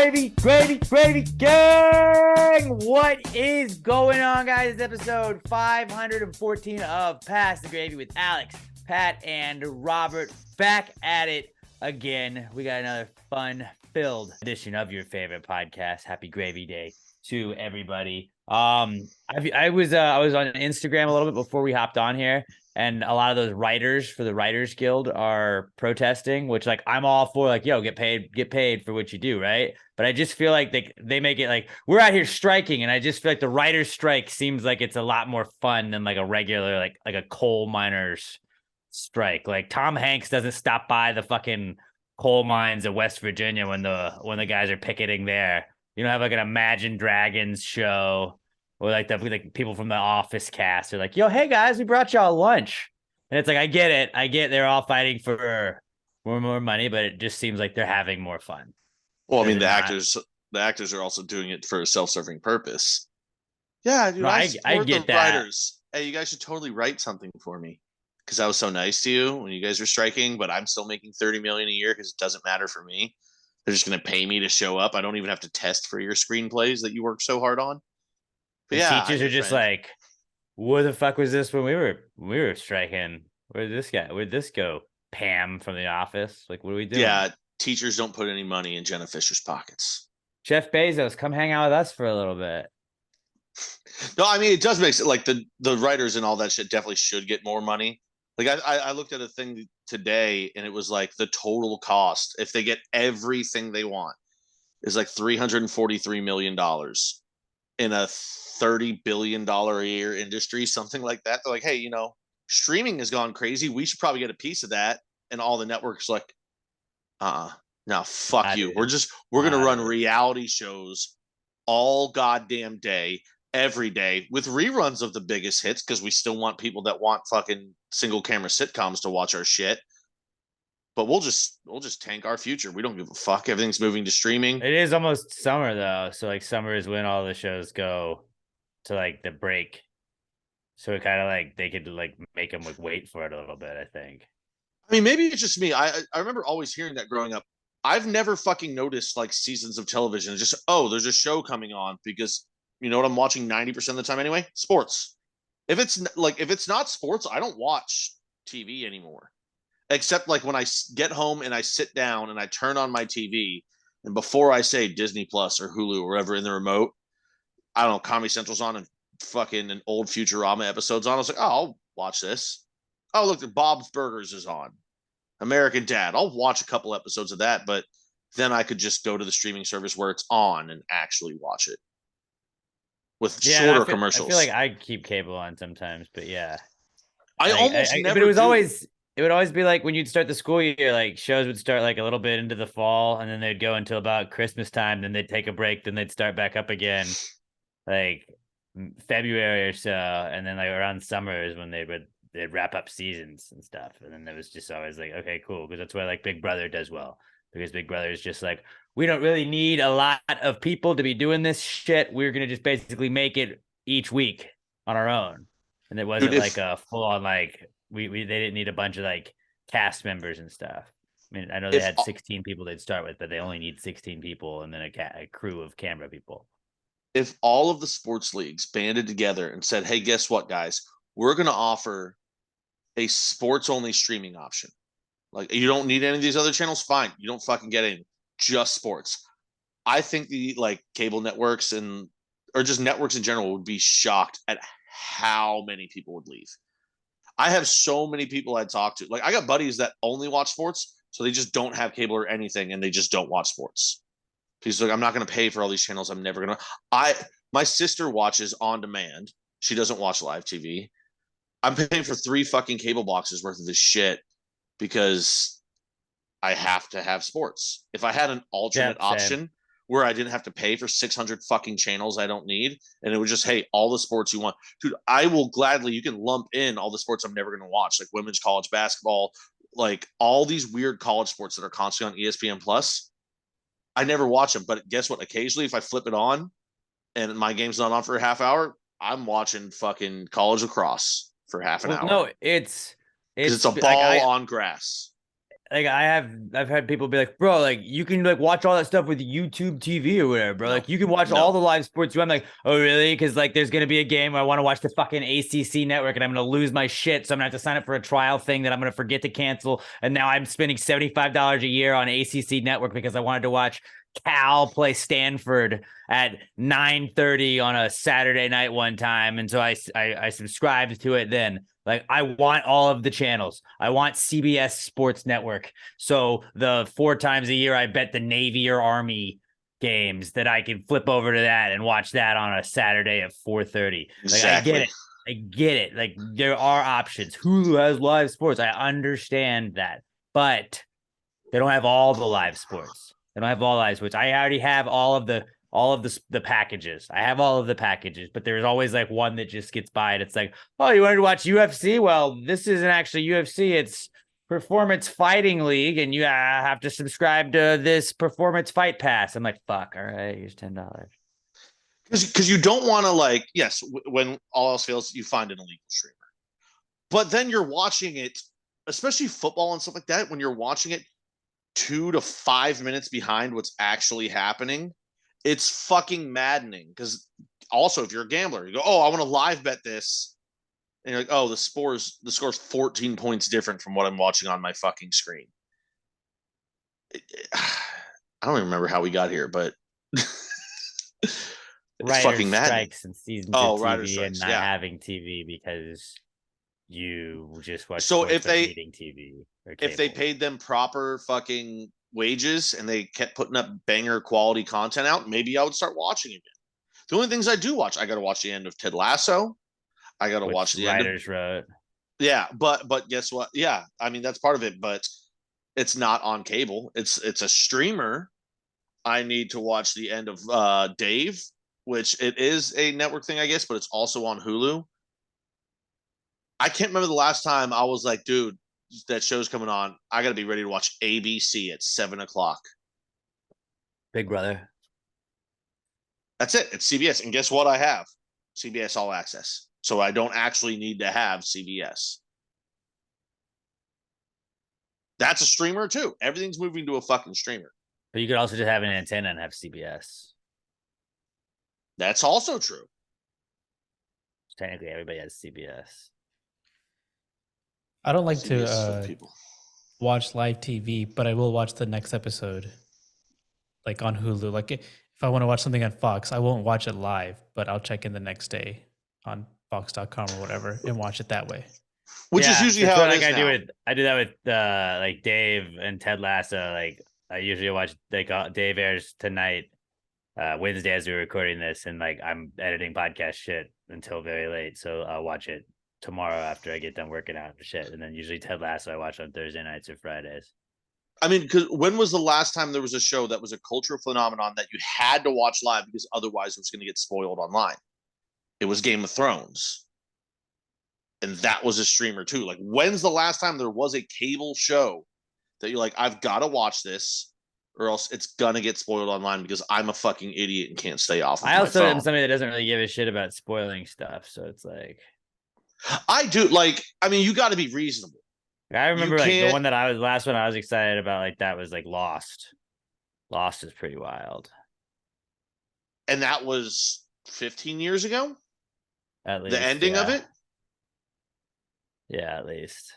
Gravy gang! What is going on, guys? It's episode 514 of Pass the Gravy with Alex, Pat, and Robert. Back at it again. We got another fun-filled edition of your favorite podcast. Happy Gravy Day to everybody. I was on Instagram a little bit before we hopped on here, and a lot of those writers for the Writers Guild are protesting, which like I'm all for, like, yo, get paid for what you do, right? But I just feel like they make it like we're out here striking, and I just feel like the writers' strike seems like it's a lot more fun than like a regular like a coal miners strike. Like Tom Hanks doesn't stop by the fucking coal mines of West Virginia when the guys are picketing there. You don't have like an Imagine Dragons show or like the people from the Office cast are like, yo, hey guys, we brought y'all lunch. And it's like, I get they're all fighting for more money, but it just seems like they're having more fun. Well, I mean, the actors are also doing it for a self-serving purpose. Yeah, dude, No, I I support the get that. writers. Hey, you guys should totally write something for me because I was so nice to you when you guys were striking, but I'm still making $30 million a year because it doesn't matter for me. They're just going to pay me to show up. I don't even have to test for your screenplays that you work so hard on. But The yeah, teachers are just like, where the fuck was this when we were striking? Where'd this go? Pam from The Office. Like, what are we doing? Yeah, teachers don't put any money in Jenna Fisher's pockets. Jeff Bezos, come hang out with us for a little bit. No, I mean, it does make sense. Like the writers and all that shit definitely should get more money. Like I looked at a thing today and it was like the total cost if they get everything they want is like $343 million in a $30 billion a year industry, something like that. They're like, hey, streaming has gone crazy. We should probably get a piece of that. And all the networks like, no, fuck you. We're gonna run reality shows all goddamn day, every day, with reruns of the biggest hits because we still want people that want fucking single camera sitcoms to watch our shit. But we'll just tank our future. We don't give a fuck. Everything's moving to streaming. It is almost summer though, so like summer is when all the shows go to like the break. So it kind of like they could like make them like wait for it a little bit, I think. I mean, maybe it's just me. I remember always hearing that growing up. I've never fucking noticed like seasons of television. It's just, oh, there's a show coming on because you know what I'm watching 90% of the time anyway? Sports. If it's not sports, I don't watch TV anymore. Except like when I get home and I sit down and I turn on my TV and before I say Disney Plus or Hulu or wherever in the remote, I don't know, Comedy Central's on and fucking an old Futurama episode's on. I was like, oh, I'll watch this. Oh, look, Bob's Burgers is on. American Dad. I'll watch a couple episodes of that, but then I could just go to the streaming service where it's on and actually watch it with shorter commercials. I feel like I keep cable on sometimes, but yeah, I almost never. But it would always be like when you'd start the school year, like shows would start like a little bit into the fall, and then they'd go until about Christmas time. Then they'd take a break, then they'd start back up again, like February or so, and then like around summer is when they'd wrap up seasons and stuff. And then there was just always like, okay, cool. Because that's why like Big Brother does well. Because Big Brother is just like, we don't really need a lot of people to be doing this shit. We're going to just basically make it each week on our own. And it wasn't like a full on, like, they didn't need a bunch of like cast members and stuff. I mean, I know they had 16 people they'd start with, but they only need 16 people and then a crew of camera people. If all of the sports leagues banded together and said, hey, guess what, guys? We're going to offer a sports only streaming option. Like, you don't need any of these other channels, fine. You don't fucking get any, just sports. I think the like cable networks or just networks in general would be shocked at how many people would leave. I have so many people I talk to. Like, I got buddies that only watch sports, so they just don't have cable or anything, and they just don't watch sports. He's like, I'm not going to pay for all these channels. I'm never going to. My sister watches on demand. She doesn't watch live TV. I'm paying for 3 fucking cable boxes worth of this shit because I have to have sports. If I had an alternate option where I didn't have to pay for 600 fucking channels I don't need, and it was just, hey, all the sports you want, dude, I will gladly, you can lump in all the sports I'm never going to watch, like women's college basketball, like all these weird college sports that are constantly on ESPN Plus. I never watch them, but guess what? Occasionally, if I flip it on and my game's not on for a half hour, I'm watching fucking college lacrosse for half an hour. No, it's a ball on grass. I've had people be like, bro, like you can like watch all that stuff with YouTube TV or whatever, bro. No, Like you can watch all the live sports you want. I'm like, oh really? Because like there's gonna be a game where I want to watch the fucking ACC network and I'm gonna lose my shit, so I'm gonna have to sign up for a trial thing that I'm gonna forget to cancel. And now I'm spending $75 a year on ACC network because I wanted to watch Cal play Stanford at 9:30 on a Saturday night one time, and so I subscribed to it then. Like I want all of the channels. I want CBS Sports Network. So the 4 times a year I bet the Navy or Army games that I can flip over to that and watch that on a Saturday at 4:30. Like I get exactly. it. I get it. Like there are options. Hulu has live sports. I understand that. But they don't have all the live sports. They don't have all live sports. I already have all of the packages. I have all of the packages, but there's always like one that just gets by and it's like, oh, you wanted to watch UFC? Well, this isn't actually UFC. It's Performance Fighting League, and you have to subscribe to this Performance Fight Pass. I'm like, fuck. All right, here's $10. Because you don't want to like, yes, when all else fails, you find an illegal streamer. But then you're watching it, especially football and stuff like that, when you're watching it 2 to 5 minutes behind what's actually happening, it's fucking maddening. Because also, if you're a gambler, you go, oh, I want to live bet this. And you're like, oh, the score's 14 points different from what I'm watching on my fucking screen. I don't even remember how we got here, but it's fucking maddening. Strikes and seasons Oh, of writer TV and strikes, not yeah. having TV because you just watch So sports if they needing TV or if they cable. paid them proper fucking wages and they kept putting up banger quality content out, maybe I would start watching again. The only things I do watch, I got to watch the end of Ted Lasso. I got to watch the end of writers wrote. yeah, but guess what? Yeah, I mean that's part of it, but it's not on cable. It's a streamer. I need to watch the end of Dave, which it is a network thing, I guess, but it's also on Hulu. I can't remember the last time I was like, dude, that show's coming on. I got to be ready to watch ABC at 7 o'clock. Big Brother. That's it. It's CBS. And guess what? I have CBS All Access. So I don't actually need to have CBS. That's a streamer too. Everything's moving to a fucking streamer. But you could also just have an antenna and have CBS. That's also true. Technically, everybody has CBS. I don't like CBS is for the to people. watch live TV, but I will watch the next episode, like on Hulu. Like if I want to watch something on Fox, I won't watch it live, but I'll check in the next day on Fox.com or whatever and watch it that way. Which is usually how it is I now. do it. I do that with like Dave and Ted Lasso. Like I usually watch like Dave airs tonight, Wednesday as we're recording this, and like I'm editing podcast shit until very late, so I'll watch it tomorrow after I get done working out and shit. And then usually Ted Lasso I watch on Thursday nights or Fridays. I mean, because when was the last time there was a show that was a cultural phenomenon that you had to watch live because otherwise it was going to get spoiled online? It was Game of Thrones. And that was a streamer too. Like, when's the last time there was a cable show that you're like, I've got to watch this or else it's going to get spoiled online because I'm a fucking idiot and can't stay off of my phone. I also am somebody that doesn't really give a shit about spoiling stuff. So it's like, I do. Like, I mean, you got to be reasonable. I remember like the one that last one I was excited about, like that was like Lost. Lost is pretty wild. And that was 15 years ago? At least. The ending of it? Yeah, at least.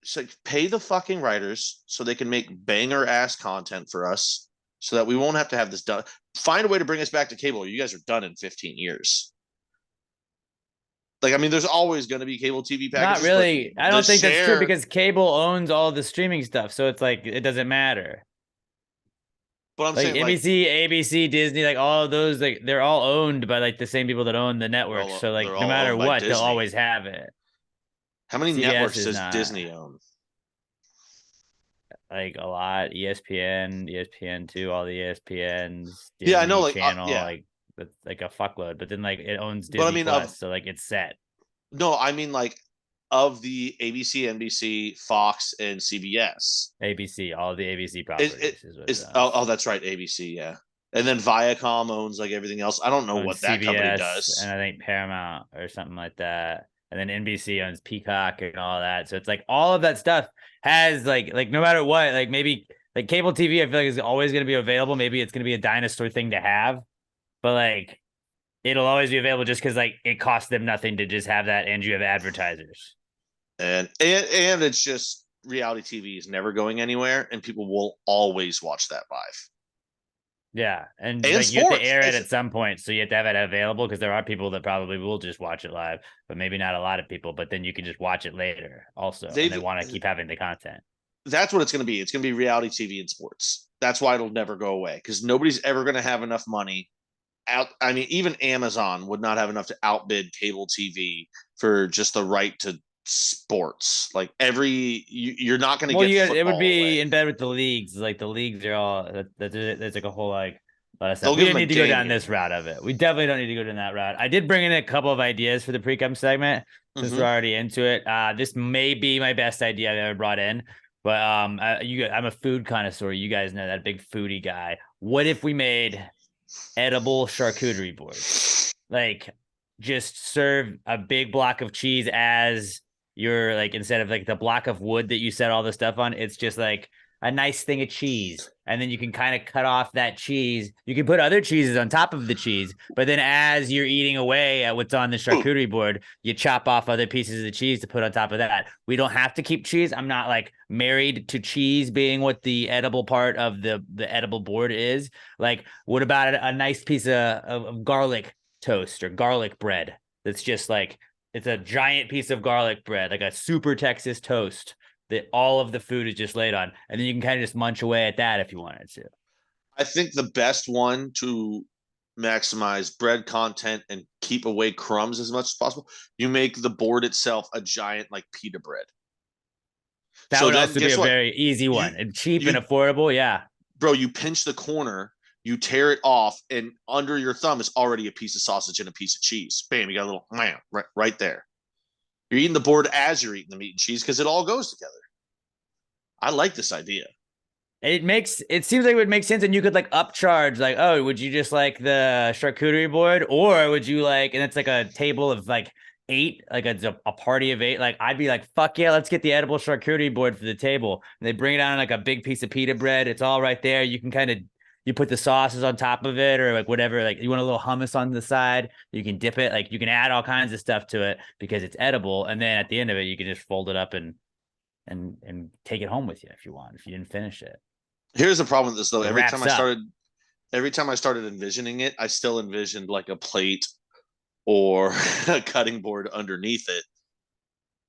So pay the fucking writers so they can make banger ass content for us so that we won't have to have this done. Find a way to bring us back to cable. You guys are done in 15 years. Like, I mean, there's always going to be cable TV packages. Not really. I don't think that's true because cable owns all the streaming stuff. So it's like, it doesn't matter. But I'm like saying NBC, ABC, Disney, like all of those, like they're all owned by like the same people that own the network. So like no matter what, they'll always have it. How many networks does Disney own? Like a lot. ESPN, ESPN2, all the ESPNs. Disney yeah, I know. Like channel, like a fuckload. But then like it owns Disney Plus, so like it's set. No, I mean like of the ABC, NBC, Fox, and CBS. ABC, all the ABC properties. That's right, ABC. Yeah, and then Viacom owns like everything else. I don't know what CBS, that company does. And I think Paramount or something like that. and then NBC owns Peacock and all that. So it's like all of that stuff has like no matter what, like maybe like cable TV, I feel like is always going to be available. Maybe it's going to be a dinosaur thing to have, but like it'll always be available just because like it costs them nothing to just have that, and you have advertisers. And it's just reality TV is never going anywhere, and people will always watch that live. Yeah, and And like you have to sports. air it at some point, so you have to have it available because there are people that probably will just watch it live, but maybe not a lot of people. But then you can just watch it later, also, and they want to keep having the content. That's what it's going to be. It's going to be reality TV and sports. That's why it'll never go away, because nobody's ever going to have enough money out. I mean, even Amazon would not have enough to outbid cable TV for just the right to sports. Like you're not going to get it would be away. in bed with the leagues. Like the leagues are all there's like a whole like lot of stuff. They'll We give don't them a need to go down game this here. route of it. We definitely don't need to go down that route. I did bring in a couple of ideas for the Precome segment since we're already into it. This may be my best idea I've ever brought in, but I'm a food connoisseur. You guys know that, big foodie guy. What if we made edible charcuterie boards? Like just serve a big block of cheese as your, like, instead of like the block of wood that you set all the stuff on, it's just like a nice thing of cheese. And then you can kind of cut off that cheese. You can put other cheeses on top of the cheese, but then as you're eating away at what's on the charcuterie board, you chop off other pieces of the cheese to put on top of that. We don't have to keep cheese. I'm not like married to cheese being what the edible part of the edible board is. Like, what about a nice piece of garlic toast or garlic bread that's just like, it's a giant piece of garlic bread, like a super Texas toast that all of the food is just laid on. And then you can kind of just munch away at that if you wanted to. I think the best one to maximize bread content and keep away crumbs as much as possible, you make the board itself a giant like pita bread. That would also be a very easy one and cheap and affordable. Yeah. Bro, you pinch the corner, you tear it off, and under your thumb is already a piece of sausage and a piece of cheese. Bam, you got a little right there. You're eating the board as you're eating the meat and cheese because it all goes together. I like this idea. It seems like it would make sense, and you could like upcharge, like, oh, would you just like the charcuterie board, or would you like, and it's like a table of like 8, like a party of 8. Like, I'd be like, fuck yeah, let's get the edible charcuterie board for the table. And they bring it on like a big piece of pita bread. It's all right there. You can kind of, you put the sauces on top of it, or like whatever, like you want a little hummus on the side, you can dip it, like you can add all kinds of stuff to it because it's edible. And then at the end of it, you can just fold it up and take it home with you if you want, if you didn't finish it. Here's the problem with this though. Every time I started envisioning it, I still envisioned like a plate or a cutting board underneath it.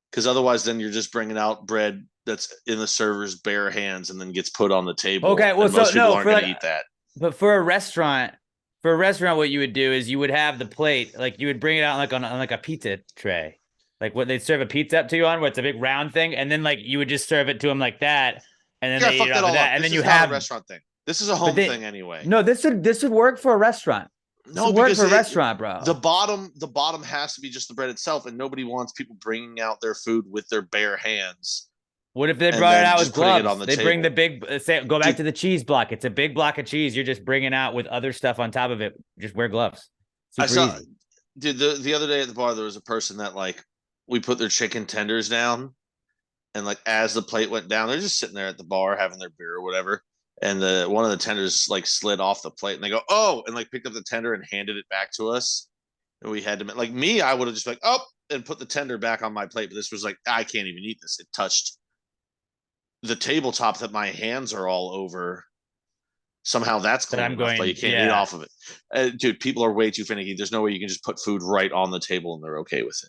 Because otherwise then you're just bringing out bread that's in the server's bare hands and then gets put on the table. Okay, well, most people aren't going to like, eat that. But for a restaurant, what you would do is you would have the plate, like you would bring it out like on like a pizza tray, like what they'd serve a pizza up to you on, where it's a big round thing, and then like you would just serve it to them like that, and then they eat it off of that, and then you have a restaurant thing. This is a home thing anyway. No, this would work for a restaurant. No, work for a restaurant, bro. The bottom has to be just the bread itself, and nobody wants people bringing out their food with their bare hands. What if they brought it out with gloves? They bring the big, go back to the cheese block. It's a big block of cheese. You're just bringing out with other stuff on top of it. Just wear gloves. Dude, the other day at the bar, there was a person that like, we put their chicken tenders down, and like as the plate went down, they're just sitting there at the bar having their beer or whatever. And one of the tenders like slid off the plate, and they go, "Oh!" and like picked up the tender and handed it back to us. And we had to, like, me, I would have just like, "Oh!" and put the tender back on my plate. But this was like, I can't even eat this. It touched the tabletop that my hands are all over. Somehow that's clean enough, but you can't eat off of it. Dude, people are way too finicky. There's no way you can just put food right on the table and they're okay with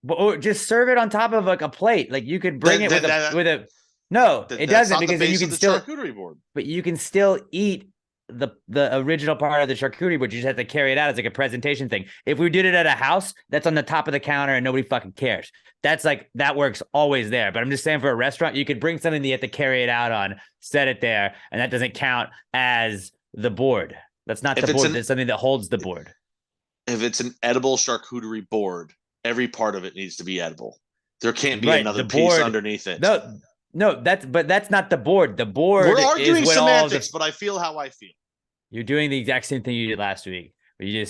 it. Or just serve it on top of like a plate. Like you could bring it with a. No, it doesn't, because then you can still charcuterie board. But you can still eat the original part of the charcuterie board. You just have to carry it out as like a presentation thing. If we did it at a house, that's on the top of the counter and nobody fucking cares. That's like, that works always there. But I'm just saying, for a restaurant, you could bring something that you have to carry it out on, set it there, and that doesn't count as the board. That's not the board. That's something that holds the board. If it's an edible charcuterie board, every part of it needs to be edible. There can't be another piece underneath it. No, that's not the board. The board. We're arguing semantics, but I feel how I feel. You're doing the exact same thing you did last week. Where you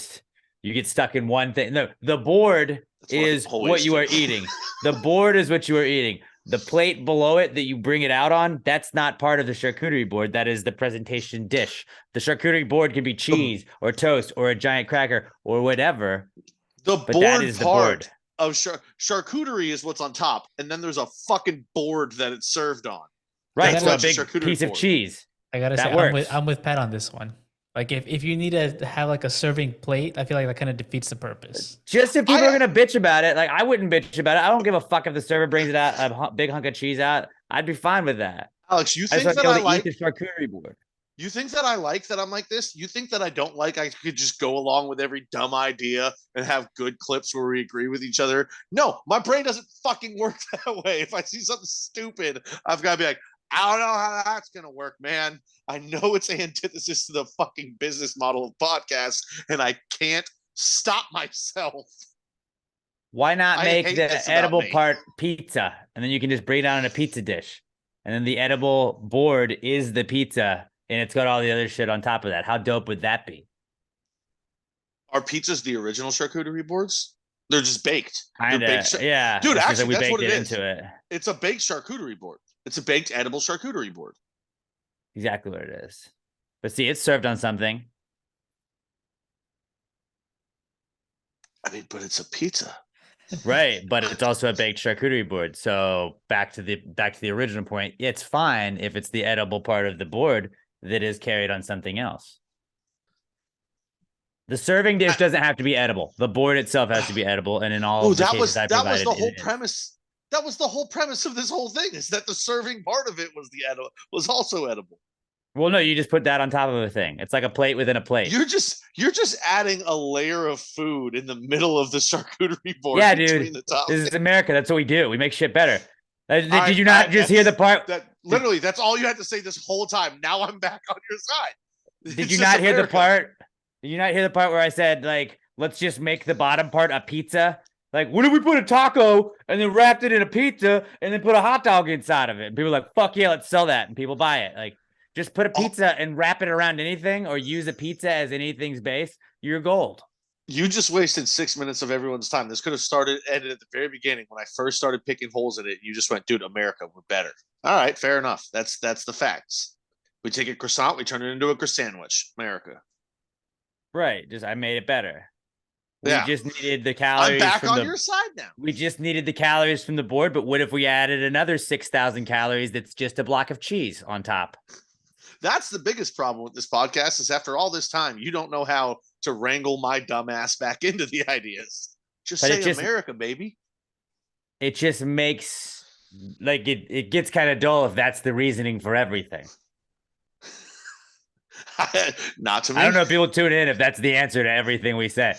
You get stuck in one thing. No, the board is what you are eating. The board is what you are eating. The plate below it that you bring it out on, that's not part of the charcuterie board. That is the presentation dish. The charcuterie board can be cheese or toast or a giant cracker or whatever. The but that is the board of charcuterie is what's on top, and then there's a fucking board that it's served on. Right, so a big piece of cheese. I gotta say, I'm with Pat on this one. Like if you need to have like a serving plate, I feel like that kind of defeats the purpose. Just if people are gonna bitch about it, like I wouldn't bitch about it. I don't give a fuck if the server brings it out a big hunk of cheese out. I'd be fine with that. Alex, you think that I like the charcuterie board? You think that I like that I'm like this? You think that I don't like I could just go along with every dumb idea and have good clips where we agree with each other? No, my brain doesn't fucking work that way. If I see something stupid, I've got to be like, I don't know how that's going to work, man. I know it's antithesis to the fucking business model of podcasts, and I can't stop myself. Why not make the edible part pizza, and then you can just bring it out in a pizza dish, and then the edible board is the pizza, and it's got all the other shit on top of that. How dope would that be? Are pizzas the original charcuterie boards? They're just baked. Yeah. Dude, actually, that's what it is. Into it. It's a baked charcuterie board. It's a baked edible charcuterie board. Exactly what it is. But see, it's served on something. I mean, but it's a pizza. Right, but it's also a baked charcuterie board. So back to the original point, it's fine if it's the edible part of the board that is carried on something else. The serving dish doesn't have to be edible. The board itself has to be edible, and in all of the cases I provided, that was the whole premise. That was the whole premise of this whole thing, is that the serving part of it was also edible. Well, no, you just put that on top of a thing. It's like a plate within a plate. You're just adding a layer of food in the middle of the charcuterie board. Yeah, dude. This is America. That's what we do. We make shit better. Did you not just hear the part? Literally, that's all you had to say this whole time. Now I'm back on your side. Did you not hear the part? Did you not hear the part where I said, like, let's just make the bottom part a pizza? Like, what if we put a taco and then wrapped it in a pizza and then put a hot dog inside of it? And people are like, fuck yeah, let's sell that. And people buy it. Like, just put a pizza and wrap it around anything, or use a pizza as anything's base. You're gold. You just wasted 6 minutes of everyone's time. This could have ended at the very beginning when I first started picking holes in it. You just went, dude, America, we're better. All right, fair enough. That's the facts. We take a croissant, we turn it into a croissant sandwich. America. Right. I made it better. We Yeah. just needed the calories. I'm back on your side now. We just needed the calories from the board, but what if we added another 6,000 calories that's just a block of cheese on top? That's the biggest problem with this podcast, is after all this time, you don't know how to wrangle my dumb ass back into the ideas. Just say America, baby. It just makes, like, it gets kind of dull if that's the reasoning for everything. Not to me. I don't know if people tune in if that's the answer to everything we say.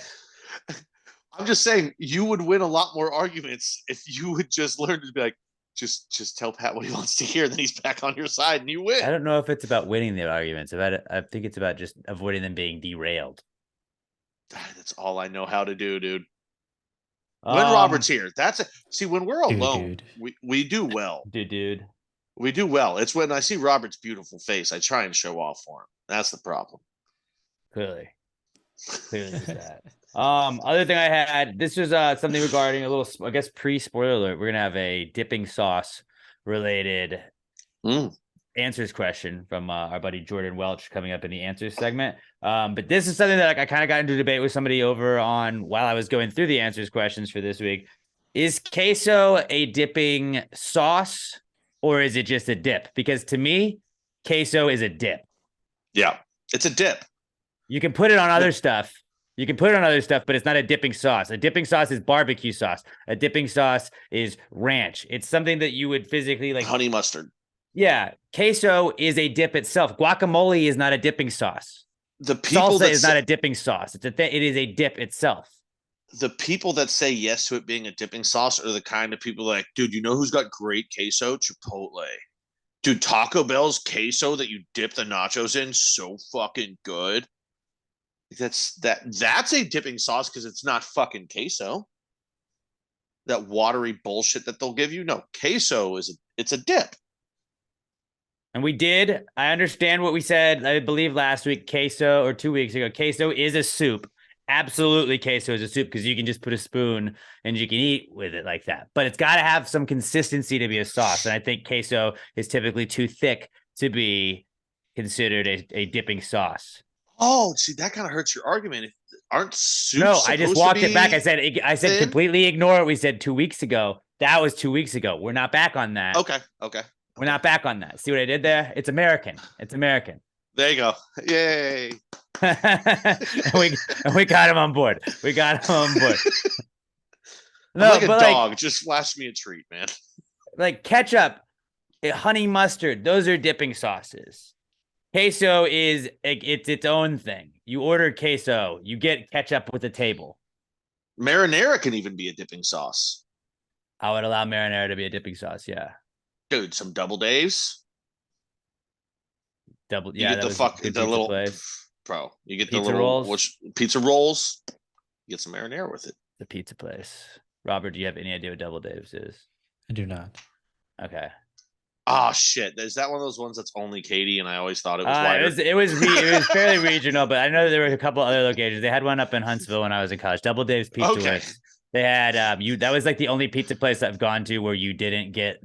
I'm just saying, you would win a lot more arguments if you would just learn to be like, just tell Pat what he wants to hear, then he's back on your side and you win. I don't know if it's about winning the arguments. I think it's about just avoiding them being derailed. That's all I know how to do, dude. When Robert's here, when we're alone, we do well. Dude. We do well. It's when I see Robert's beautiful face, I try and show off for him. That's the problem. Clearly is that. Other thing I had, this was something regarding a little, I guess, pre-spoiler alert. We're gonna have a dipping sauce related answers question from our buddy Jordan Welch coming up in the answers segment. But this is something that I kind of got into a debate with somebody over on while I was going through the answers questions for this week. Is queso a dipping sauce, or is it just a dip? Because to me, queso is a dip. Yeah, it's a dip. You can put it on other stuff. But it's not a dipping sauce. A dipping sauce is barbecue sauce. A dipping sauce is ranch. It's something that you would physically like. Honey mustard. Yeah. Queso is a dip itself. Guacamole is not a dipping sauce. Salsa is not a dipping sauce. It is a dip itself. The people that say yes to it being a dipping sauce are the kind of people like, dude, you know who's got great queso? Chipotle. Dude, Taco Bell's queso that you dip the nachos in, so fucking good. That's a dipping sauce because it's not fucking queso. That watery bullshit that they'll give you. No, queso it's a dip. And I understand what we said, I believe last week, queso, or 2 weeks ago. Queso is a soup. absolutely queso is a soup because you can just put a spoon and you can eat with it like that. But it's got to have some consistency to be a sauce. And I think queso is typically too thick to be considered a dipping sauce. Oh, see, that kind of hurts your argument. Aren't No, soups I just supposed to walked it back. be I said thin? completely ignore what we said 2 weeks ago. That was 2 weeks ago. We're not back on that. Okay. We're not back on that. See what I did there? It's American. It's American. There you go. Yay. and we got him on board. We got him on board. I'm No, like a but dog. Just flash me a treat, man. like ketchup, honey mustard, those are dipping sauces. Queso is it's its own thing. You order queso, you get ketchup with the table. Marinara can even be a dipping sauce. I would allow marinara to be a dipping sauce. Yeah, Dude, some double Daves. double. You Yeah, get that the was fuck good the pizza little place. bro. You get Pizza the little rolls? pizza rolls. You get some marinara with it. The pizza place. Robert, do you have any idea what Double Dave's is? I do not. Okay. Oh shit! Is that one of those ones that's only Katie? And I always thought it was wider. It was fairly regional, but I know there were a couple other locations. They had one up in Huntsville when I was in college. Double Dave's Pizza Okay. Works. They had that was like the only pizza place I've gone to where you didn't get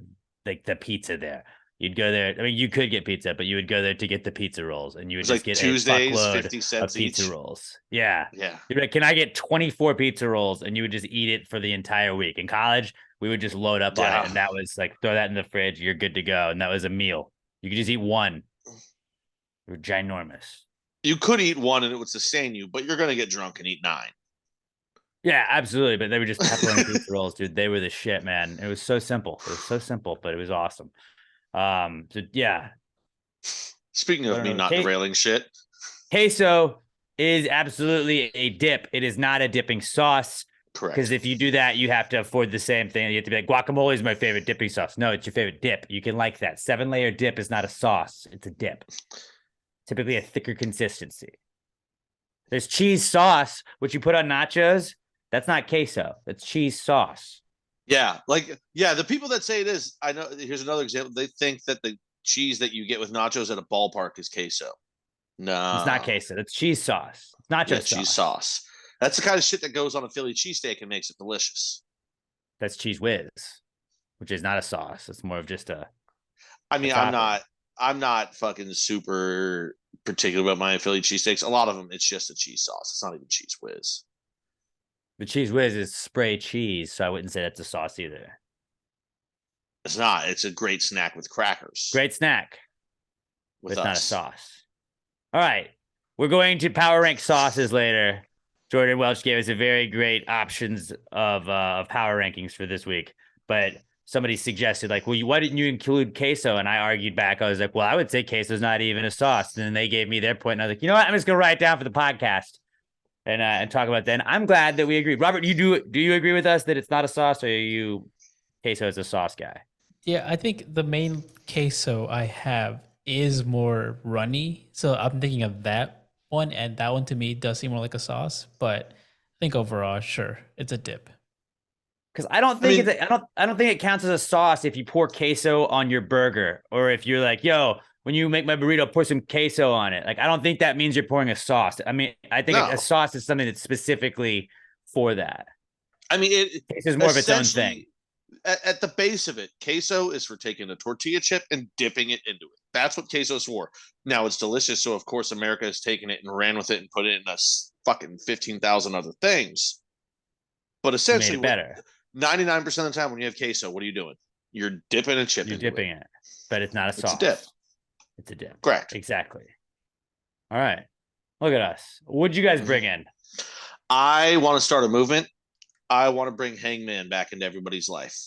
like the pizza there. You'd go there. I mean, you could get pizza, but you would go there to get the pizza rolls, and you would It's just like get Tuesdays, a 50 fuckload cents of pizza each. rolls. Yeah. Yeah. You'd be like, can I get 24 pizza rolls? And you would just eat it for the entire week. In college, we would just load up on Yeah. it, and that was like throw that in the fridge. You're good to go, and that was a meal. You could just eat one. They were ginormous. You could eat one and it would sustain you, but you're gonna get drunk and eat 9. Yeah, absolutely. But they were just pepperoni pizza rolls, dude. They were the shit, man. It was so simple. It was so simple, but it was awesome. So yeah. Speaking I of don't me know. not derailing shit, Queso is absolutely a dip. It is not a dipping sauce. correct. Because if you do that, you have to afford the same thing. You have to be like, guacamole is my favorite dipping sauce. No, it's your favorite dip. You can like that. 7-layer dip is not a sauce. It's a dip. Typically a thicker consistency. There's cheese sauce, which you put on nachos. That's not queso. That's cheese sauce. Yeah, the people that say it is, I know. Here's another example. They think that the cheese that you get with nachos at a ballpark is queso. No, It's not queso. That's cheese sauce. It's nacho sauce. Cheese sauce. That's the kind of shit that goes on a Philly cheesesteak and makes it delicious. That's cheese whiz, which is not a sauce. It's more of just a. I mean, I'm not fucking super particular about my Philly cheesesteaks. A lot of them, it's just a cheese sauce. It's not even cheese whiz. The cheese whiz is spray cheese, so I wouldn't say that's a sauce either. It's not. It's a great snack with crackers. Great snack. With It's us. not a sauce. All right. We're going to power rank sauces later. Jordan Welch gave us a very great options of power rankings for this week. But somebody suggested, like, well, why didn't you include queso? And I argued back. I was like, well, I would say queso is not even a sauce. And then they gave me their point. And I was like, you know what? I'm just going to write it down for the podcast and talk about that. And I'm glad that we agreed. Robert, do you agree with us that it's not a sauce, or are you queso is a sauce guy? Yeah, I think the main queso I have is more runny. So I'm thinking of that one, and that one to me does seem more like a sauce. But I think overall, sure, it's a dip. Because I don't think I don't think it counts as a sauce if you pour queso on your burger, or if you're like, yo, when you make my burrito, pour some queso on it. Like, I don't think that means you're pouring a sauce. I mean, I think a sauce is something that's specifically for that. I mean, queso is more of its own thing. At the base of it, queso is for taking a tortilla chip and dipping it into it. That's what queso is for. Now, it's delicious, so of course America has taken it and ran with it and put it in a fucking 15,000 other things. But essentially, made it better. 99% of the time when you have queso, what are you doing? You're dipping a chip. You're dipping it, but it's not a sauce. It's a dip. It's a dip. Correct. Exactly. All right. Look at us. What'd you guys bring in? I want to start a movement. I want to bring Hangman back into everybody's life.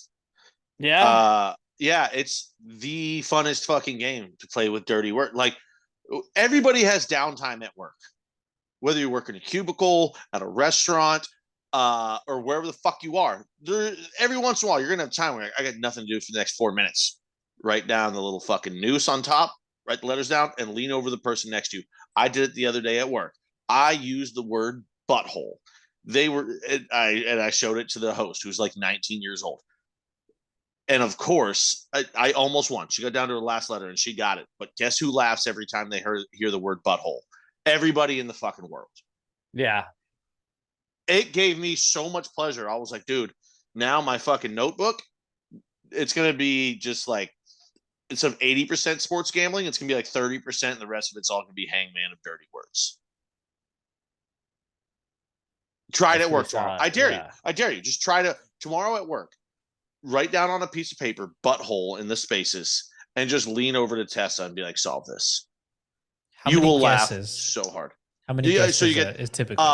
Yeah. Yeah, it's the funnest fucking game to play with dirty work. Like, everybody has downtime at work, whether you work in a cubicle, at a restaurant, or wherever the fuck you are. Every once in a while, you're gonna have time where I got nothing to do for the next 4 minutes. Write down the little fucking noose on top, write the letters down, and lean over the person next to you. I did it the other day at work. I used the word butthole. I showed it to the host, who's like 19 years old. And of course, I almost won. She got down to her last letter and she got it. But guess who laughs every time they hear the word butthole? Everybody in the fucking world. Yeah. it gave me so much pleasure. I was like, dude, now my fucking notebook, it's going to be just like, instead of 80% sports gambling, it's going to be like 30%, and the rest of it's all going to be hangman of dirty words. Try it at work tomorrow. I dare you. I dare you. Just try to, tomorrow at work, write down on a piece of paper, butthole in the spaces, and just lean over to Tessa and be like, solve this. How You many will guesses? laugh so hard. How many guesses so you get, is typically?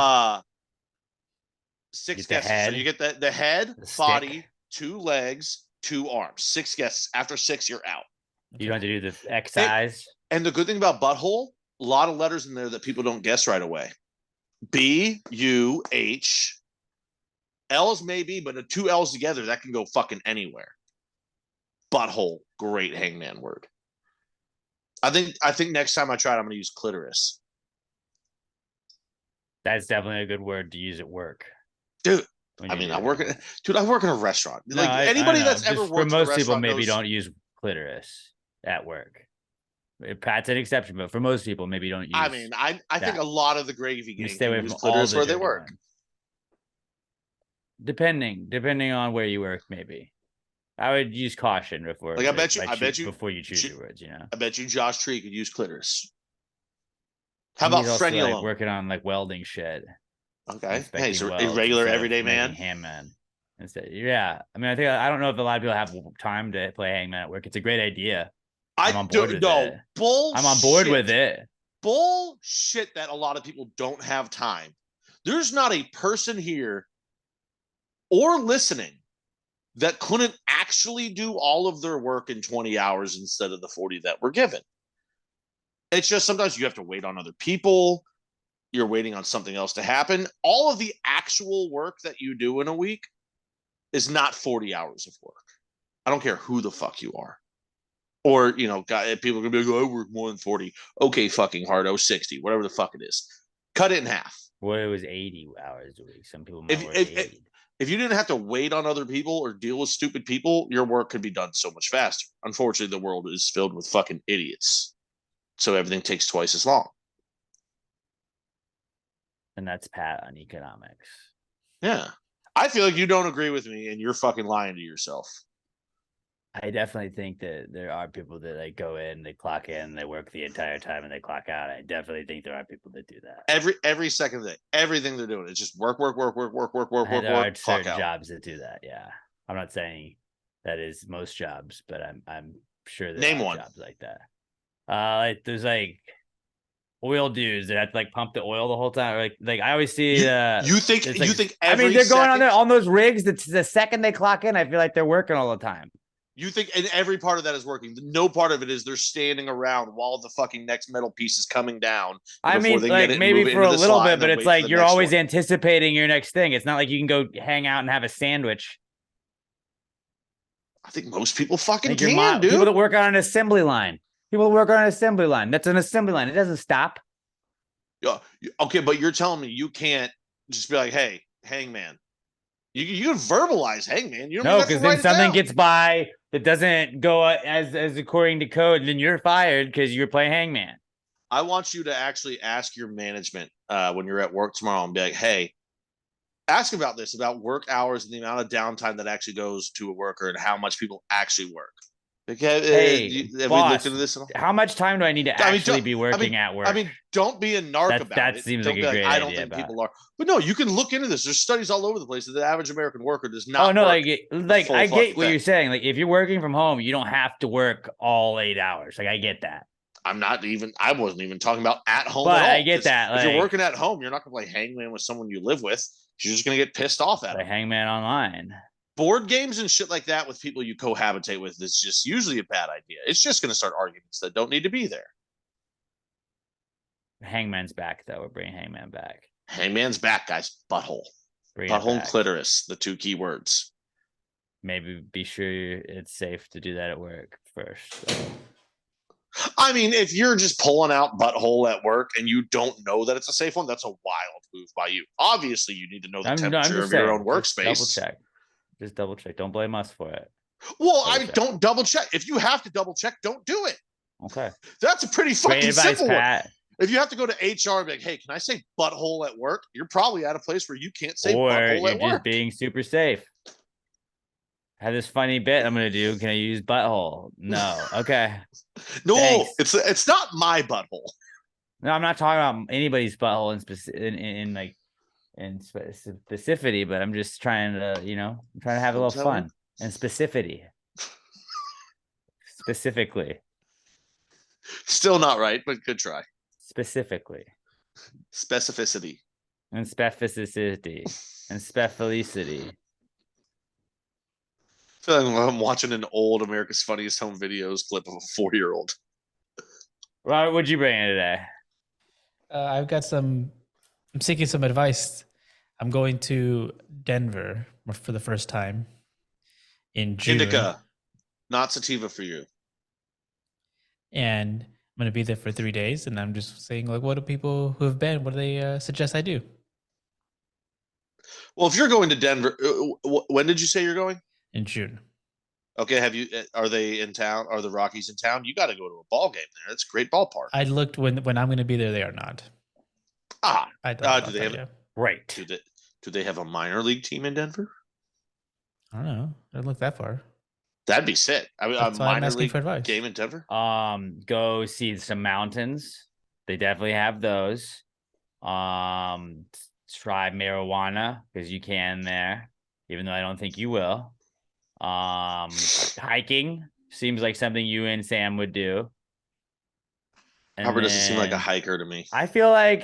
6 Get the guesses. head, So you get the head, the body, stick. 2 legs, 2 arms. 6 guesses. After 6, you're out. You don't have to do the excise. And the good thing about butthole, a lot of letters in there that people don't guess right away. B, U, H. L's maybe, but the 2 L's together, that can go fucking anywhere. Butthole, great hangman word. I think next time I try it, I'm going to use clitoris. That's definitely a good word to use at work. Dude, I mean, I work in a restaurant. No, like anybody that's ever Just worked for in a most people, restaurant maybe knows, don't use clitoris at work. Pat's an exception, but for most people, maybe don't use. I mean, I think a lot of the gravy you gang stay away use from all clitoris the where they dirty work. ones. Depending on where you work, maybe. I would use caution before. Like I bet you before you choose your words. You know. I bet you Josh Tree could use clitoris. How He's about also, frenulum? like, working on like welding shit. Okay, hey, Inspecting so a welds regular instead of everyday man. making hangman. Instead, yeah. I mean, I don't know if a lot of people have time to play hangman at work. It's a great idea. I'm on board with it. Bullshit. I'm on board with it. Bullshit that a lot of people don't have time. There's not a person here or listening that couldn't actually do all of their work in 20 hours instead of the 40 that we're given. It's just sometimes you have to wait on other people. You're waiting on something else to happen. All of the actual work that you do in a week is not 40 hours of work. I don't care who the fuck you are. Or, you know, people are going to be like, oh, I work more than 40. Okay, fucking hardo, 60, whatever the fuck it is. Cut it in half. Well, it was 80 hours a week. Some people might work 80. If you didn't have to wait on other people or deal with stupid people, your work could be done so much faster. Unfortunately, the world is filled with fucking idiots. So everything takes twice as long. And that's Pat on economics. Yeah. I feel like you don't agree with me and you're fucking lying to yourself. I definitely think that there are people that like go in, they clock in, they work the entire time, and they clock out. I definitely think there are people that do that. Every second of the day, everything they're doing, it's just work. There are certain out. jobs that do that. Yeah, I'm not saying that is most jobs, but I'm sure there Name are one jobs like that. There's like oil dudes that have to like pump the oil the whole time. Like I always see. You think every I mean, they're going on second, there on those rigs. The second they clock in, I feel like they're working all the time. You think and every part of that is working. No part of it is they're standing around while the fucking next metal piece is coming down. I mean, like maybe for a little bit, but it's like you're always anticipating your next thing. It's not like you can go hang out and have a sandwich. I think most people fucking can, dude. People that work on an assembly line. That's an assembly line. It doesn't stop. Yeah. Okay, but you're telling me you can't just be like, hey, hangman. You can verbalize hangman. You don't know, because then something gets by that doesn't go as according to code, then you're fired because you're playing hangman. I want you to actually ask your management when you're at work tomorrow and be like, hey, ask about this, about work hours and the amount of downtime that actually goes to a worker and how much people actually work. Okay, have boss, we looked into this at all? How much time do I need to actually be working at work? I mean, don't be a narc about it. That seems like a great idea. I don't think people are. But no, you can look into this. There's studies all over the place that the average American worker does not. Oh no, like I get what you're saying. Like if you're working from home, you don't have to work all 8 hours. Like I get that. I wasn't even talking about at home but at all. I get that. If you're working at home, you're not gonna play hangman with someone you live with. You're just gonna get pissed off at them. Hangman online. Board games and shit like that with people you cohabitate with is just usually a bad idea. It's just going to start arguments that don't need to be there. Hangman's back, though. We're bringing Hangman back. Hangman's back, guys. Butthole. Butthole and clitoris, the 2 key words. Maybe be sure it's safe to do that at work first. So. I mean, if you're just pulling out butthole at work and you don't know that it's a safe one, that's a wild move by you. Obviously, you need to know the temperature of your own workspace. Just double check. Don't blame us for it. Well, don't double check. If you have to double check, don't do it. Okay. That's a pretty fucking simple one. If you have to go to HR and be like, hey, can I say butthole at work? You're probably at a place where you can't say Or butthole you're at just work. being super safe. Have this funny bit I'm gonna do. Can I use butthole? No. Okay. No, Thanks. it's not my butthole. No, I'm not talking about anybody's butthole in specificity, but I'm just trying to, I'm trying to have a little fun and specificity. Specifically. Still not right, but good try. Specifically. Specificity. And specificity. And specificity. I feel like I'm watching an old America's Funniest Home Videos clip of a 4-year-old. Robert, what'd you bring in today? I'm seeking some advice. I'm going to Denver for the first time in June. Indica, not sativa for you. And I'm going to be there for 3 days. And I'm just saying, like, what do people who have been, what do they suggest I do? Well, if you're going to Denver, when did you say you're going? In June. Okay, are they in town? Are the Rockies in town? You got to go to a ball game there. That's a great ballpark. I looked when I'm going to be there. They are not. Do they have? Right. Do they have a minor league team in Denver? I don't know. I didn't look that far. That'd be sick. I mean, That's a why I'm minor asking league for advice. game in Denver. Go see some mountains. They definitely have those. Try marijuana because you can there, even though I don't think you will. Hiking seems like something you and Sam would do. And Robert doesn't seem like a hiker to me. I feel like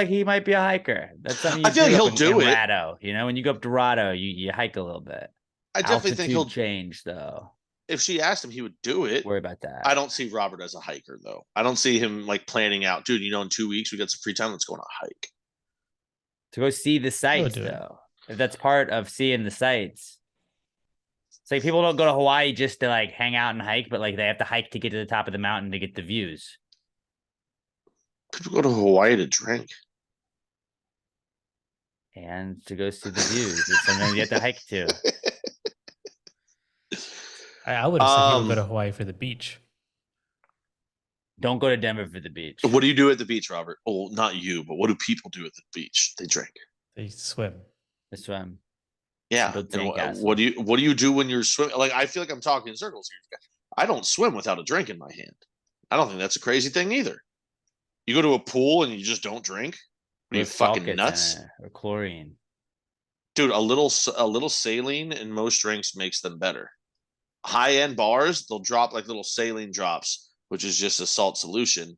he might be a hiker. That's something I feel like he'll do it. Rado, when you go up to Rado, you hike a little bit. I definitely think he'll change though. If she asked him, he would do it. Worry about that. I don't see Robert as a hiker though. I don't see him like planning out, dude. In 2 weeks we got some free time. Let's go on a hike to go see the sights though. If that's part of seeing the sights. It's like people don't go to Hawaii just to like hang out and hike, but like they have to hike to get to the top of the mountain to get the views. People go to Hawaii to drink. And to go see the views. It's something you have to hike to. I would have said people go to Hawaii for the beach. Don't go to Denver for the beach. What do you do at the beach, Robert? Oh, not you, but what do people do at the beach? They drink. They swim. They swim. Yeah. What do you do when you're swimming? Like, I feel like I'm talking in circles here. I don't swim without a drink in my hand. I don't think that's a crazy thing either. You go to a pool and you just don't drink? Are you fucking nuts? Or chlorine. Dude, a little saline in most drinks makes them better. High-end bars, they'll drop like little saline drops, which is just a salt solution.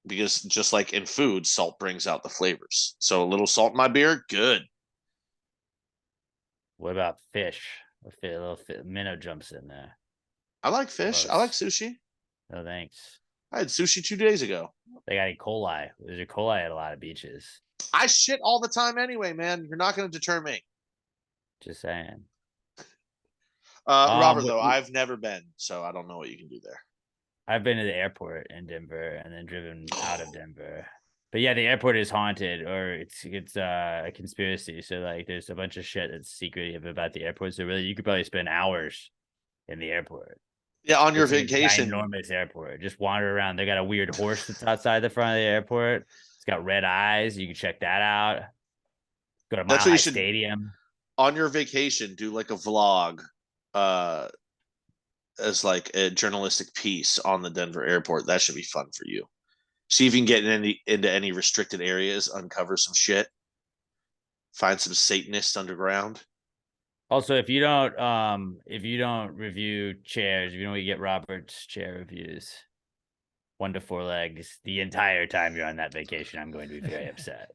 Because just like in food, salt brings out the flavors. So a little salt in my beer, good. What about fish? A little minnow jumps in there. I like fish. Gross. I like sushi. No thanks. I had sushi 2 days ago. They got E. coli. There's E. coli at a lot of beaches. I shit all the time anyway, man. You're not going to deter me. Just saying. Robert, though, I've never been, so I don't know what you can do there. I've been to the airport in Denver and then driven out of Denver. But yeah, the airport is haunted, or it's a conspiracy. So like, there's a bunch of shit that's secretive about the airport. So really, you could probably spend hours in the airport. Yeah, on your vacation. Enormous airport. Just wander around. They got a weird horse that's outside the front of the airport. It's got red eyes. You can check that out. Go to Mile High Stadium. On your vacation, do like a vlog as like a journalistic piece on the Denver airport. That should be fun for you. See if you can get into any restricted areas, uncover some shit, find some Satanists underground. Also, if you don't review chairs, if you don't get Robert's chair reviews, 1 to 4 legs, the entire time you're on that vacation, I'm going to be very upset.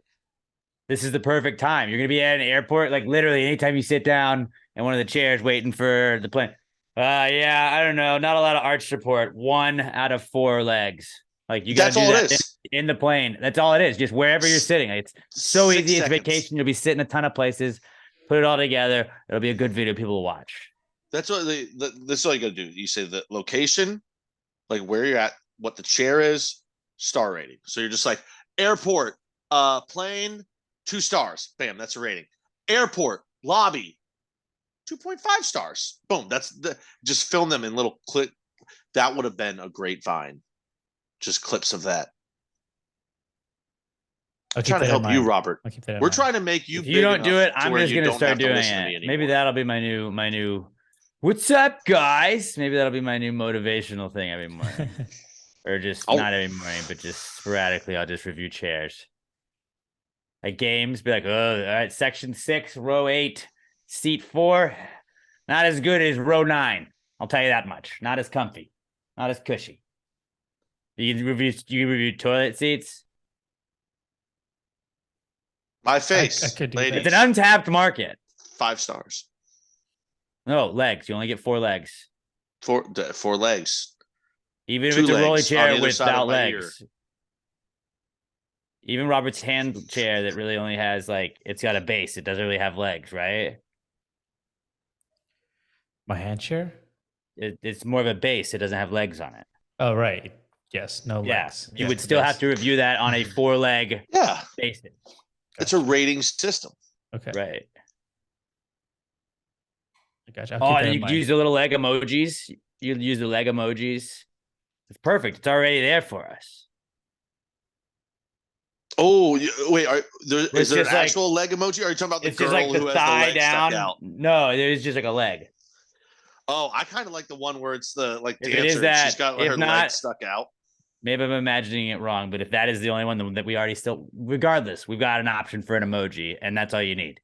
This is the perfect time. You're going to be at an airport, like literally anytime you sit down in one of the chairs waiting for the plane. Yeah, I don't know. Not a lot of arch support. 1 out of 4 legs. Like you got to do that in the plane. That's all it is. Just wherever you're sitting. It's so easy. It's vacation. You'll be sitting a ton of places. Put it all together. It'll be a good video people will watch. That's what this is all you got to do. You say the location, like where you're at, what the chair is, star rating. So you're just like airport, plane, 2 stars. Bam, that's a rating. Airport, lobby, 2.5 stars. Boom. Just film them in little clip. That would have been a great Vine. Just clips of that. I'll trying to keep that in help you, mind. Robert. I'll keep that in We're mind. trying to make you If big you don't enough do it, to I'm where just you gonna don't start have to doing listen to me it. anymore. Maybe that'll be my new. What's up, guys? Maybe that'll be my new motivational thing every morning, or just Oh. not every morning, but just sporadically. I'll just review chairs, like games. Be like, oh, all right, section 6, row 8, seat 4, not as good as row 9. I'll tell you that much. Not as comfy, not as cushy. You review toilet seats. My face, I could do ladies. that. It's an untapped market. 5 stars. No legs. You only get 4 legs. 4 legs. Even if 2 it's a rolling legs on chair either side of without my ear. legs. Even Robert's hand chair that really only has it's got a base. It doesn't really have legs, right? My hand chair? It's more of a base. It doesn't have legs on it. Oh, right. Yes, no Yeah, legs. you Yes, would the still base. have to review that on a 4-leg Yeah, basis. it's a rating system. Okay. Right. I got you. I'll Oh, keep that and in you could mind. use the little leg emojis. You use the leg emojis. It's perfect. It's already there for us. Oh, wait. It's Is there an just like- actual leg emoji? Or are you talking about the It's just girl like the who has the thigh leg down. stuck out? No, there's just like a leg. Oh, I kind of like the one where it's the If it dancer. is And that, she's got if her not- leg stuck out. Maybe I'm imagining it wrong, but if that is the only one that we already still, regardless, we've got an option for an emoji, and that's all you need.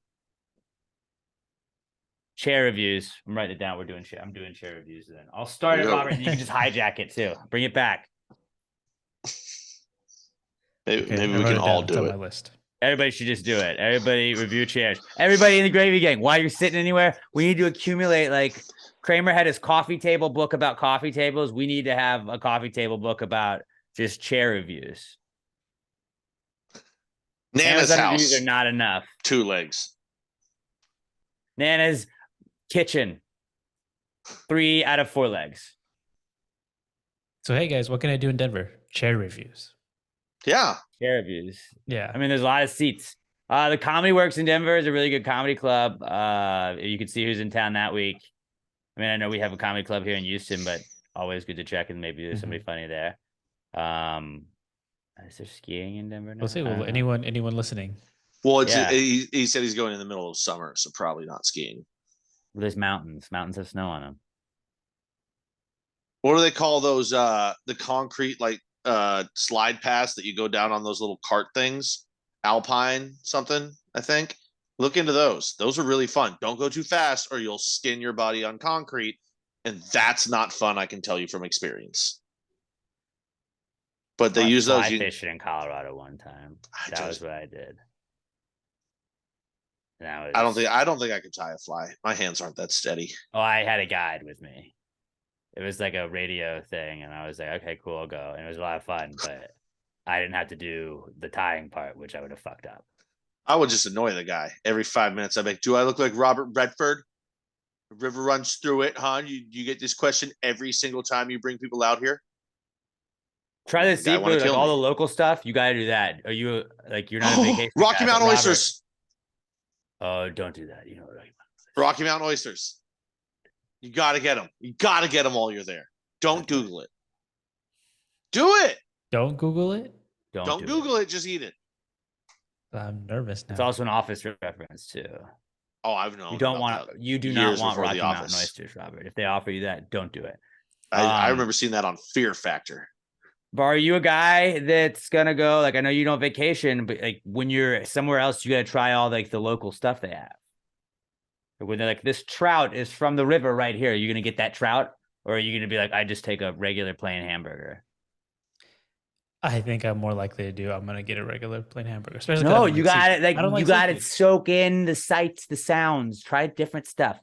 Chair reviews. I'm writing it down. I'm doing chair reviews then. I'll start it, Yo. Robert, and you can just hijack it too. Bring it back. Maybe, Okay, maybe I we wrote can it all down. It's do on it. my list. Everybody should just do it. Everybody review chairs. Everybody in the gravy gang, while you're sitting anywhere, we need to accumulate Kramer had his coffee table book about coffee tables. We need to have a coffee table book about just chair reviews. Nana's Amazon house. reviews are not enough. 2 legs. Nana's kitchen. 3 out of 4 legs. So, hey, guys, what can I do in Denver? Chair reviews. Yeah. Chair reviews. Yeah. I mean, there's a lot of seats. The Comedy Works in Denver is a really good comedy club. You can see who's in town that week. I mean, I know we have a comedy club here in Houston, but always good to check and maybe there's somebody funny there. Is there skiing in Denver now? We'll see. I Well, don't know. anyone listening? Well, it's Yeah. he said he's going in the middle of summer, so probably not skiing. Well, there's mountains. Mountains have snow on them. What do they call those? The concrete slide paths that you go down on those little cart things, Alpine something. I think. Look into those. Those are really fun. Don't go too fast, or you'll skin your body on concrete, and that's not fun. I can tell you from experience. But they Well, use those. fly fishing in Colorado one time. That was what I did. That was, I don't think I could tie a fly. My hands aren't that steady. Oh, I had a guide with me. It was like a radio thing, and I was like, okay, cool, I'll go. And it was a lot of fun, but I didn't have to do the tying part, which I would have fucked up. I would just annoy the guy every 5 minutes. I'd be like, do I look like Robert Redford? The river runs through it, huh? You get this question every single time you bring people out here. Try the The guy wanna seafood, like kill all me. the local stuff. You got to do that. Are you you're not a vacation Rocky guy, but Mountain Robert- oysters. Oh, don't do that. You know what I mean. Rocky Mountain oysters. You got to get them. You got to get them while you're there. Don't Google it. Do it. Don't Google it. Don't Google it. Just eat it. I'm nervous now. It's also an Office reference too. Oh, I've known. You don't about want. that You do not years want before Rocky The Mountain Office. oysters, Robert. If they offer you that, don't do it. I remember seeing that on Fear Factor. But are you a guy that's gonna go? I know you don't vacation, but when you're somewhere else, you gotta try all the local stuff they have. When they're like, this trout is from the river right here, are you gonna get that trout, or are you gonna be like, I just take a regular plain hamburger? I think I'm more likely to do. I'm gonna get a regular plain hamburger. Especially 'cause I No, don't you like got seafood. it. I don't You like got to seafood. soak in the sights, the sounds. Try different stuff.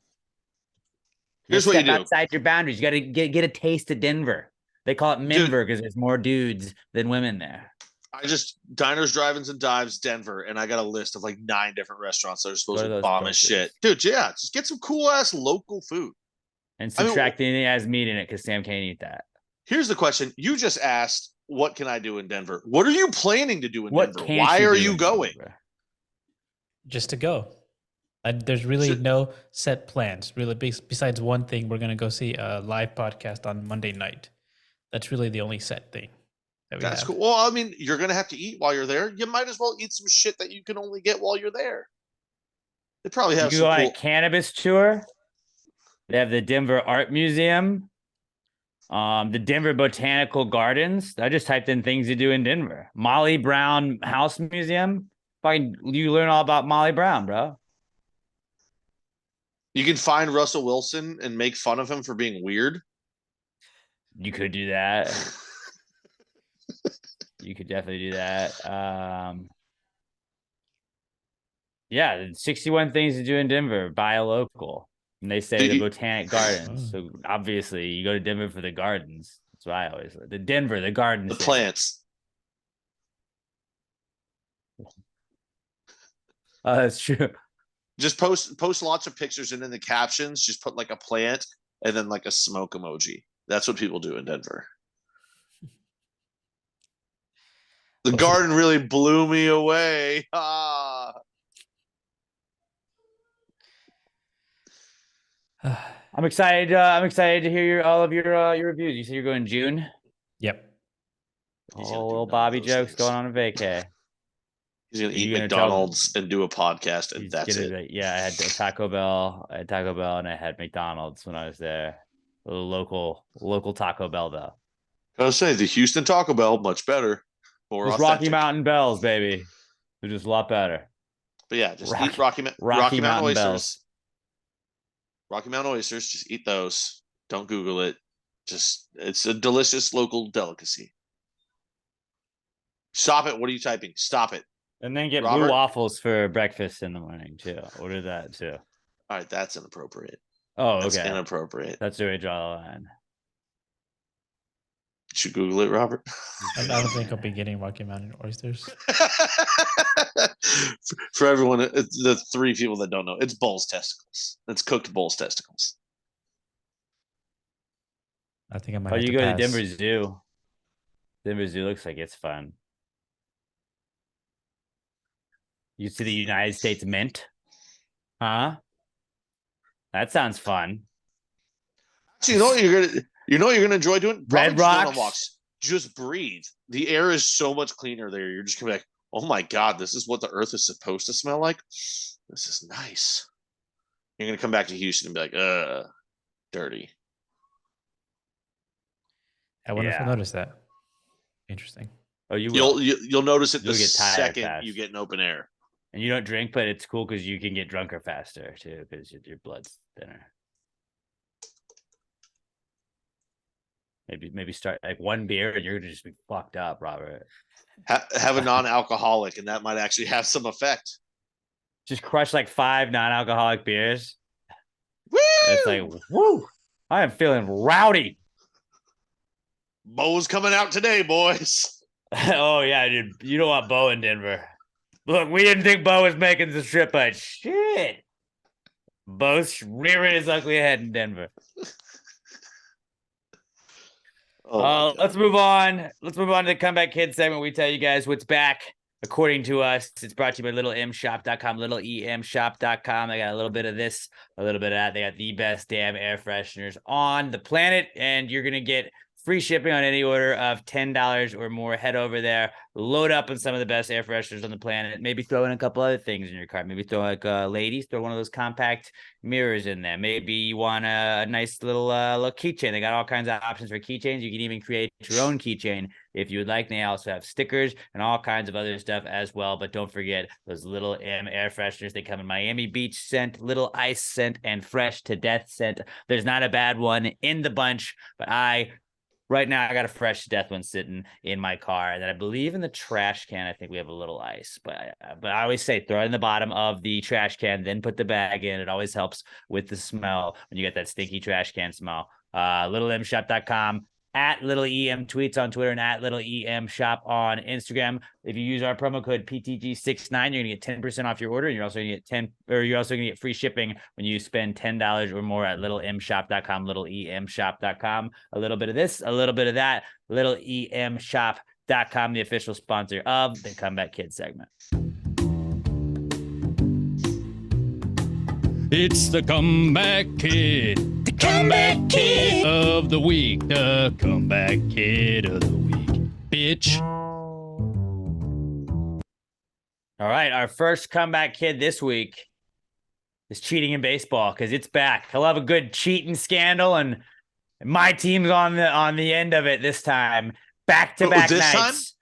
Here's what you Step do. outside your boundaries. You got to get a taste of Denver. They call it Minver because there's more dudes than women there. I just diners, drive-ins, and dives, Denver, and I got a list of 9 different restaurants that are supposed Go to to those bomb as places. shit. Dude, yeah, just get some cool ass local food. And I mean, subtract anything that has meat in it because Sam can't eat that. Here's the question. You just asked, what can I do in Denver? What are you planning to do in What Denver? can't Why you are do you in going? Denver? Just to go. There's really no set plans. Really, besides one thing, we're gonna go see a live podcast on Monday night. That's really the only set thing. that we That's have. cool. Well, I mean, you're gonna have to eat while you're there. You might as well eat some shit that you can only get while you're there. They probably You have can some go on a cool. cannabis tour. They have the Denver Art Museum. The Denver Botanical Gardens. I just typed in things to do in Denver. Molly Brown House Museum. You learn all about Molly Brown, bro. You can find Russell Wilson and make fun of him for being weird. You could do that. You could definitely do that. Yeah, 61 things to do in Denver. Buy a local. And they say the Botanic Gardens. So obviously, you go to Denver for the gardens. That's what I always say. The Denver, the gardens. The plants. That's true. Just post lots of pictures, and in the captions, just put like a plant and then like a smoke emoji. That's what people do in Denver. The garden really blew me away. Ah. I'm excited. I'm excited to hear all of your reviews. You say you're going in June. Yep. Little Bobby jokes going on a vacay. He's gonna eat McDonald's and do a podcast, and that's it. I had Taco Bell. I had Taco Bell, and I had McDonald's when I was there. A local Taco Bell though. I was saying the Houston Taco Bell much better, more authentic. Rocky Mountain Bells, baby. They're just a lot better. But yeah, just eat Rocky Mountain oysters. Bells. Rocky Mountain oysters. Just eat those. Don't Google it. It's a delicious local delicacy. Stop it. What are you typing? Stop it. And then get blue waffles for breakfast in the morning too. Order that too. All right, that's inappropriate. Oh, that's okay. Inappropriate. That's where we draw the line. Should Google it, Robert? I don't think I'll be getting Rocky Mountain oysters. For everyone, the three people that don't know, it's bull's testicles. It's cooked bull's testicles. I think I might. You go to Denver Zoo. Denver Zoo looks like it's fun. You see the United States Mint? Huh? That sounds fun. So you know what you're gonna enjoy doing? Red Rocks. Walks. Just breathe. The air is so much cleaner there. You're just gonna be like, oh my god, this is what the earth is supposed to smell like. This is nice. You're gonna come back to Houston and be like, dirty. I wonder if you'll notice that. Interesting. Oh, you'll notice it the second you get in open air. And you don't drink, but it's cool because you can get drunker faster too, because your blood's thinner. Maybe start like one beer and you're gonna just be fucked up, Robert. Have a non-alcoholic, and that might actually have some effect. Just crush like 5 non-alcoholic beers. Woo! It's like, woo! I am feeling rowdy. Bo's coming out today, boys. Oh yeah, dude. You don't want Bo in Denver. Look, we didn't think Bo was making the trip, but shit. Bo's rearing his ugly head in Denver. Let's move on. Let's move on to the Comeback Kids segment. We tell you guys what's back. According to us, it's brought to you by littleemshop.com, littleemshop.com. They got a little bit of this, a little bit of that. They got the best damn air fresheners on the planet, and you're going to get free shipping on any order of $10 or more. Head over there, load up on some of the best air fresheners on the planet. Maybe throw in a couple other things in your cart. Maybe throw like ladies, throw one of those compact mirrors in there. Maybe you want a nice little keychain. They got all kinds of options for keychains. You can even create your own keychain if you would like. They also have stickers and all kinds of other stuff as well. But don't forget those Little M air fresheners. They come in Miami Beach scent, Little Ice scent, and Fresh to Death scent. There's not a bad one in the bunch, but right now, I got a Fresh to Death one sitting in my car, and then I believe in the trash can, I think we have a Little Ice. But I always say throw it in the bottom of the trash can, then put the bag in. It always helps with the smell when you get that stinky trash can smell. littleemshop.com, at Little EM Tweets on Twitter, and at Little EM Shop on Instagram. If you use our promo code PTG69, you're gonna get 10% off your order, and you're also gonna get free shipping when you spend $10 or more at littleemshop.com, littleemshop.com. A little bit of this, a little bit of that. littleemshop.com, the official sponsor of the Comeback Kids segment. It's the Comeback Kid. The Comeback Kid of the week. The Comeback Kid of the week. bitch. All right, our first comeback kid this week is cheating in baseball because it's back. I love a good cheating scandal, and my team's on the end of it this time. Back-to-back This time? nights.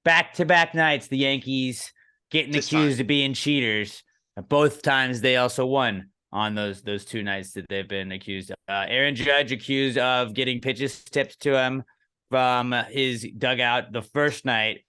Back-to-back nights, the Yankees getting This accused time. of being cheaters. Both times they also won on those 2 nights that they've been accused of. Aaron Judge accused of getting pitches tipped to him from his dugout the first night,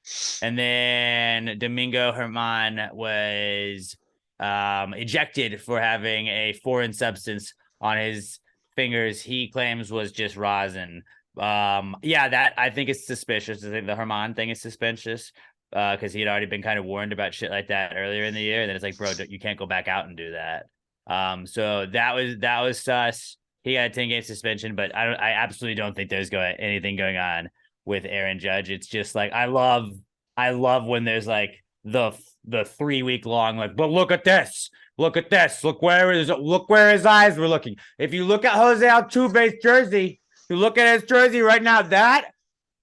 and then Domingo Germán was ejected for having a foreign substance on his fingers. He claims was just rosin. That I think is suspicious. I think the Germán thing is suspicious because he had already been kind of warned about shit like that earlier in the year. And then it's like, bro, you can't go back out and do that. So that was sus. He got a 10-game suspension, but I absolutely don't think there's anything going on with Aaron Judge. It's just like I love when there's like the 3-week long like, but look at this, look where his eyes were looking. If you look at Jose Altuve's jersey, you look at his jersey right now, that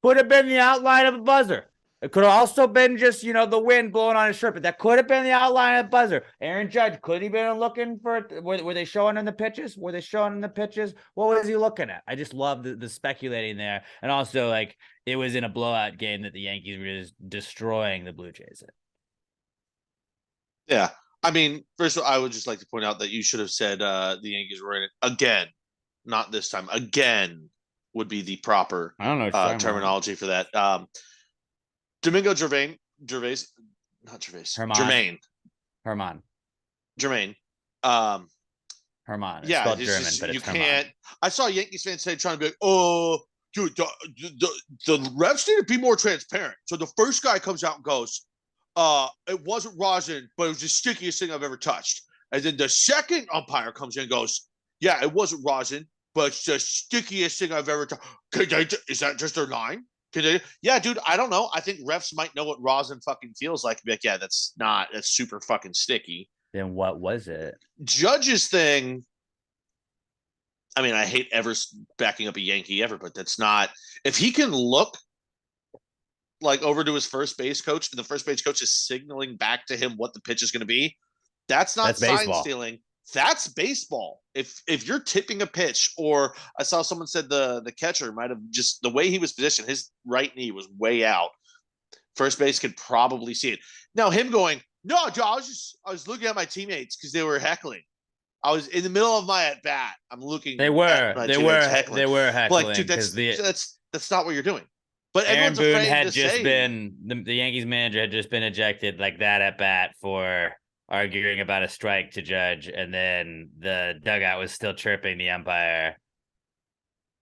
could have been the outline of a buzzer. It could have also been just, the wind blowing on his shirt, but that could have been the outline of a buzzer. Aaron Judge, could he been looking for it? Were they showing him the pitches? What was he looking at? I just love the speculating there. And also, like, it was in a blowout game that the Yankees were just destroying the Blue Jays. Yeah. I mean, first of all, I would just like to point out that you should have said the Yankees were in it again. Not this time. Again would be the proper terminology for that. Domingo Germain. Germán. Germán. It's spelled German, but it's you Germán. Can't. I saw a Yankees fans say trying to be like, oh, dude, the refs need to be more transparent. So the first guy comes out and goes, it wasn't rosin, but it was the stickiest thing I've ever touched. And then the second umpire comes in and goes, yeah, it wasn't rosin, but it's the stickiest thing I've ever touched. Is that just their line? Yeah, dude, I don't know. I think refs might know what rosin fucking feels like. Be like, yeah, that's super fucking sticky. Then what was it? Judge's thing. I mean, I hate ever backing up a Yankee ever, but that's not. If he can look like over to his first base coach, and the first base coach is signaling back to him what the pitch is going to be, that's not sign stealing. That's baseball. If you're tipping a pitch, or I saw someone said the catcher might have just the way he was positioned, his right knee was way out. First base could probably see it. Now him going, no, Joe, I was looking at my teammates because they were heckling. I was in the middle of my at bat. I'm looking. They were heckling. Like, dude, that's not what you're doing. But Aaron Boone had just been the Yankees manager had just been ejected like that at bat for arguing about a strike to Judge, and then the dugout was still chirping the umpire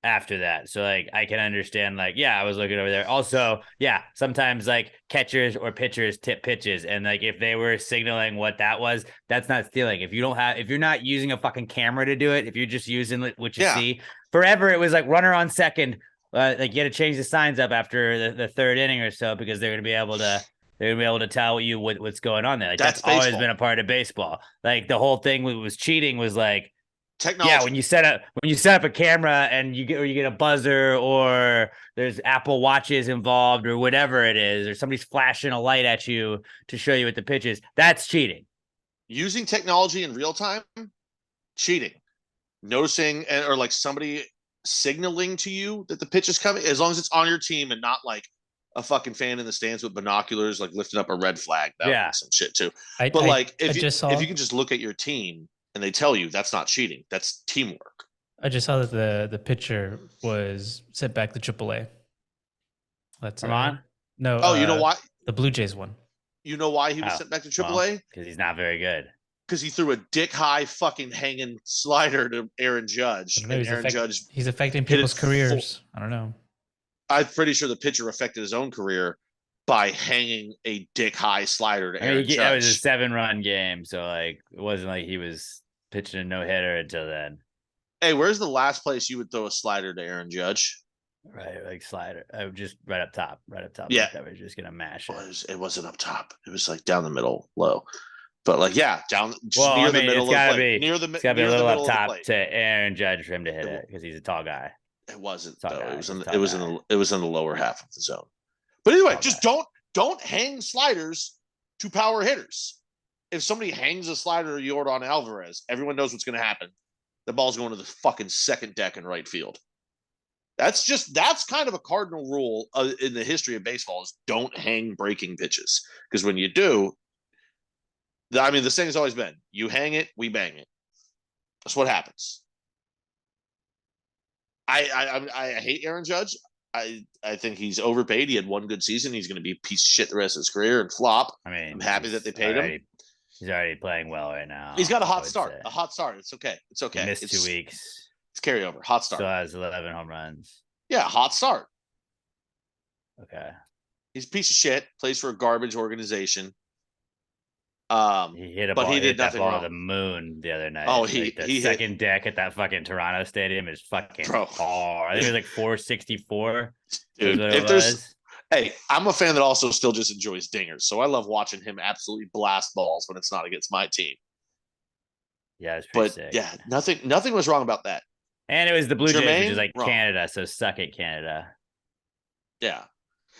after that. So like I can understand, like, yeah, I was looking over there. Also, yeah, sometimes like catchers or pitchers tip pitches, and like if they were signaling what that was, that's not stealing. If you're not using a fucking camera to do it, if you're just using what you see. Forever it was like runner on second. Like you had to change the signs up after the third inning or so because they're gonna be able to tell you what's going on there. Like that's always been a part of baseball. Like the whole thing was cheating was like technology. Yeah, when you set up a camera and you get a buzzer, or there's Apple Watches involved or whatever it is, or somebody's flashing a light at you to show you what the pitch is, that's cheating. Using technology in real time, cheating. Noticing or like somebody signaling to you that the pitch is coming, as long as it's on your team and not like a fucking fan in the stands with binoculars, like lifting up a red flag. That would be some shit too. If you can just look at your team and they tell you, that's not cheating, that's teamwork. I just saw that the pitcher was sent back to AAA. That's Come on. No. Oh, you know why? The Blue Jays one. You know why he was sent back to AAA? Because he's not very good. Because he threw a dick high fucking hanging slider to Aaron Judge. He's affecting people's careers. I don't know. I'm pretty sure the pitcher affected his own career by hanging a dick high slider to Aaron Judge. That was a 7-run game, so like it wasn't like he was pitching a no-hitter until then. Hey, where's the last place you would throw a slider to Aaron Judge? Right, like slider. Just right up top. Yeah, like we're just gonna mash it. It wasn't up top. It was like down the middle, low. But like, yeah, down near the middle of the plate. It's gotta be a little up top to Aaron Judge for him to hit it because he's a tall guy. It wasn't though. It was in the lower half of the zone. But anyway, just don't hang sliders to power hitters. If somebody hangs a slider to Yordan Alvarez, everyone knows what's going to happen. The ball's going to the fucking second deck in right field. That's kind of a cardinal rule in the history of baseball is don't hang breaking pitches. Because when you do, I mean, the saying has always been, you hang it, we bang it. That's what happens. I hate Aaron Judge. I think he's overpaid. He had one good season. He's going to be a piece of shit the rest of his career and flop. I mean, I'm happy that they paid him. He's already playing well right now. He's got a hot start. A hot start. It's okay. It's okay. He missed 2 weeks. It's carryover. Hot start. Still has 11 home runs. Yeah, hot start. Okay. He's a piece of shit. Plays for a garbage organization. He hit a but ball, he did that nothing ball wrong. To the moon the other night. Oh, the second deck at that fucking Toronto stadium is fucking hard. I think it was like 464. Dude, if there's hey, I'm a fan that also still just enjoys dingers, so I love watching him absolutely blast balls when it's not against my team. Yeah, it's pretty sick. Yeah, nothing was wrong about that. And it was the Blue Jays, which is like wrong. Canada, so suck it, Canada. Yeah.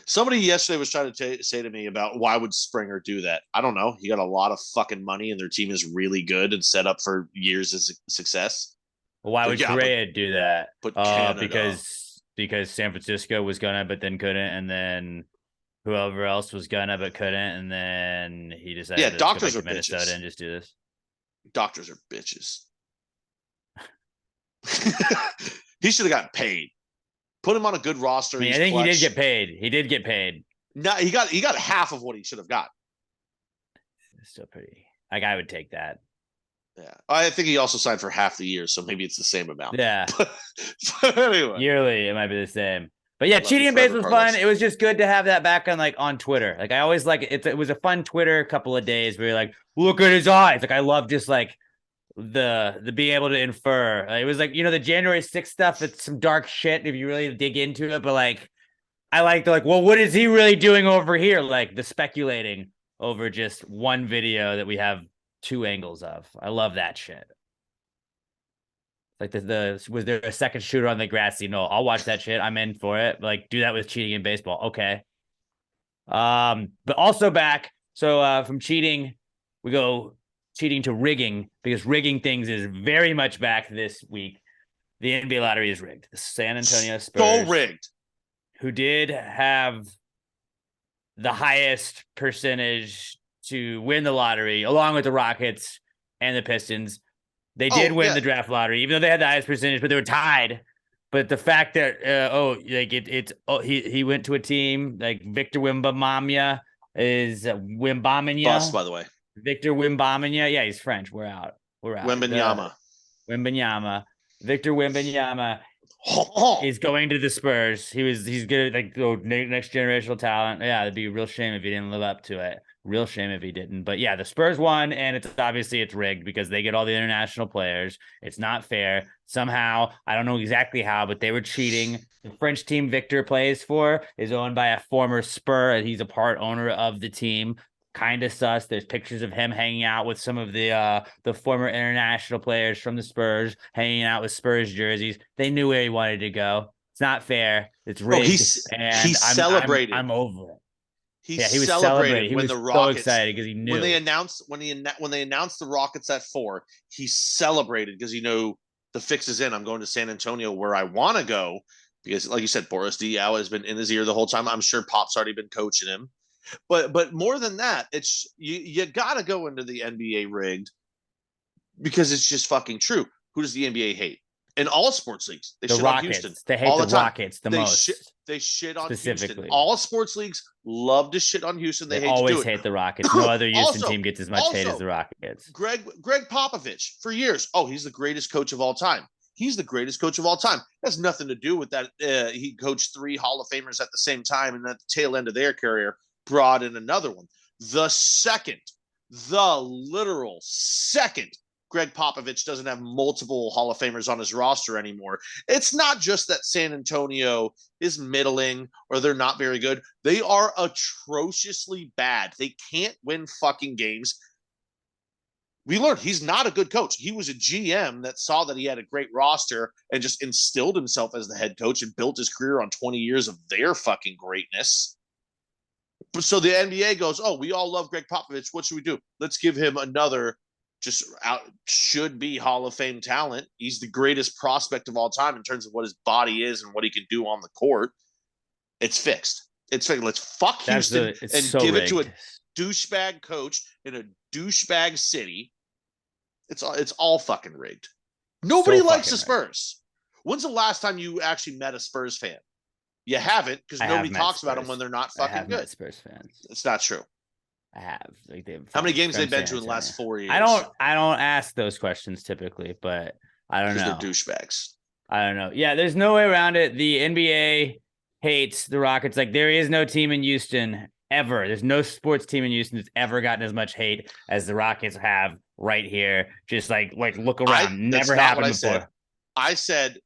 Somebody yesterday was trying to say to me about why would Springer do that? I don't know. He got a lot of fucking money and their team is really good and set up for years of success. Well, why would Correa do that? Because San Francisco was gonna, but then couldn't, and then whoever else was gonna, but couldn't, and then he decided to doctors go back to are Minnesota bitches. And just do this. Doctors are bitches. He should have gotten paid. Put him on a good roster. I mean, I think he did get paid. He did get paid. No, he got half of what he should have got. It's still pretty. Like, I would take that. Yeah, I think he also signed for half the year, so maybe it's the same amount. Yeah, but anyway, yearly it might be the same. But yeah, cheating in base was fun. It was just good to have that back on Twitter. Like, I always like it. It was a fun Twitter couple of days where you're like, look at his eyes. Like, I love just like the being able to infer. It was like, the January 6th stuff. It's some dark shit if you really dig into it. But like, I like the well, what is he really doing over here? Like the speculating over just one video that we have 2 angles of. I love that shit. Like was there a second shooter on the grassy? No, I'll watch that shit. I'm in for it. Like, do that with cheating in baseball. Okay. But also back. So from cheating, we go cheating to rigging, because rigging things is very much back this week. The NBA lottery is rigged. The San Antonio Spurs, so rigged, who did have the highest percentage to win the lottery, along with the Rockets and the Pistons. They did win the draft lottery, even though they had the highest percentage, but they were tied. But the fact that he went to a team like Victor Wembanyama is Wembanyama. Bust, by the way. Victor Wembanyama. Yeah, he's French. We're out. Wembanyama. Victor Wembanyama is going to the Spurs. He's good at next generational talent. Yeah, it'd be a real shame if he didn't live up to it. Real shame if he didn't. But yeah, the Spurs won, and it's rigged because they get all the international players. It's not fair. Somehow, I don't know exactly how, but they were cheating. The French team Victor plays for is owned by a former Spur, and he's a part owner of the team. Kind of sus. There's pictures of him hanging out with some of the former international players from the Spurs, hanging out with Spurs jerseys. They knew where he wanted to go. It's not fair. It's rigged. He celebrated. I'm over it. He was celebrating when the Rockets, so excited because he knew when they announced the Rockets at 4. He celebrated because the fix is in. I'm going to San Antonio where I want to go because, like you said, Boris Diaw has been in his ear the whole time. I'm sure Pop's already been coaching him. But more than that, it's you got to go into the NBA rigged because it's just fucking true. Who does the NBA hate? In all sports leagues, they shit on Houston. They hate the Rockets the most. They shit on Houston. All sports leagues love to shit on Houston. They always hate the Rockets. No other Houston team gets as much hate as the Rockets. Greg Popovich for years. Oh, he's the greatest coach of all time. He's the greatest coach of all time. Has nothing to do with that. He coached 3 Hall of Famers at the same time, and at the tail end of their career, brought in another one. The literal second, Greg Popovich doesn't have multiple Hall of Famers on his roster anymore. It's not just that San Antonio is middling or they're not very good. They are atrociously bad. They can't win fucking games. We learned he's not a good coach. He was a GM that saw that he had a great roster and just instilled himself as the head coach and built his career on 20 years of their fucking greatness. So the NBA goes, oh, we all love Greg Popovich. What should we do? Let's give him another should be Hall of Fame talent. He's the greatest prospect of all time in terms of what his body is and what he can do on the court. It's fixed. It's fixed. Let's fuck Houston and give it to a douchebag coach in a douchebag city. It's all fucking rigged. Nobody likes the Spurs. When's the last time you actually met a Spurs fan? You haven't, because nobody talks about them when they're not fucking good. Spurs fans. It's not true. I have. How many games they've been to in the last 4 years? I don't ask those questions typically, but I don't know. Because they're douchebags. I don't know. Yeah, there's no way around it. The NBA hates the Rockets. Like, there is no team in Houston ever. There's no sports team in Houston that's ever gotten as much hate as the Rockets have right here. Just like look around. Never happened before. I said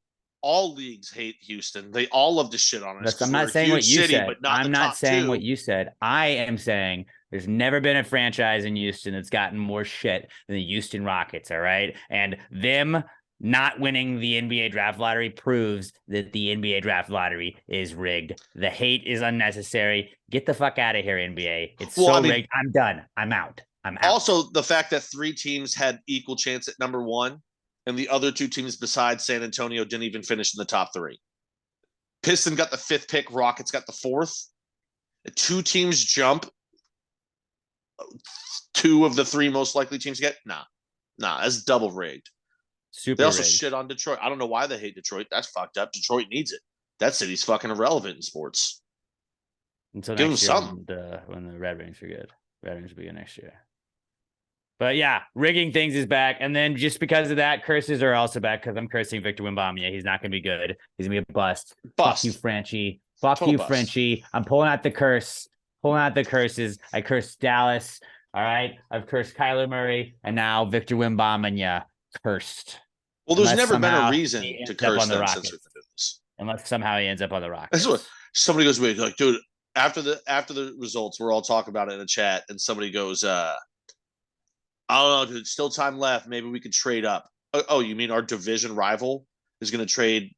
all leagues hate Houston. They all love to shit on us. I'm not saying what you said. I'm not saying what you said. I am saying there's never been a franchise in Houston that's gotten more shit than the Houston Rockets, all right? And them not winning the NBA draft lottery proves that the NBA draft lottery is rigged. The hate is unnecessary. Get the fuck out of here, NBA. It's rigged. I'm done. I'm out. Also, the fact that 3 teams had equal chance at number 1, and the other 2 teams besides San Antonio didn't even finish in the top 3. Piston got the 5th pick. Rockets got the 4th. The 2 teams jump. 2 of the 3 most likely teams get? Nah, that's double rigged. They also shit on Detroit. I don't know why they hate Detroit. That's fucked up. Detroit needs it. That city's fucking irrelevant in sports. Until give next year when the Red Wings are good. Red Wings will be good next year. But yeah, rigging things is back. And then just because of that, curses are also back because I'm cursing Victor Wembanyama. He's not going to be good. He's going to be a bust. Fuck you, Frenchie. Fuck you, Frenchie. I'm pulling out the curse. Pulling out the curses. I cursed Dallas. All right. I've cursed Kyler Murray. And now Victor Wembanyama cursed. Well, there's never been a reason to curse them since we've been doing this. Unless somehow he ends up on the Rockets. That's what somebody goes, wait, like, dude, after the results, we're all talking about it in a chat, and somebody goes, I don't know, dude, still time left. Maybe we could trade up. Oh, you mean our division rival is going to trade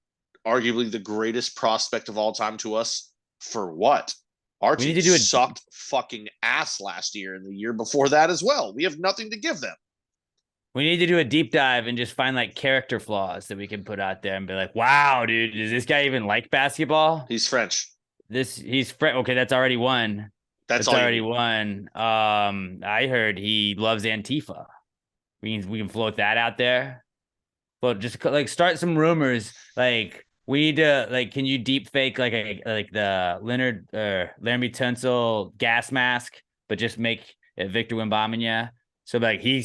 arguably the greatest prospect of all time to us for what? Our team sucked fucking ass last year and the year before that as well. We have nothing to give them. We need to do a deep dive and just find like character flaws that we can put out there and be like, wow, dude, does this guy even like basketball? He's French. He's French. Okay, that's already one. That's already one. I heard he loves Antifa. We can float that out there. But just like start some rumors. Like we need to can you deep fake like the Laramie Tunsil gas mask, but just make it Victor Wembanyama. So he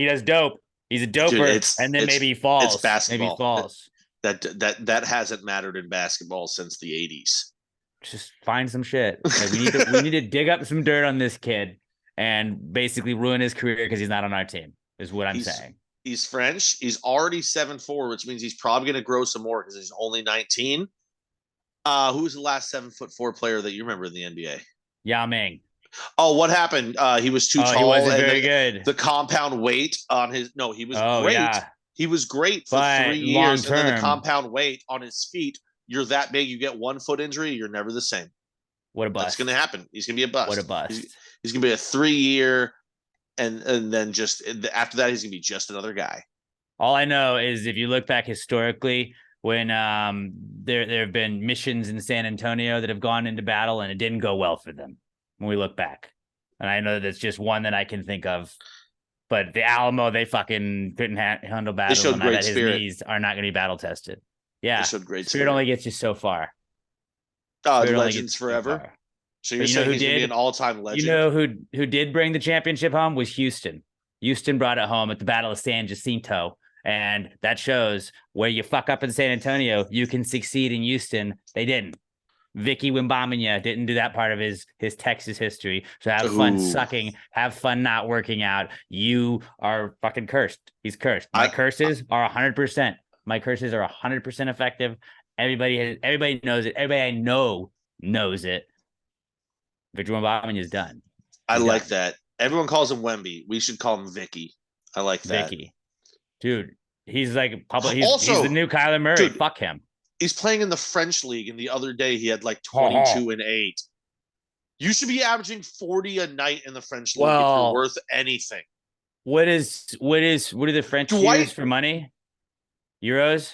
does dope. He's a doper, dude, and then maybe he falls. It's basketball. Maybe he falls. That hasn't mattered in basketball since the 80s. Just find some shit. Like we need to dig up some dirt on this kid and basically ruin his career because he's not on our team. Is what I'm saying. He's French. He's already 7'4", which means he's probably going to grow some more because he's only 19. Who was the last 7'4" player that you remember in the NBA? Yao Ming. Oh, what happened? He was too tall. He wasn't very good. The compound weight on his he was great. Yeah. He was great for 3 years, and then the compound weight on his feet. You're that big, you get 1 foot injury, you're never the same. What a bust! That's going to happen. He's going to be a bust. What a bust! He's going to be a 3-year, and then just after that, he's going to be just another guy. All I know is if you look back historically, when there have been missions in San Antonio that have gone into battle and it didn't go well for them. When we look back, and I know that's just one that I can think of, but the Alamo, they fucking couldn't handle battle. They showed great his spirit. Knees are not going to be battle tested. Yeah, they showed great spirit. Only gets you so far. Legends forever. So you're saying he's going to be an all-time legend? You know who did bring the championship home was Houston. Houston brought it home at the Battle of San Jacinto, and that shows where you fuck up in San Antonio, you can succeed in Houston. They didn't. Vicky Wembanyama didn't do that part of his Texas history. So have fun sucking, have fun not working out. You are fucking cursed. He's cursed. My curses are 100%. My curses are 100% effective. Everybody knows it. Everybody I know knows it. Victor Wembanyama is done. I like that. Everyone calls him Wemby. We should call him Vicky. I like that. Vicky. Dude, he's like public. He's the new Kyler Murray. Dude, fuck him. He's playing in the French league, and the other day he had like 22 and 8. You should be averaging 40 a night in the French league if Well, you're worth anything. What do the French Dwight- use for money? Euros?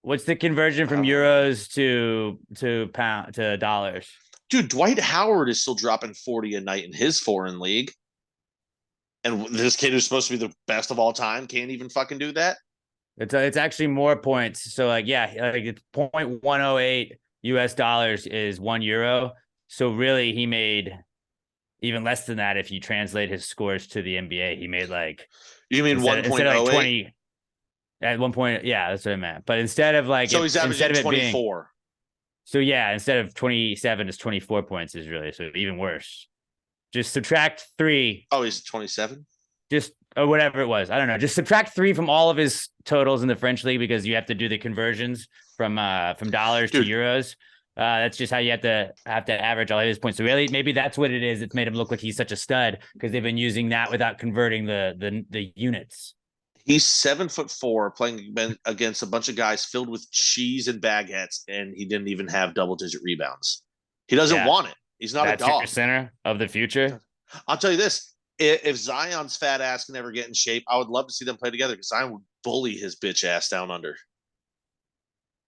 What's the conversion from euros to pound to dollars? Dude, Dwight Howard is still dropping 40 a night in his foreign league. And this kid who's supposed to be the best of all time can't even fucking do that. It's actually more points. So like it's 0.108 US dollars is 1 euro. So really he made even less than that if you translate his scores to the NBA. He made like You mean 1.08? Instead of like 20 at one point, yeah, that's what I meant. But instead of like so he's averaging 24. So yeah, instead of 27, it's 24 points is really so even worse. Just subtract 3. Oh, he's 27? Just or whatever it was. I don't know. Just subtract 3 from all of his totals in the French league because you have to do the conversions from dollars to euros. That's just how you have to average all of his points. So really, maybe that's what it is. It's made him look like he's such a stud because they've been using that without converting the units. He's 7'4", playing against a bunch of guys filled with cheese and baguettes, and he didn't even have double-digit rebounds. He doesn't want it. He's not That's a dog. Your center of the future. I'll tell you this: if Zion's fat ass can ever get in shape, I would love to see them play together because Zion would bully his bitch ass down under.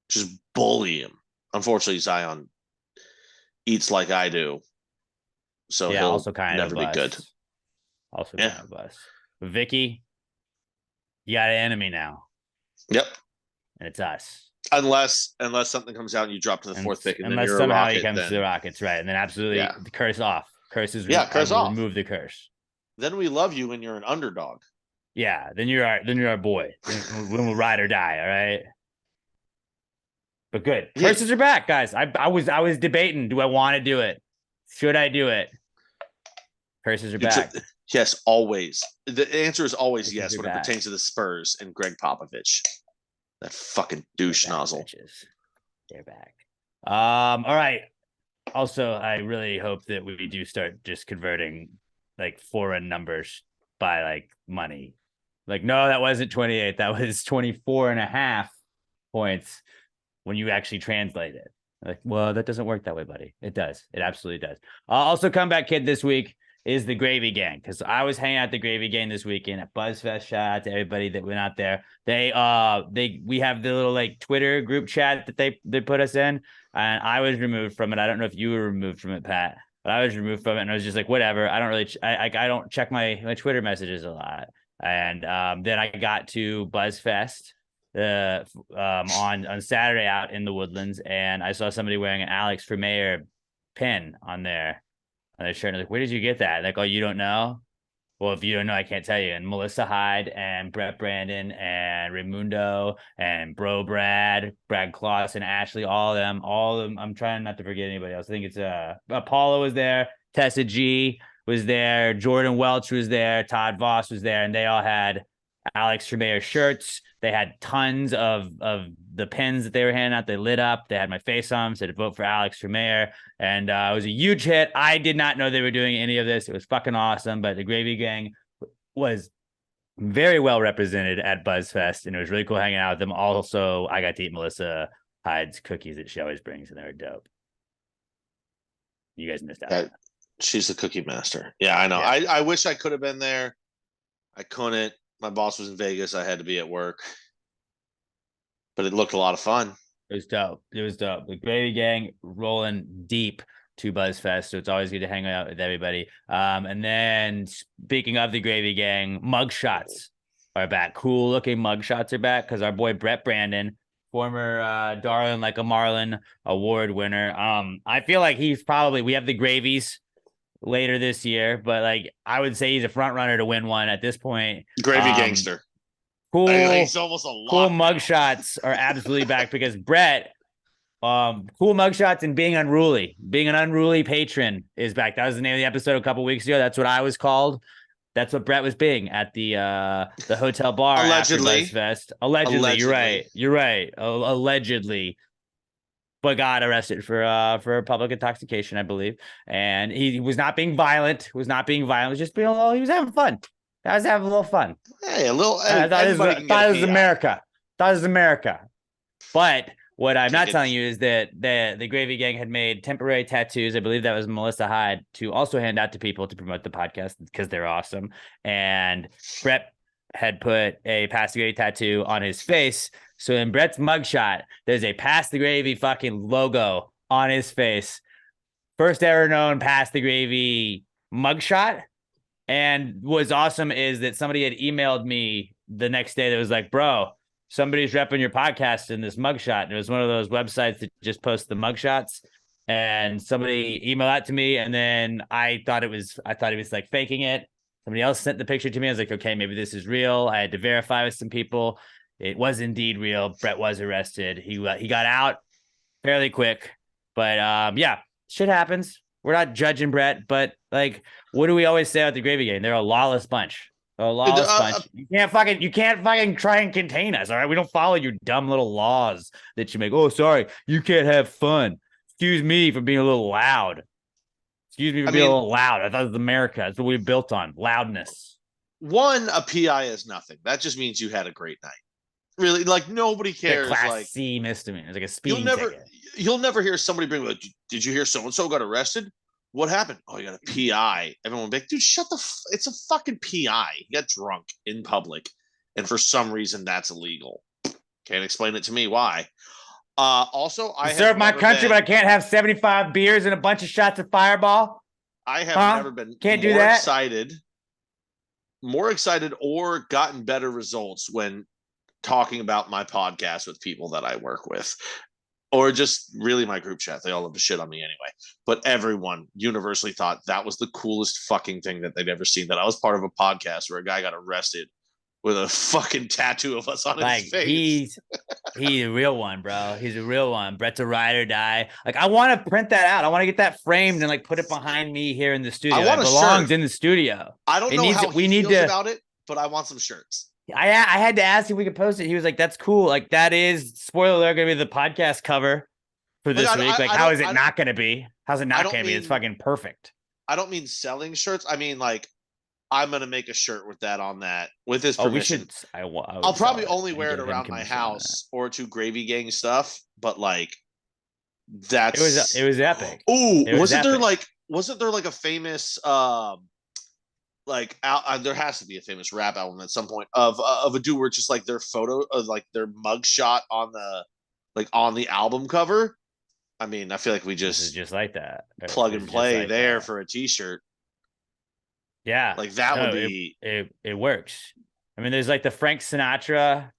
Just bully him. Unfortunately, Zion eats like I do, so he'll also kind never of be good. Also, kind of us. Vicky, you got an enemy now. Yep. And it's us. Unless something comes out and you drop to the 4th pick, and unless then you're somehow a Rocket, he comes then, to the Rockets, right? And then absolutely curse off. Curse off. Remove the curse. Then we love you when you're an underdog. Yeah. Then you're our boy. When we'll ride or die. All right. But good. Curses are back, guys. I was debating. Do I want to do it? Should I do it? Curses are back. Yes, always. The answer is always Curses yes when back. it pertains to the Spurs and Greg Popovich. That fucking douche nozzle. Bitches. They're back. All right. Also, I really hope that we do start just converting like foreign numbers by like money. Like, no, that wasn't 28. That was 24 and a half points when you actually translate it. Like, well, that doesn't work that way, buddy. It does. It absolutely does. Also, comeback kid this week is the Gravy Gang, because I was hanging out at the Gravy Gang this weekend at BuzzFest. Shout out to everybody that went out there. We have the little like Twitter group chat that they put us in, and I was removed from it. I don't know if you were removed from it, Pat, but I was removed from it, and I was just like, whatever. I don't really, I don't check my Twitter messages a lot, and then I got to BuzzFest on Saturday out in the Woodlands, and I saw somebody wearing an Alex for Mayor pin on their shirt. And I was like, where did you get that? Like, oh, you don't know? Well, if you don't know, I can't tell you. And Melissa Hyde and Brett Brandon and Raimundo and Brad Clausen, Ashley, all of them. I'm trying not to forget anybody else. I think it's Apollo was there, Tessa G was there, Jordan Welch was there, Todd Voss was there, and they all had Alex Tremaire shirts. They had tons of the pins that they were handing out. They lit up. They had my face on them, said vote for Alex Tremaire. And it was a huge hit. I did not know they were doing any of this. It was fucking awesome. But the Gravy Gang was very well represented at BuzzFest, and it was really cool hanging out with them. Also, I got to eat Melissa Hyde's cookies that she always brings, and they were dope. You guys missed out. She's the cookie master. Yeah, I know. Yeah. I wish I could have been there. I couldn't. My boss was in Vegas. I had to be at work. But it looked a lot of fun. It was dope. The Gravy Gang rolling deep to BuzzFest, so it's always good to hang out with everybody. And then speaking of the Gravy Gang, mugshots are back. Cool looking mugshots are back because our boy Brett Brandon, former Darling Like a Marlin award winner. I feel like we have the Gravies later this year, but like I would say he's a front runner to win one at this point. Gravy gangster. Cool. He's almost a lot. Cool mugshots are absolutely back because Brett, cool mugshots and being an unruly patron is back. That was the name of the episode a couple weeks ago. That's what I was called. That's what Brett was being at the hotel bar. Allegedly. After BuzzFest. Allegedly. You're right. Allegedly. But got arrested for public intoxication, I believe. And he was not being violent. He was just being he was having fun. I was having a little fun. Hey, a little. I thought it was America. But What I'm not Tickets. telling you is that the Gravy Gang had made temporary tattoos. I believe that was Melissa Hyde to also hand out to people to promote the podcast because they're awesome. And Brett had put a Pass the Gravy tattoo on his face. So in Brett's mugshot, there's a Pass the Gravy fucking logo on his face. First ever known Pass the Gravy mugshot. And what's awesome is that somebody had emailed me the next day that was like, bro, somebody's repping your podcast in this mugshot. And it was one of those websites that just post the mugshots. And somebody emailed that to me. And then I thought he was like faking it. Somebody else sent the picture to me. I was like, okay, maybe this is real. I had to verify with some people. It was indeed real. Brett was arrested. He got out fairly quick. But yeah, shit happens. We're not judging Brett, but like, what do we always say at the Gravy Gang? They're a lawless bunch. A lawless bunch. You can't fucking try and contain us. All right. We don't follow your dumb little laws that you make. Oh, sorry. You can't have fun. Excuse me for being a little loud. Excuse me for being a little loud. I thought it was America. That's what we built on. Loudness. One, a PI is nothing. That just means you had a great night. Really, like nobody cares. Class like C misdemeanor. It's like a speeding ticket. You'll never hear somebody bring like, did you hear so and so got arrested? What happened? Oh, you got a PI. Everyone will be like, dude, shut the. It's a fucking PI. He got drunk in public, and for some reason that's illegal. Can't explain it to me why. Also, I serve my country, but I can't have 75 beers and a bunch of shots of Fireball. I have never been more excited or gotten better results when talking about my podcast with people that I work with, or just really my group chat. They all love to shit on me anyway, but everyone universally thought that was the coolest fucking thing that they'd ever seen, that I was part of a podcast where a guy got arrested with a fucking tattoo of us on his face. He's a real one, bro. He's a real one. Brett's a ride or die. Like, I want to print that out. I want to get that framed and like put it behind me here in the studio. It belongs in the studio. I don't know how he feels about it, but I want some shirts. I had to ask if we could post it. He was like, that's cool. Like, that is, spoiler alert, going to be the podcast cover for this week. Like, how is it not going to be? How's it not going to be? It's fucking perfect. I don't mean selling shirts. I mean, like, I'm going to make a shirt with that on that, with his permission. I'll probably only wear it around my house or to Gravy Gang stuff, but like, it was epic. Ooh, wasn't there like a famous, there has to be a famous rap album at some point of a dude where it's just like their photo of like their mugshot on the album cover. I mean, I feel like we just like that plug and play there for a t-shirt. Yeah, like that would be it works. I mean, there's like the Frank Sinatra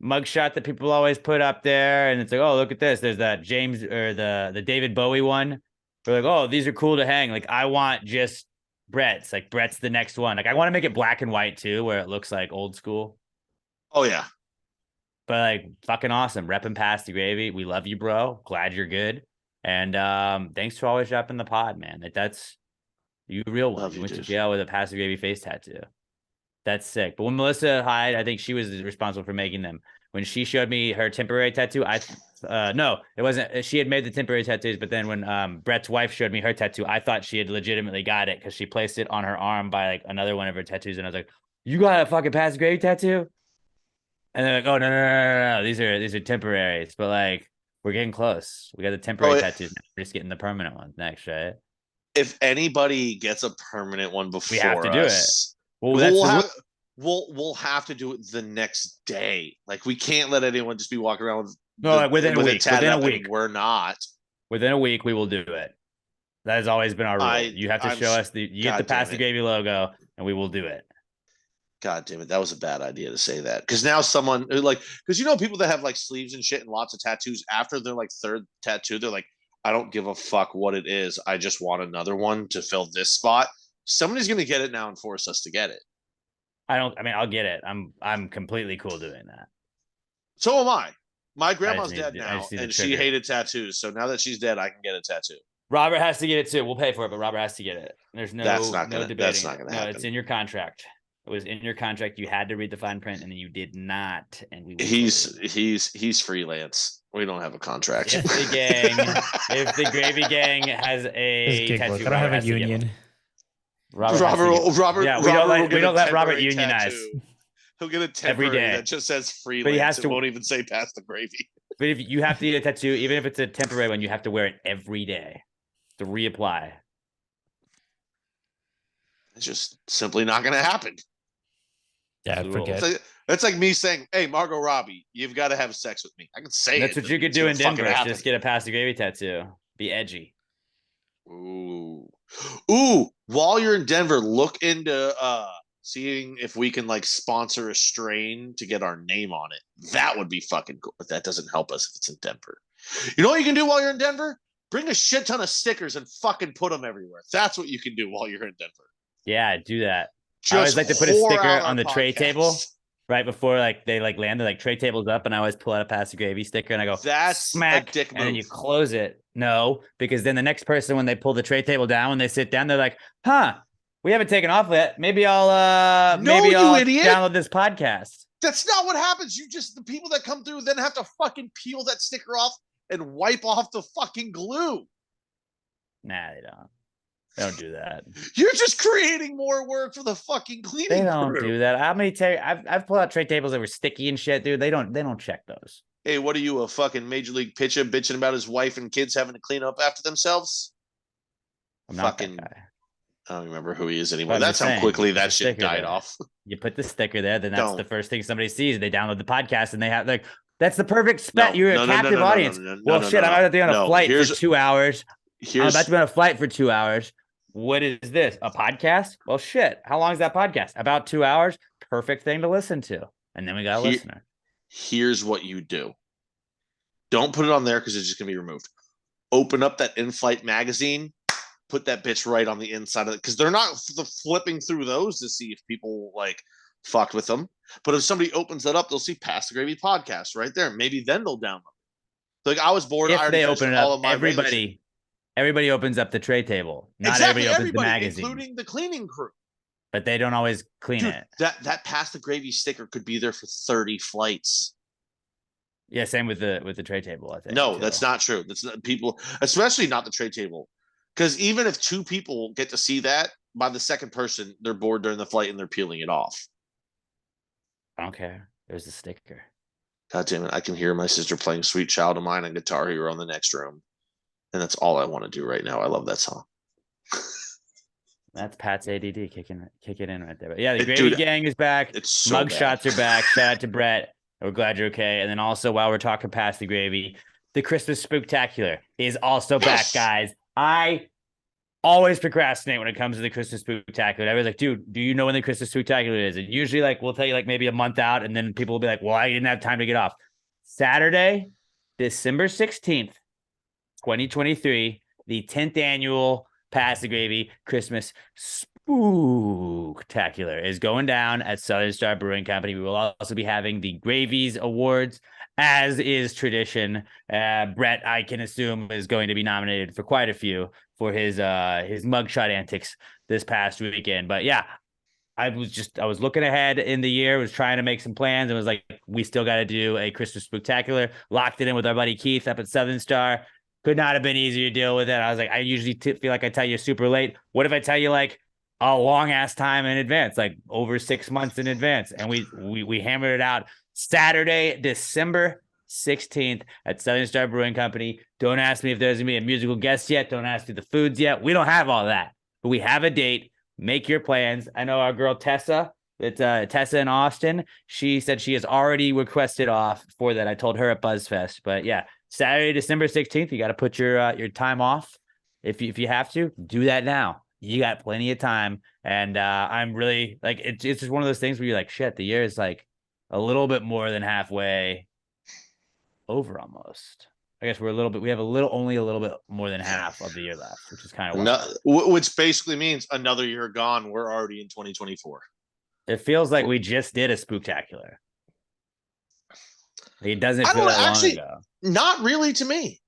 mugshot that people always put up there, and it's like, oh, look at this. There's that James or the David Bowie one. We're like, oh, these are cool to hang. Like, I want just Brett's. Like, Brett's the next one. Like, I want to make it black and white too, where it looks like old school. Oh yeah, but like, fucking awesome. Repping Past the Gravy. We love you, bro. Glad you're good. And thanks for always repping the pod, man. That's you real one. You went to jail with a Pass the Gravy face tattoo. That's sick. But when Melissa Hyde, I think she was responsible for making them. When she showed me her temporary tattoo, no, it wasn't. She had made the temporary tattoos, but then when Brett's wife showed me her tattoo, I thought she had legitimately got it because she placed it on her arm by like another one of her tattoos, and I was like, "You got a fucking Pass the Gravy tattoo?" And they're like, "Oh no, these are temporaries." But like, we're getting close. We got the temporary tattoos. We're just getting the permanent ones next, right? If anybody gets a permanent one before we have to do it. Well, we'll have to do it the next day. Like, we can't let anyone just be walking around with within a week. Within a week, we're not. Within a week, we will do it. That has always been our rule. You have to show us you get the Pass the Gravy logo, and we will do it. God damn it, that was a bad idea to say that, because now someone because people that have like sleeves and shit and lots of tattoos, after their like third tattoo, they're like, I don't give a fuck what it is. I just want another one to fill this spot. Somebody's gonna get it now and force us to get it. I'll get it. I'm completely cool doing that. So am I. My grandma's dead now, and she hated tattoos. So now that she's dead, I can get a tattoo. Robert has to get it too. We'll pay for it, but Robert has to get it. There's no debating. That's not gonna happen. No, it's in your contract. It was in your contract. You had to read the fine print, and then you did not. And he's freelance. We don't have a contract. If the Gravy Gang has a tattoo, I don't have a union. Robert. Yeah, we don't let Robert unionize. He'll get a temporary that just says freelance. But he has to. It won't even say Pass the Gravy. But if you have to get a tattoo, even if it's a temporary one, you have to wear it every day to reapply. It's just simply not going to happen. Yeah, That's the forget. It's like me saying, "Hey, Margot Robbie, you've got to have sex with me." I can say That's it. what you could it's do gonna in fucking Denver. happen. Just get a Pass the Gravy tattoo. Be edgy. Ooh. Ooh, while you're in Denver, look into seeing if we can like sponsor a strain to get our name on it. That would be fucking cool. But that doesn't help us if it's in Denver. You know what you can do while you're in Denver? Bring a shit ton of stickers and fucking put them everywhere. That's what you can do while you're in Denver. Yeah, do that. Just I always like to put a whore sticker out our on the tray podcast. table right before like they like land. Like tray tables up, and I always pull out a Pass the Gravy sticker and I go, That's smack, a dick and then you move. close it. No, because then the next person, when they pull the tray table down, when they sit down, they're like, "Huh, we haven't taken off yet. Maybe I'll No, you idiot. download this podcast." That's not what happens. The people that come through then have to fucking peel that sticker off and wipe off the fucking glue. Nah, they don't. They don't do that. You're just creating more work for the fucking cleaning They don't crew. do that. How many I've pulled out tray tables that were sticky and shit, dude. They don't check those. Hey, what are you, a fucking major league pitcher bitching about his wife and kids having to clean up after themselves? I'm not Fucking, that guy. I don't remember who he is anymore. I'm That's just how saying, quickly you put that the shit sticker died there. off. You put the sticker there, then that's the Don't. first thing somebody sees. They download the podcast and they have like that's the perfect spot. No, You're no, a no, no, captive no, no, audience. no, no, Well, no, shit, no, I'm about to be on a no. flight for 2 hours. I'm about to be on a flight for 2 hours. What is this? A podcast? Well, shit. How long is that podcast? About 2 hours. Perfect thing to listen to. And then we got a listener. Here's what you do. Don't put it on there because it's just gonna be removed. Open up that in-flight magazine, put that bitch right on the inside of it, because they're not flipping through those to see if people like fucked with them. But if somebody opens that up, they'll see Pass the Gravy podcast right there. Maybe then they'll download it. Like I was bored. If I already they finished open it all up, of my everybody opens up the tray table. Not exactly everybody opens the magazine. including the cleaning crew. But they don't always clean Dude, it. that Pass the Gravy sticker could be there for 30 flights. Yeah, same with the tray table, I think. No, too. that's not true. That's not people, especially not the tray table. Because even if 2 people get to see that, by the second person, they're bored during the flight and they're peeling it off. I don't care. There's the sticker. God damn it. I can hear my sister playing Sweet Child of Mine on Guitar Hero in the next room. And that's all I want to do right now. I love that song. That's Pat's ADD kicking in right there. But yeah, the Gravy Dude, Gang is back. it's so Mugshots bad. are back. Shout out to Brett. We're glad you're okay. And then also, while we're talking past the gravy, the Christmas Spooktacular is also back, guys. I always procrastinate when it comes to the Christmas Spooktacular. I was like, dude, do you know when the Christmas Spooktacular is? And usually, like, we'll tell you like maybe a month out, and then people will be like, well, I didn't have time to get off. Saturday, December 16th, 2023, the 10th annual Pass the Gravy Christmas Spooktacular is going down at Southern Star Brewing Company. We will also be having the Gravies Awards, as is tradition. Brett, I can assume, is going to be nominated for quite a few for his mugshot antics this past weekend. But yeah, I was looking ahead in the year, was trying to make some plans, and was like, we still got to do a Christmas Spooktacular. Locked it in with our buddy Keith up at Southern Star. Could not have been easier to deal with it. I was like, I usually feel like I tell you super late. What if I tell you like a long ass time in advance, like over 6 months in advance? And we hammered it out Saturday, December 16th at Southern Star Brewing Company. Don't ask me if there's gonna be a musical guest yet. Don't ask me the foods yet. We don't have all that, but we have a date. Make your plans. I know our girl Tessa. It's Tessa in Austin. She said she has already requested off for that. I told her at BuzzFest, but yeah. Saturday, December 16th, you got to put your time off. If you have to, do that now. You got plenty of time. And I'm really like, it's just one of those things where you're like, shit, the year is like a little bit more than halfway over almost. I guess we have only a little bit more than half of the year left, which is kind of wild. Which basically means another year gone. We're already in 2024. It feels like we just did a Spooktacular. It doesn't feel that long ago. Not really to me.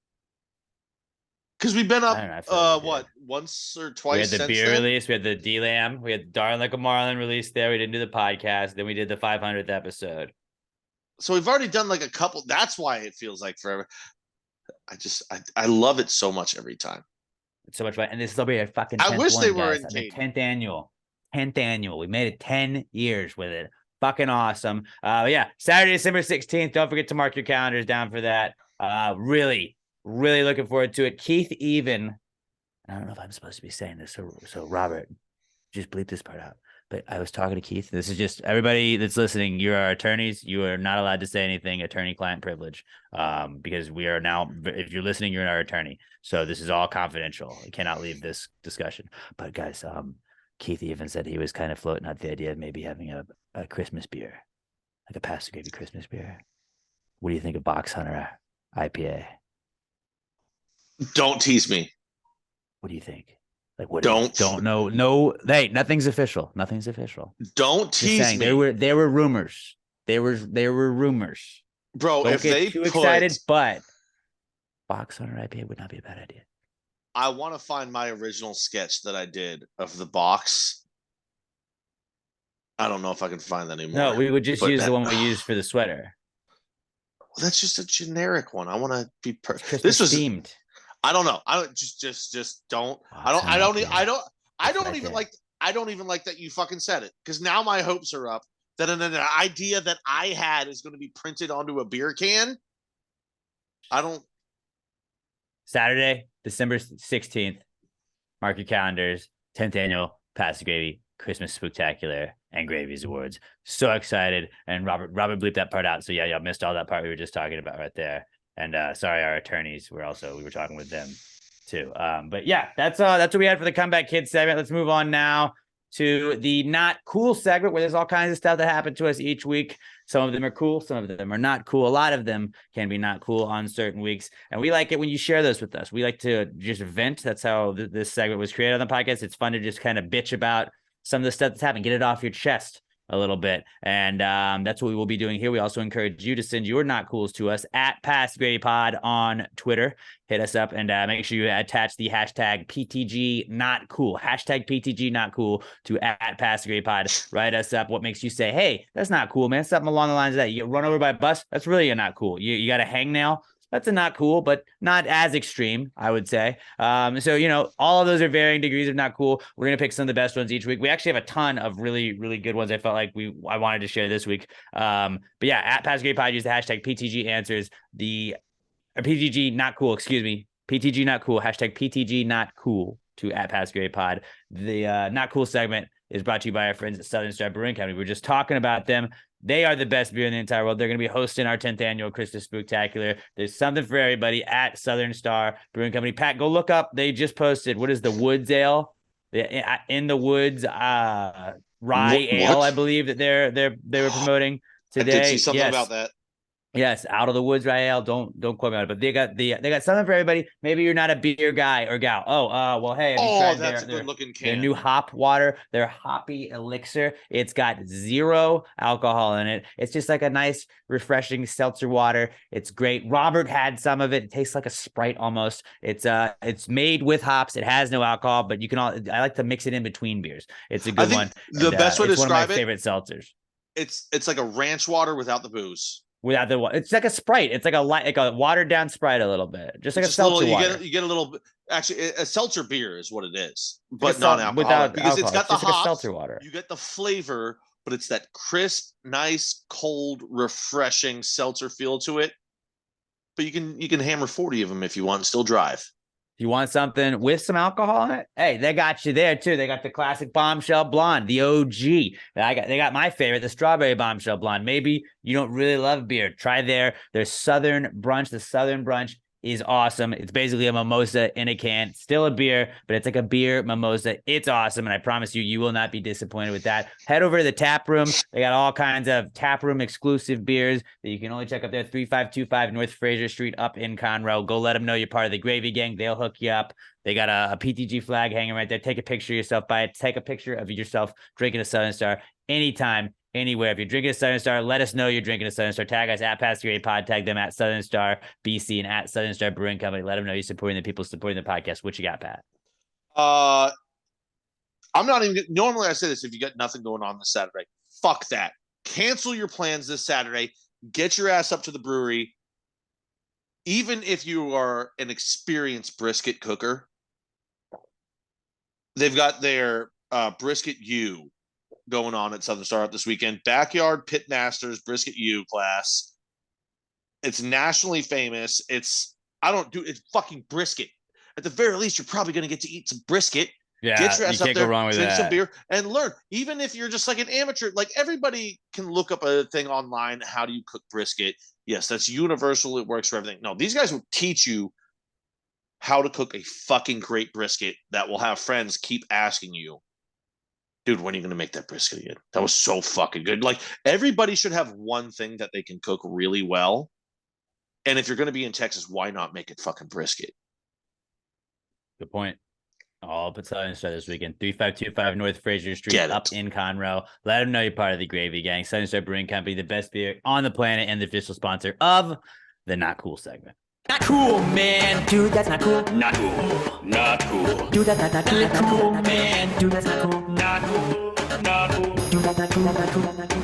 Because we've been up, once or twice. We had the beer release. We had the D-Lamb. We had Darn Like a Marlin release there. We didn't do the podcast. Then we did the 500th episode. So we've already done like a couple. That's why it feels like forever. I love it so much every time. It's so much fun. And this will be a fucking 10th I wish one, they were guys. in 10th annual. 10th annual. We made it 10 years with it. Fucking awesome. Yeah, Saturday, December 16th. Don't forget to mark your calendars down for that. Really, really looking forward to it. Keith even, I don't know if I'm supposed to be saying this, so Robert, just bleep this part out. But I was talking to Keith. This is just everybody that's listening. You are attorneys. You are not allowed to say anything attorney-client privilege, because we are now. If you're listening, you're our attorney. So this is all confidential. You cannot leave this discussion. But guys, Keith even said he was kind of floating out the idea of maybe having a Christmas beer, like a Pastor Gravy Christmas beer. What do you think of Box Hunter IPA? Don't tease me. What do you think? Like, what? Don't know. No, hey, nothing's official. Nothing's official. Don't Just tease saying, me. there were rumors. There were rumors. Bro, Don't if get they too put, excited, but Box Hunter IPA would not be a bad idea. I want to find my original sketch that I did of the box. I don't know if I can find that anymore. No, we would just use the one we used for the sweater. That's just a generic one. I want to be Christmas this was themed. I don't know. I don't just don't. I don't even like that you fucking said it, because now my hopes are up that an idea that I had is going to be printed onto a beer can. I don't. Saturday, December 16th. Mark your calendars. 10th annual Pass the Gravy Christmas Spooktacular and Gravy's Awards. So excited. And Robert bleeped that part out. So yeah, y'all missed all that part we were just talking about right there. And sorry, our attorneys we were talking with them too. But yeah, that's what we had for the Comeback Kids segment. Let's move on now to the not cool segment, where there's all kinds of stuff that happened to us each week. Some of them are cool, some of them are not cool. A lot of them can be not cool on certain weeks, and we like it when you share those with us. We like to just vent. That's how this segment was created on the podcast. It's fun to just kind of bitch about some of the stuff that's happened, get it off your chest a little bit. And that's what we will be doing here. We also encourage you to send your not cools to us at Pass Gravy Pod on Twitter. Hit us up and make sure you attach the hashtag PTG not cool. Hashtag PTG not cool to at Pass Gravy Pod. Write us up. What makes you say, hey, that's not cool, man? Something along the lines of that. You get run over by a bus. That's really not cool. You got a hangnail. That's a not cool, but not as extreme, I would say. So, all of those are varying degrees of not cool. We're going to pick some of the best ones each week. We actually have a ton of really, really good ones I felt like I wanted to share this week. But yeah, at Pass Gravy Pod, use the hashtag PTG answers. PTG not cool, excuse me. PTG not cool, hashtag PTG not cool to at Pass Gravy Pod. The not cool segment is brought to you by our friends at Southern Star Brewing Company. We were just talking about them. They are the best beer in the entire world. They're going to be hosting our 10th annual Christmas Spooktacular. There's something for everybody at Southern Star Brewing Company. Pat, go look up. They just posted, what is the Woods Ale? In the Woods rye ale, I believe that they were promoting today. I did see something about that. Yes, Out of the Woods rye ale. Don't quote me on it, but they got something for everybody. Maybe you're not a beer guy or gal. Well, hey, have you tried that's a good looking can. Their new hop water, their hoppy elixir. It's got 0 alcohol in it. It's just like a nice, refreshing seltzer water. It's great. Robert had some of it. It tastes like a Sprite almost. It's made with hops. It has no alcohol, but I like to mix it in between beers. It's a good one. The best way to describe one of my favorite seltzers. It's like a ranch water without the booze. Without it's like a Sprite. It's like a watered down Sprite a little bit, just like a seltzer water. You get a little. Actually, a seltzer beer is what it is, but non-alcoholic because alcohol. It's got the hops. Like seltzer water. You get the flavor, but it's that crisp, nice, cold, refreshing seltzer feel to it. But you can hammer 40 of them if you want and still drive. You want something with some alcohol in it? Hey, they got you there too. They got the classic Bombshell Blonde, the OG. They got my favorite, the Strawberry Bombshell Blonde. Maybe you don't really love beer. Try their Southern Brunch. The Southern Brunch is awesome. It's basically a mimosa in a can. Still a beer, but it's like a beer mimosa. It's awesome, and I promise you will not be disappointed with that. Head over to the tap room. They got all kinds of tap room exclusive beers that you can only check up there. 3525 North Fraser Street up in Conroe. Go let them know you're part of the Gravy Gang. They'll hook you up. They got a PTG flag hanging right there. Take a picture of yourself by it. Take a picture of yourself drinking a Southern Star anytime, anywhere. If you're drinking a Southern Star, let us know you're drinking a Southern Star. Tag us at Pass Gravy Pod. Tag them at Southern Star BC and at Southern Star Brewing Company. Let them know you're supporting the people supporting the podcast. What you got, Pat? I'm not even. Normally, I say this: if you got nothing going on this Saturday, fuck that. Cancel your plans this Saturday. Get your ass up to the brewery. Even if you are an experienced brisket cooker, they've got their brisket U going on at Southern Star this weekend. Backyard Pit Masters Brisket U class. It's nationally famous. It's fucking brisket. At the very least, you're probably going to get to eat some brisket. Yeah, get your ass you up can't there, go wrong with drink that. some beer, and learn. Even if you're just like an amateur, like everybody can look up a thing online. How do you cook brisket? Yes, that's universal. It works for everything. No, these guys will teach you how to cook a fucking great brisket that will have friends keep asking you, dude, when are you going to make that brisket again? That was so fucking good. Like, everybody should have one thing that they can cook really well. And if you're going to be in Texas, why not make it fucking brisket? Good point. All but Southern Star this weekend. 3525 North Fraser Street up in Conroe. Let them know you're part of the Gravy Gang. Southern Star Brewing Company, the best beer on the planet and the official sponsor of the Not Cool segment. Not cool, man. Dude, that's not cool. Not cool. Not cool. Dude, that's not cool. Not cool, man. Dude, that's not cool. Not cool. Not cool. Dude, that's not cool. Not cool. Not cool.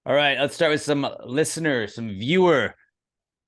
All right, let's start with some listener, some viewer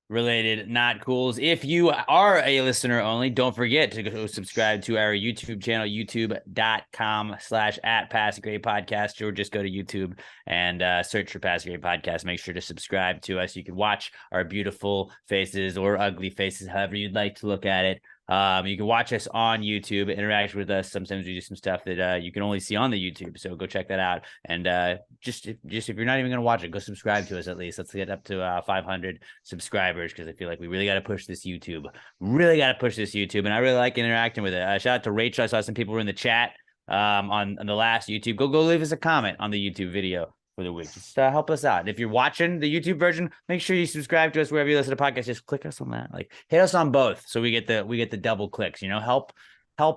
related not cools. If you are a listener only, don't forget to go subscribe to our YouTube channel, youtube.com/@PassGrade or just go to YouTube and search for Pass Grade Podcast. Make sure to subscribe to us. You can watch our beautiful faces or ugly faces, however you'd like to look at it. You can watch us on YouTube, interact with us. Sometimes we do some stuff that you can only see on the YouTube. So go check that out. And just if you're not even going to watch it, go subscribe to us at least. Let's get up to 500 subscribers because I feel like we really got to push this YouTube. Really got to push this YouTube. And I really like interacting with it. Shout out to Rachel. I saw some people were in the chat on the last YouTube. Go leave us a comment on the YouTube video for the week. Just help us out. And if you're watching the YouTube version, make sure you subscribe to us wherever you listen to podcasts. Just click us on that. Like, hit us on both so we get the double clicks. You know, help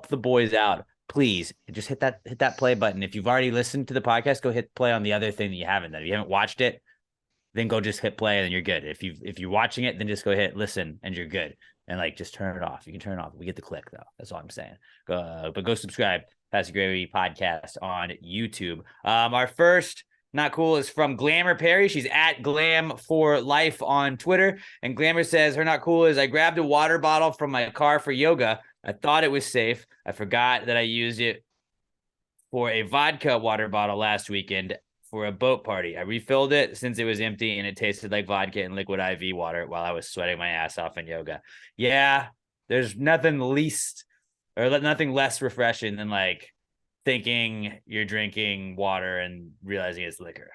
the boys out. Please just hit that play button. If you've already listened to the podcast, go hit play on the other thing that you haven't done. If you haven't watched it, then go just hit play and then you're good. If you're watching it, then just go hit listen and you're good. And like, just turn it off. You can turn it off. We get the click though. That's all I'm saying. But go subscribe. Pass the Gravy Podcast on YouTube. Our first not cool is from Glamour Perry. She's at Glam for Life on Twitter. And Glamour says her not cool is I grabbed a water bottle from my car for yoga. I thought it was safe. I forgot that I used it for a vodka water bottle last weekend for a boat party. I refilled it since it was empty and it tasted like vodka and liquid IV water while I was sweating my ass off in yoga. Yeah, there's nothing less refreshing than like thinking you're drinking water and realizing it's liquor.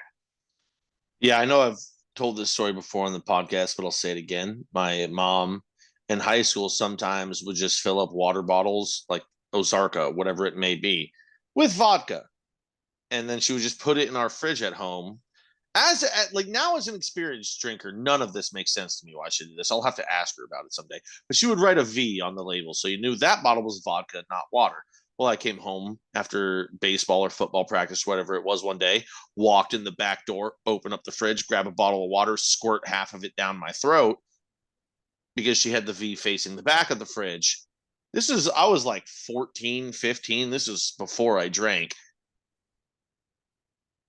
Yeah, I know I've told this story before on the podcast, but I'll say it again. My mom in high school sometimes would just fill up water bottles, like Ozarka, whatever it may be, with vodka. And then she would just put it in our fridge at home. Now as an experienced drinker, none of this makes sense to me why she did this. I'll have to ask her about it someday. But she would write a V on the label, so you knew that bottle was vodka, not water. Well, I came home after baseball or football practice, whatever it was one day, walked in the back door, open up the fridge, grab a bottle of water, squirt half of it down my throat because she had the V facing the back of the fridge. I was like 14, 15. This is before I drank.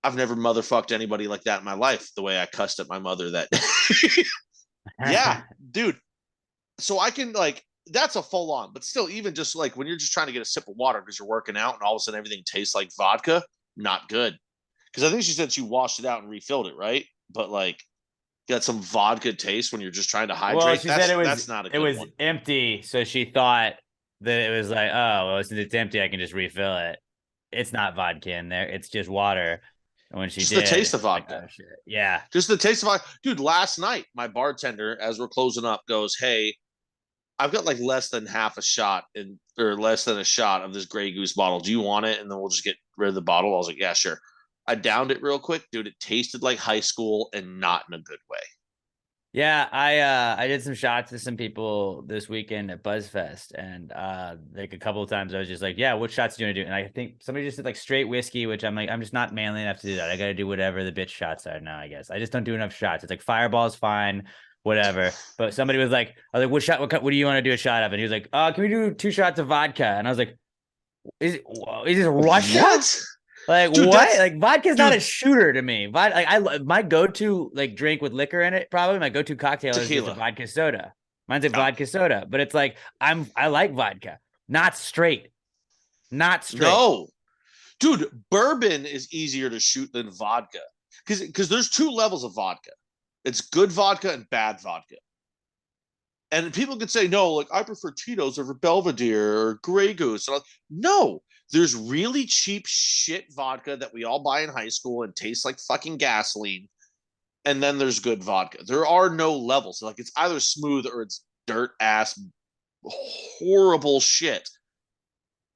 I've never motherfucked anybody like that in my life, the way I cussed at my mother that day. Yeah, dude. So I can that's a full on, but still, even just like when you're just trying to get a sip of water because you're working out and all of a sudden everything tastes like vodka, not good. Because I think she said she washed it out and refilled it, right? But like, got some vodka taste when you're just trying to hydrate. Well, she said that's not a good one. It was empty, so she thought that it was like, oh, well, since it's empty, I can just refill it. It's not vodka in there; it's just water. And when she just did, the taste of vodka, like, oh, shit. Yeah, just the taste of vodka, dude. Last night, my bartender, as we're closing up, goes, "Hey, I've got like less than half a shot or less than a shot of this Grey Goose bottle. Do you want it? And then we'll just get rid of the bottle." I was like, "Yeah, sure." I downed it real quick, dude. It tasted like high school and not in a good way. Yeah, I did some shots to some people this weekend at BuzzFest, and like a couple of times I was just like, yeah, what shots do you want to do? And I think somebody just did like straight whiskey, which I'm like, I'm just not manly enough to do that. I got to do whatever the bitch shots are now, I guess. I just don't do enough shots. It's like Fireball's fine, whatever. But somebody was like, I was like, what do you want to do a shot of? And he was like, can we do 2 shots of vodka? And I was like, is this Russia? What? Like, dude, what? Like, vodka's not a shooter to me. My go-to like drink with liquor in it, probably my go-to cocktail is just a vodka soda. Mine's a vodka soda, but it's like I like vodka, not straight. No, Dude, bourbon is easier to shoot than vodka because there's two levels of vodka. It's good vodka and bad vodka. And people could say, no, like I prefer Tito's over Belvedere or Grey Goose. No, there's really cheap shit vodka that we all buy in high school and tastes like fucking gasoline. And then there's good vodka. There are no levels. Like it's either smooth or it's dirt ass horrible shit.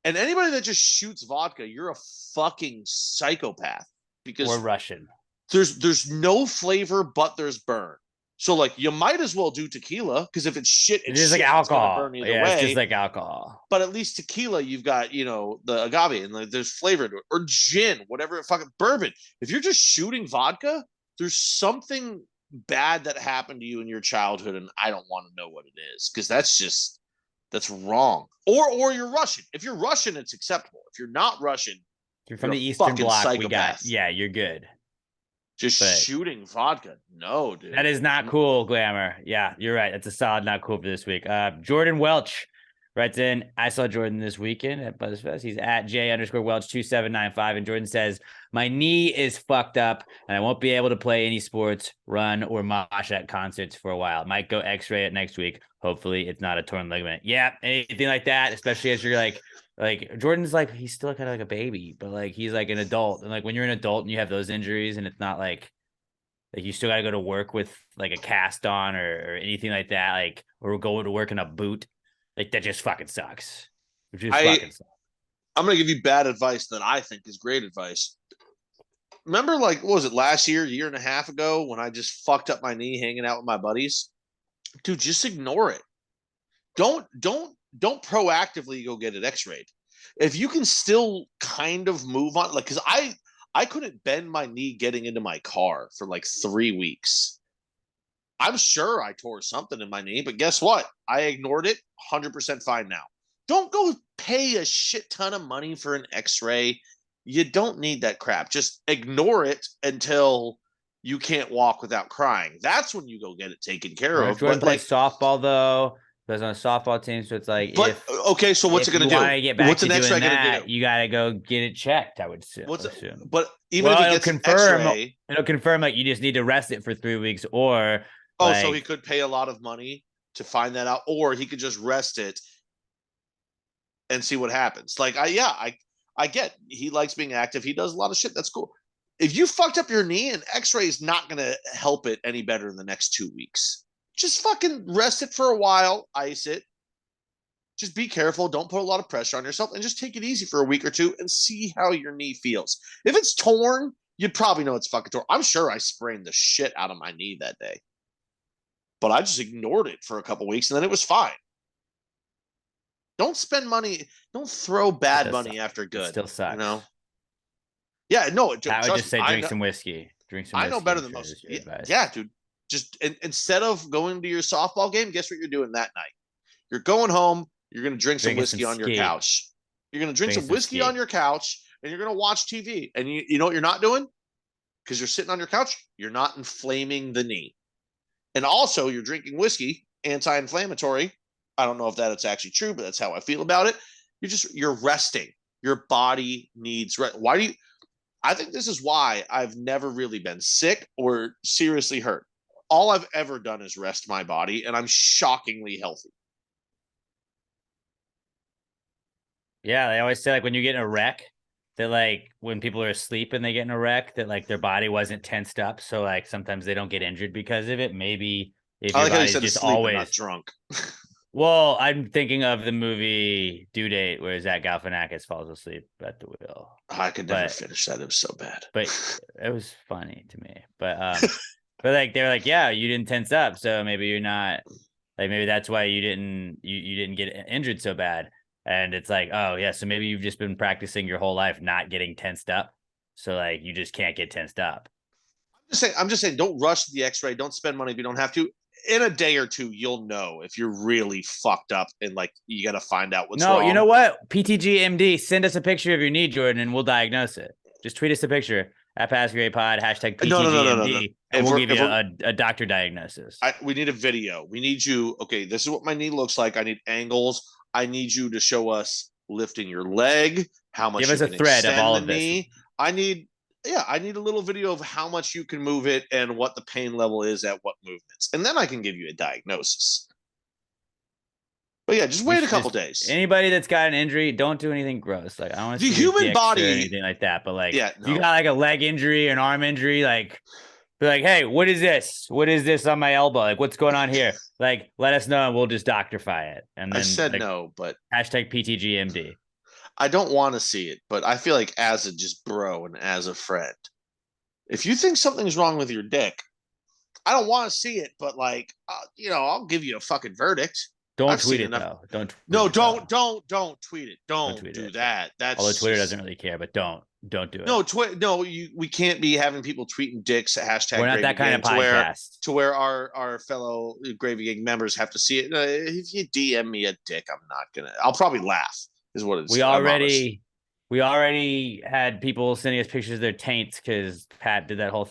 And anybody that just shoots vodka, you're a fucking psychopath because Or Russian. there's no flavor, but there's burn. So like you might as well do tequila because if it's shit, It is like shit, it's gonna alcohol. burn either Yeah, way. it's just like alcohol. But at least tequila, you've got the agave and like there's flavor to it, or gin, whatever. Fucking bourbon. If you're just shooting vodka, there's something bad that happened to you in your childhood, and I don't want to know what it is because that's wrong. Or you're Russian. If you're Russian, it's acceptable. If you're not Russian, You're from you're the a Eastern fucking Bloc. We got, psychopath. yeah, you're good. Just But shooting vodka. No, dude. that is not cool, Glamour. Yeah, you're right. That's a solid not cool for this week. Jordan Welch writes in, I saw Jordan this weekend at BuzzFest. He's at J_Welch2795. And Jordan says, my knee is fucked up and I won't be able to play any sports, run, or mosh at concerts for a while. Might go x-ray it next week. Hopefully it's not a torn ligament. Yeah, anything like that, especially as you're like Jordan's like, he's still kind of like a baby, but like he's like an adult. And like when you're an adult and you have those injuries and it's not like you still got to go to work with like a cast on or anything like that, like, or go to work in a boot, like that just fucking sucks. It just fucking sucks. I'm going to give you bad advice that I think is great advice. Remember, like, what was it, last year and a half ago when I just fucked up my knee hanging out with my buddies? Dude, just ignore it. Don't proactively go get it x-rayed. If you can still kind of move on, like, because I couldn't bend my knee getting into my car for like 3 weeks. I'm sure I tore something in my knee, but guess what? I ignored it. 100% fine now. Don't go pay a shit ton of money for an x-ray. You don't need that crap. Just ignore it until you can't walk without crying. That's when you go get it taken care of. Jordan But plays softball though. Plays on a softball team, so it's like, but okay, so what's it going to do? Get back What's to an X-ray doing going to that, do? you got to go get it checked. I would assume. But even if he gets an X-ray, it'll confirm like you just need to rest it for 3 weeks, or so he could pay a lot of money to find that out, or he could just rest it and see what happens. Like I get he likes being active. He does a lot of shit. That's cool. If you fucked up your knee, an X-ray is not going to help it any better in the next 2 weeks. Just fucking rest it for a while, ice it. Just be careful. Don't put a lot of pressure on yourself and just take it easy for a week or two and see how your knee feels. If it's torn, you'd probably know it's fucking torn. I'm sure I sprained the shit out of my knee that day, but I just ignored it for a couple weeks and then it was fine. Don't spend money. Don't throw bad money after good. It still sucks. You know? Yeah, no. I would just say drink some whiskey. Drink some whiskey. I know better than most. Yeah, dude. Just instead of going to your softball game, guess what you're doing that night? You're going home. You're going to drink some whiskey on your couch. You're going to drink some whiskey on your couch, and you're going to watch TV. And you know what you're not doing? Because you're sitting on your couch, you're not inflaming the knee. And also, you're drinking whiskey, anti-inflammatory. I don't know if that's actually true, but that's how I feel about it. You're resting. Your body needs rest. I think this is why I've never really been sick or seriously hurt. All I've ever done is rest my body, and I'm shockingly healthy. Yeah, they always say like when you get in a wreck, that like when people are asleep and they get in a wreck, that like their body wasn't tensed up, so like sometimes they don't get injured because of it. Maybe if your body's just always not drunk. Well, I'm thinking of the movie Due Date, where Zach Galifianakis falls asleep at the wheel. I could never finish that. It was so bad. But it was funny to me. But like they're like, yeah, you didn't tense up, so maybe you're not like maybe that's why you didn't get injured so bad. And it's like, oh yeah, so maybe you've just been practicing your whole life not getting tensed up, so like you just can't get tensed up. I'm just saying, don't rush the X-ray. Don't spend money if you don't have to. In a day or two, you'll know if you're really fucked up and like you got to find out what's wrong. No, you know what? PTGMD, send us a picture of your knee, Jordan, and we'll diagnose it. Just tweet us a picture at PassGrayPod, hashtag PTGMD, no. and we'll give you a doctor diagnosis. We need a video. We need you. Okay, this is what my knee looks like. I need angles. I need you to show us lifting your leg, how much Give you us a can thread of extend all the of this. knee. I need a little video of how much you can move it and what the pain level is at what movements. And then I can give you a diagnosis. But yeah, just wait a couple days. Anybody that's got an injury, don't do anything gross. Like I don't want to The see your human dicks body- or anything like that. But like, Yeah, if you no. got like a leg injury or an arm injury, like, be like, hey, what is this? What is this on my elbow? Like, what's going on here? Like, let us know and we'll just doctorify it. And then I said like, no, but hashtag PTGMD. I don't want to see it. But I feel like as a just bro and as a friend, if you think something's wrong with your dick, I don't want to see it. But like, I'll give you a fucking verdict. Don't I've tweet seen it enough- though. Don't. Tweet No, it, though. don't tweet it. Don't tweet do it. that. That's Although Twitter just- doesn't really care, but don't do it. No, we can't be having people tweeting dicks at hashtag. We're not that kind of podcast. To where our fellow Gravy Gang members have to see it. If you DM me a dick, I'm not gonna. I'll probably laugh. Is what it's. We already had people sending us pictures of their taints because Pat did that whole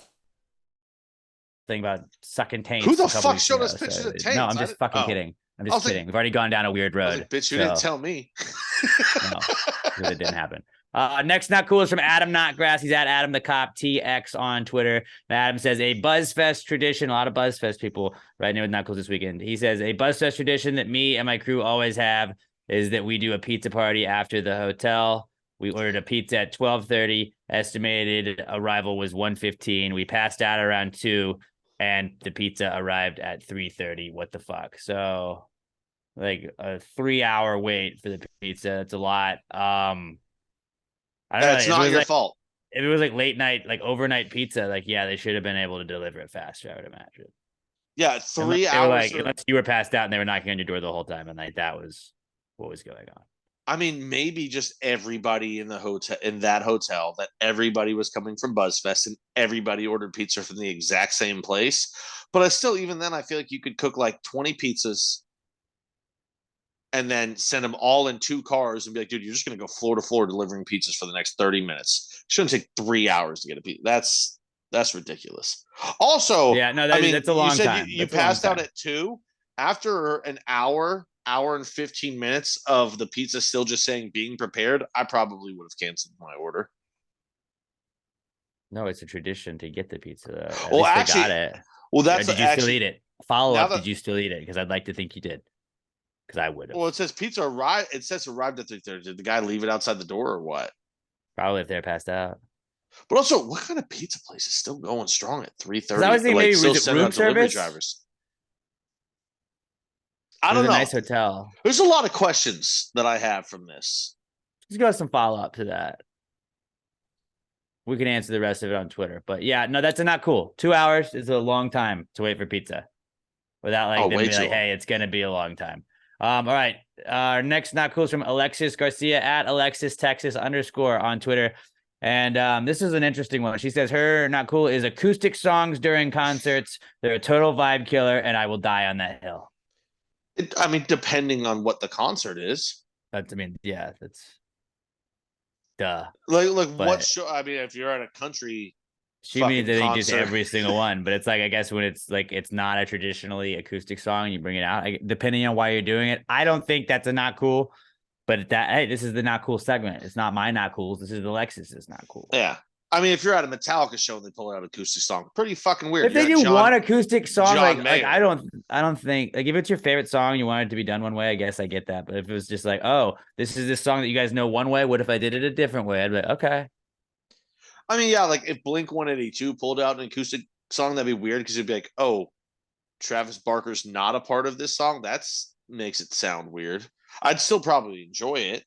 thing about sucking taints. Who the a couple fuck weeks showed ago, us pictures so- of taints? No, I'm just fucking Oh. kidding. I'm I just was like- kidding. We've already gone down a weird I was road. like, bitch, you didn't tell me. No, because it didn't happen. Next not cool is from Adam Notgrass. He's at Adam the Cop TX on Twitter. And Adam says a BuzzFest tradition. A lot of BuzzFest people right now with not cool this weekend. He says a BuzzFest tradition that me and my crew always have is that we do a pizza party after the hotel. We ordered a pizza at 12:30. Estimated arrival was 1:15. We passed out around 2, and the pizza arrived at 3:30. What the fuck? So, like a 3-hour wait for the pizza. That's a lot. I don't know. That's not your fault. If it was like late night, like overnight pizza, like yeah, they should have been able to deliver it faster. I would imagine. Yeah, 3 Unless they were, hours. like, unless you were passed out and they were knocking on your door the whole time, and like that was what was going on. I mean, maybe just everybody in that hotel, that everybody was coming from BuzzFest and everybody ordered pizza from the exact same place. But even then, I feel like you could cook like 20 pizzas and then send them all in 2 cars and be like, dude, you're just going to go floor to floor delivering pizzas for the next 30 minutes. It shouldn't take 3 hours to get a pizza. That's ridiculous. Also, Yeah, no, that's a you long said time. You That's a long passed out time. at 2. After an hour and 15 minutes of the pizza still just saying being prepared, I probably would have canceled my order. No, it's a tradition to get the pizza. At Well, least actually- they got it. Well, Or that's did you still eat it? Follow now up. that- Did you still eat it? Because I'd like to think you did. Because I would have. Well, it says pizza arrived. It says arrived at 3:30. Did the guy leave it outside the door or what? Probably if they're passed out. But also, what kind of pizza place is still going strong at 3:30? I was thinking maybe still was it sending room out delivery service? drivers. It I was don't a know. nice hotel. There's a lot of questions that I have from this. Let's go some follow up to that. We can answer the rest of it on Twitter. But yeah, no, that's not cool. 2 hours is a long time to wait for pizza without like them way being too like, long. hey, it's gonna be a long time. All right. Our next not cool is from Alexis Garcia at Alexis Texas _ on Twitter. And this is an interesting one. She says her not cool is acoustic songs during concerts. They're a total vibe killer, and I will die on that hill. Depending on what the concert is. That's duh. Like But- what show? If you're at a country, She means I fucking think just concert. every single one, but it's like I guess when it's like it's not a traditionally acoustic song, you bring it out. Depending on why you're doing it, I don't think that's a not cool. But hey, this is the not cool segment. It's not my not cools. This is the Lexus's not cool. yeah. If you're at a Metallica show and they pull out an acoustic song, pretty fucking weird. If they You're do at John- one acoustic song, John like Mayer. I don't think like if it's your favorite song, you want it to be done one way. I guess I get that. But if it was just like, oh, this is this song that you guys know one way. What if I did it a different way? I'd be like, okay. like if Blink 182 pulled out an acoustic song, that'd be weird because it'd be like, oh, Travis Barker's not a part of this song. That's makes it sound weird. I'd still probably enjoy it.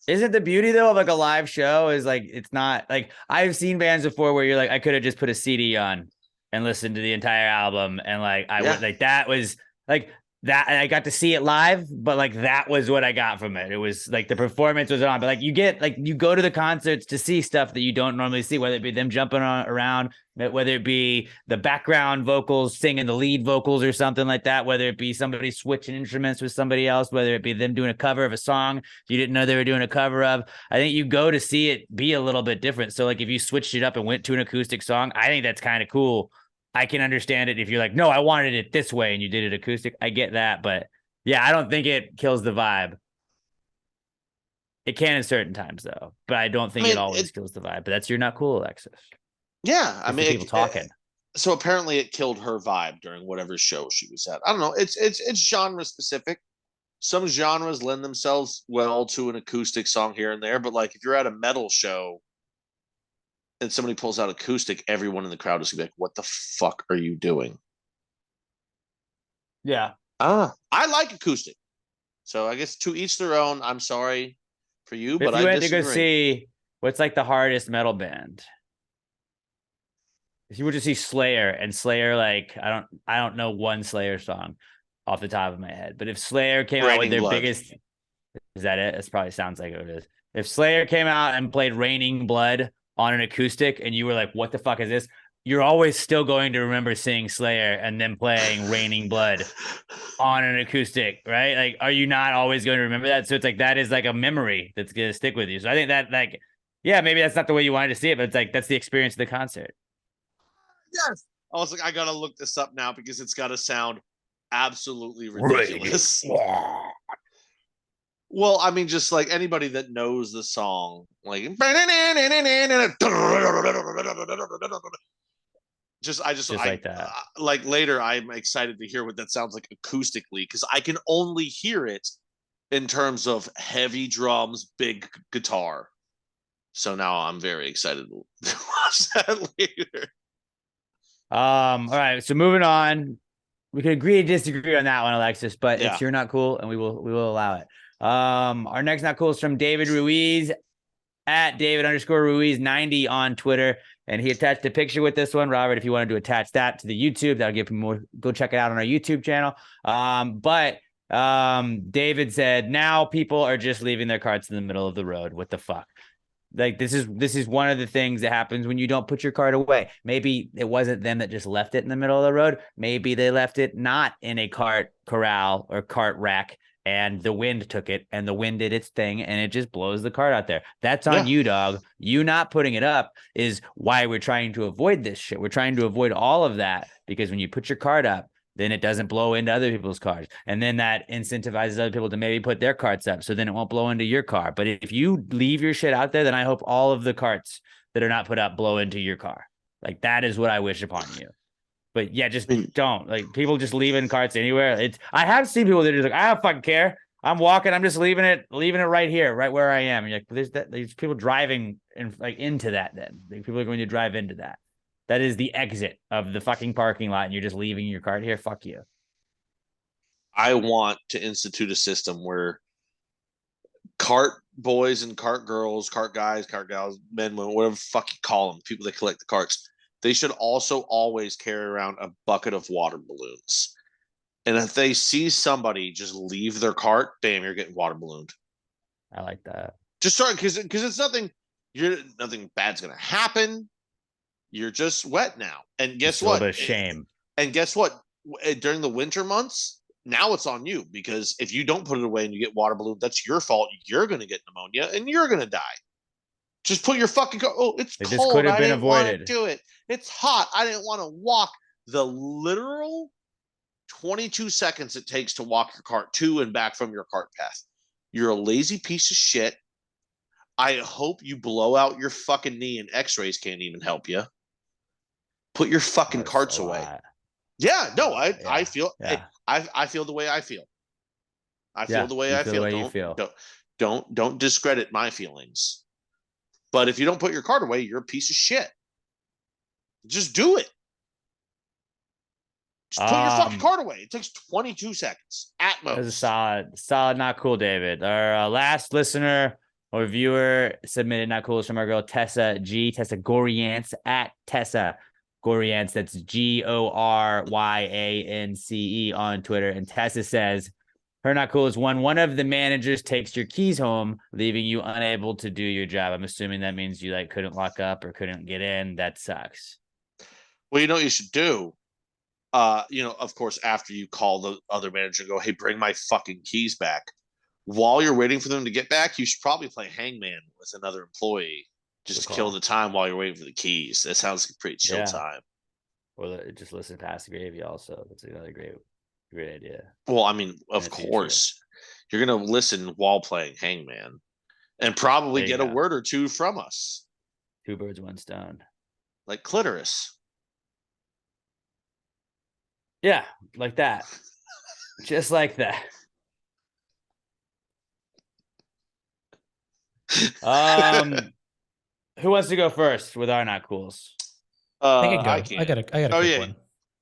Isn't the beauty though of like a live show is like it's not like I've seen bands before where you're like I could have just put a CD on and listened to the entire album and like I would like that was like that and I got to see it live, but like that was what I got from it. It was like the performance was on, but like you get like you go to the concerts to see stuff that you don't normally see, whether it be them jumping around, whether it be the background vocals singing the lead vocals or something like that, whether it be somebody switching instruments with somebody else, whether it be them doing a cover of a song you didn't know they were doing a cover of. I think you go to see it be a little bit different. So like if you switched it up and went to an acoustic song, I think that's kind of cool. I can understand it if you're like, no, I wanted it this way and you did it acoustic. I get that, but yeah, I don't think it kills the vibe. It can in certain times though, but I don't think it always kills the vibe. But that's You're Not Cool, Alexis. Yeah, I Just mean, the people talking. So apparently, it killed her vibe during whatever show she was at. I don't know. It's genre specific. Some genres lend themselves well to an acoustic song here and there, but like if you're at a metal show and somebody pulls out acoustic, everyone in the crowd is gonna be like, "What the fuck are you doing?" Yeah. I like acoustic, so I guess to each their own. I'm sorry for you, but If you I went to go disagree. see what's like the hardest metal band, if you were to see Slayer, and Slayer, like I don't know one Slayer song off the top of my head, but if Slayer came out with Raining their Blood. biggest, is that it? It probably sounds like it is. If Slayer came out and played Raining Blood on an acoustic, and you were like, "What the fuck is this?" You're always still going to remember seeing Slayer and then playing Raining Blood on an acoustic, right? Like, are you not always going to remember that? So it's like that is like a memory that's gonna stick with you. So I think that, like, yeah, maybe that's not the way you wanted to see it, but it's like that's the experience of the concert. Yes. I was like, I gotta look this up now because it's gotta sound absolutely ridiculous. Well, I mean, just like anybody that knows the song, like just like that. Like later, I'm excited to hear what that sounds like acoustically because I can only hear it in terms of heavy drums, big guitar. So now I'm very excited to watch that later. All right. So moving on, we can agree to disagree on that one, Alexis, but Yeah. it's You're Not Cool, and we will allow it. Our next Not Cool is from David Ruiz at David_Ruiz90 on Twitter. And he attached a picture with this one. Robert, if you wanted to attach that to the YouTube, that'll give people more. Go check it out on our YouTube channel. But David said, now people are just leaving their carts in the middle of the road. What the fuck? Like, this is one of the things that happens when you don't put your cart away. Maybe it wasn't them that just left it in the middle of the road. Maybe they left it not in a cart corral or cart rack, and the wind took it, and the wind did its thing, and it just blows the cart out there. That's on you, dog. You not putting it up is why we're trying to avoid this shit. We're trying to avoid all of that, because when you put your cart up, then it doesn't blow into other people's cars. And then that incentivizes other people to maybe put their carts up, so then it won't blow into your car. But if you leave your shit out there, then I hope all of the carts that are not put up blow into your car. Like, that is what I wish upon you. But yeah, just don't. Like, people just leaving carts anywhere. I have seen people that are just like, I don't fucking care. I'm walking. I'm just leaving it right here, right where I am. And you're like, there's people driving into that. Then people are going to drive into that. That is the exit of the fucking parking lot, and you're just leaving your cart here. Fuck you. I want to institute a system where cart boys and cart girls, cart guys, cart gals, men, women, whatever the fuck you call them, people that collect the carts, they should also always carry around a bucket of water balloons. And if they see somebody just leave their cart, bam, you're getting water ballooned. I like that. Just start because it's nothing. Nothing bad's gonna happen. You're just wet now. And guess what? A little bit of shame. And guess what? During the winter months, now it's on you, because if you don't put it away and you get water ballooned, that's your fault. You're going to get pneumonia and you're going to die. Just put your fucking it's cold. This could have been avoided. avoided. Do it. It's hot. I didn't want to walk the literal 22 seconds it takes to walk your cart to and back from your cart path. You're a lazy piece of shit. I hope you blow out your fucking knee, and x-rays can't even help you. Put your fucking carts away. Yeah, no, I feel I feel the way I feel. I feel the way I feel. Don't discredit my feelings. But if you don't put your cart away, you're a piece of shit. Just do it. Just put your fucking cart away. It takes 22 seconds at most. That's a solid, not cool, David. Our last listener or viewer submitted not cool from our girl Tessa Goriance at Tessa Goriance. That's GORYANCE on Twitter. And Tessa says, her not cool is one of the managers takes your keys home, leaving you unable to do your job. I'm assuming that means you couldn't lock up or couldn't get in. That sucks. Well, you know what you should do? Of course, after you call the other manager and go, hey, bring my fucking keys back. While you're waiting for them to get back, you should probably play hangman with another employee. Just kill the time while you're waiting for the keys. That sounds like a pretty chill time. Or just listen past the gravy also. That's another great idea. Well, I mean, of course. You're going to listen while playing hangman. And probably There you get a go. word or two from us. 2 birds, 1 stone. Like clitoris. Yeah, like that. Just like that. Who wants to go first with our not cools? I can go. I can. I got a Oh, quick yeah. one.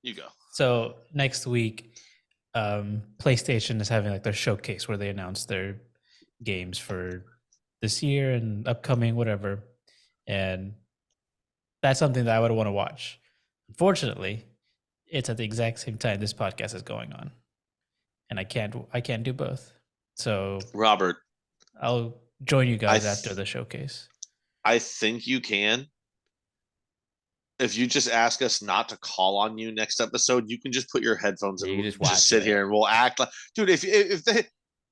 You go. So next week, PlayStation is having like their showcase where they announce their games for this year and upcoming whatever, and that's something that I would want to watch. Unfortunately, it's at the exact same time this podcast is going on, and I can't do both. So Robert, I'll join you guys I after the showcase. I think you can. If you just ask us not to call on you next episode, you can just put your headphones in. You can We'll just watch sit it. here and we'll act like, dude. If they,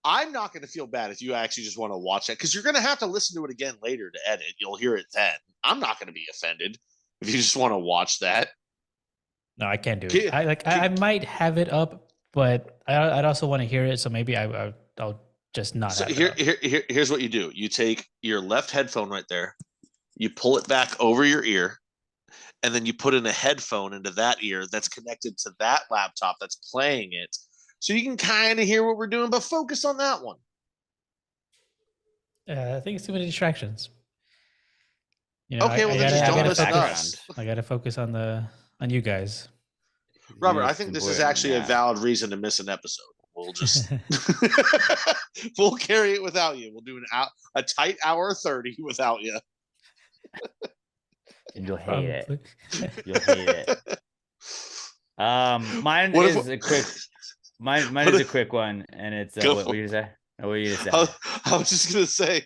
I'm not going to feel bad if you actually just want to watch it because you're going to have to listen to it again later to edit. You'll hear it then. I'm not going to be offended if you just want to watch that. No, I can't do it. I might have it up, but I'd also want to hear it. So maybe I'll just not So have it up. here's what you do. You take your left headphone right there, you pull it back over your ear, and then you put in a headphone into that ear that's connected to that laptop that's playing it. So you can kind of hear what we're doing, but focus on that one. I think it's too many distractions. Okay, well, then just don't listen to us. I gotta focus on you guys. Robert, I think this is actually a valid reason to miss an episode. We'll just we'll carry it without you. We'll do a tight hour 30 without you. And you'll hate it. You'll hate it. Mine is a quick one, and it's what were you gonna say? What were you gonna say? I was just gonna say,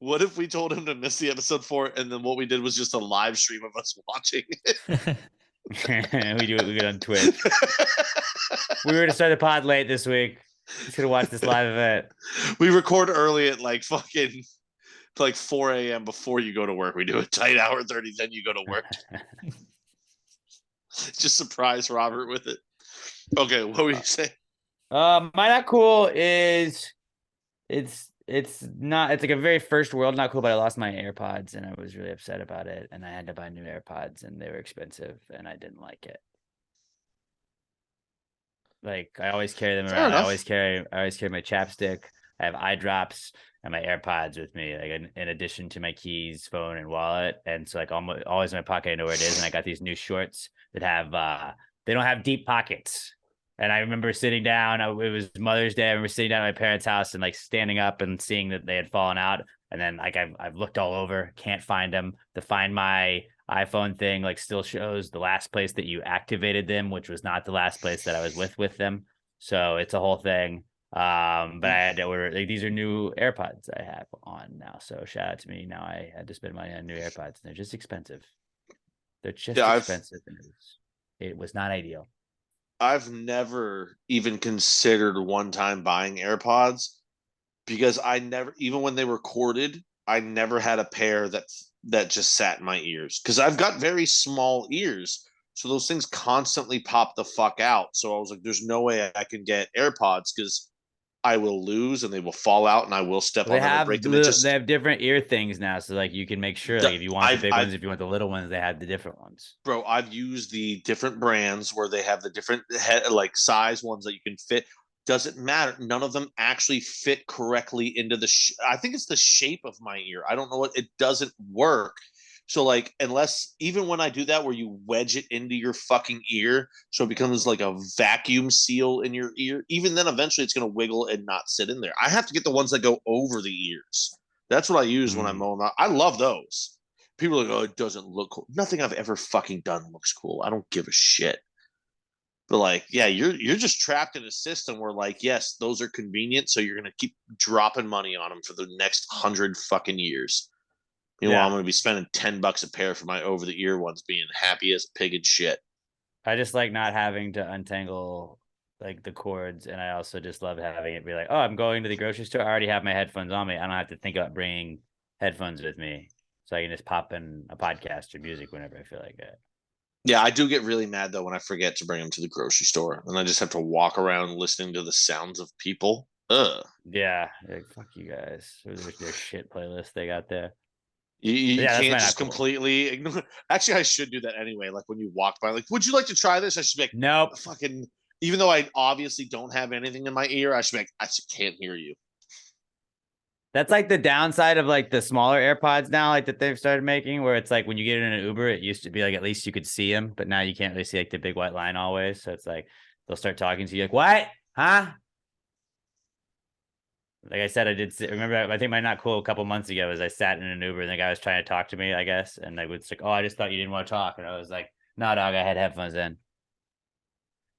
what if we told him to miss the episode 4, and then what we did was just a live stream of us watching it? we do it on Twitch. We were to start the pod late this week. Just gonna watch this live event. We record early at like 4 a.m. before you go to work. We do a tight hour 30, then you go to work. Just surprise Robert with it. Okay, what were you saying? My not cool is it's like a very first world not cool, but I lost my AirPods and I was really upset about it, and I had to buy new AirPods and they were expensive and I didn't like it. Like I always carry them around. I always carry my chapstick. I have eye drops and my AirPods with me, like in addition to my keys, phone, and wallet. And so like always in my pocket, I know where it is. And I got these new shorts that have they don't have deep pockets. And I remember sitting down. It was Mother's Day. I remember sitting down at my parents' house and like standing up and seeing that they had fallen out. And then like I've looked all over, can't find them. The Find My iPhone thing like still shows the last place that you activated them, which was not the last place that I was with them. So it's a whole thing. But I had to order, like, these are new AirPods I have on now. So shout out to me. Now I had to spend money on new AirPods. And they're just expensive. They're just expensive. It was not ideal. I've never even considered one time buying AirPods because I never, even when they were corded, I never had a pair that just sat in my ears because I've got very small ears. So those things constantly pop the fuck out. So I was like, there's no way I can get AirPods because I will lose and they will fall out and I will step on them and break them. They have different ear things now. So like you can make sure, like if you want the big ones, if you want the little ones, they have the different ones. Bro, I've used the different brands where they have the different like size ones that you can fit. Doesn't matter. None of them actually fit correctly into I think it's the shape of my ear. I don't know what, it doesn't work. So like, unless even when I do that, where you wedge it into your fucking ear, so it becomes like a vacuum seal in your ear, even then eventually it's going to wiggle and not sit in there. I have to get the ones that go over the ears. That's what I use when I'm mowing out. I love those. People are like, oh, it doesn't look cool. Nothing I've ever fucking done looks cool. I don't give a shit. But like, yeah, you're just trapped in a system where like, yes, those are convenient, so you're gonna keep dropping money on them for the next 100 fucking years. Meanwhile, I'm gonna be spending $10 a pair for my over the ear ones, being happy as a pig and shit. I just like not having to untangle like the cords, and I also just love having it be like, oh, I'm going to the grocery store. I already have my headphones on me. I don't have to think about bringing headphones with me, so I can just pop in a podcast or music whenever I feel like it. Yeah, I do get really mad though when I forget to bring them to the grocery store, and I just have to walk around listening to the sounds of people. Yeah, like, fuck you guys. Their shit playlist they got there. You Yeah, that's can't not just cool. completely ignore. Actually, I should do that anyway. Like when you walk by, like, would you like to try this? I should be like, Nope. fucking. Even though I obviously don't have anything in my ear, I should be like, I just can't hear you. That's like the downside of like the smaller AirPods now, like that they've started making, where it's like when you get in an Uber, it used to be like at least you could see them, but now you can't really see like the big white line always. So it's like they'll start talking to you like, "What? Huh?" Like I said, I did remember. I think my not cool a couple months ago was I sat in an Uber and the guy was trying to talk to me, I guess, and like was like, "Oh, I just thought you didn't want to talk," and I was like, "No, dog, I had headphones in."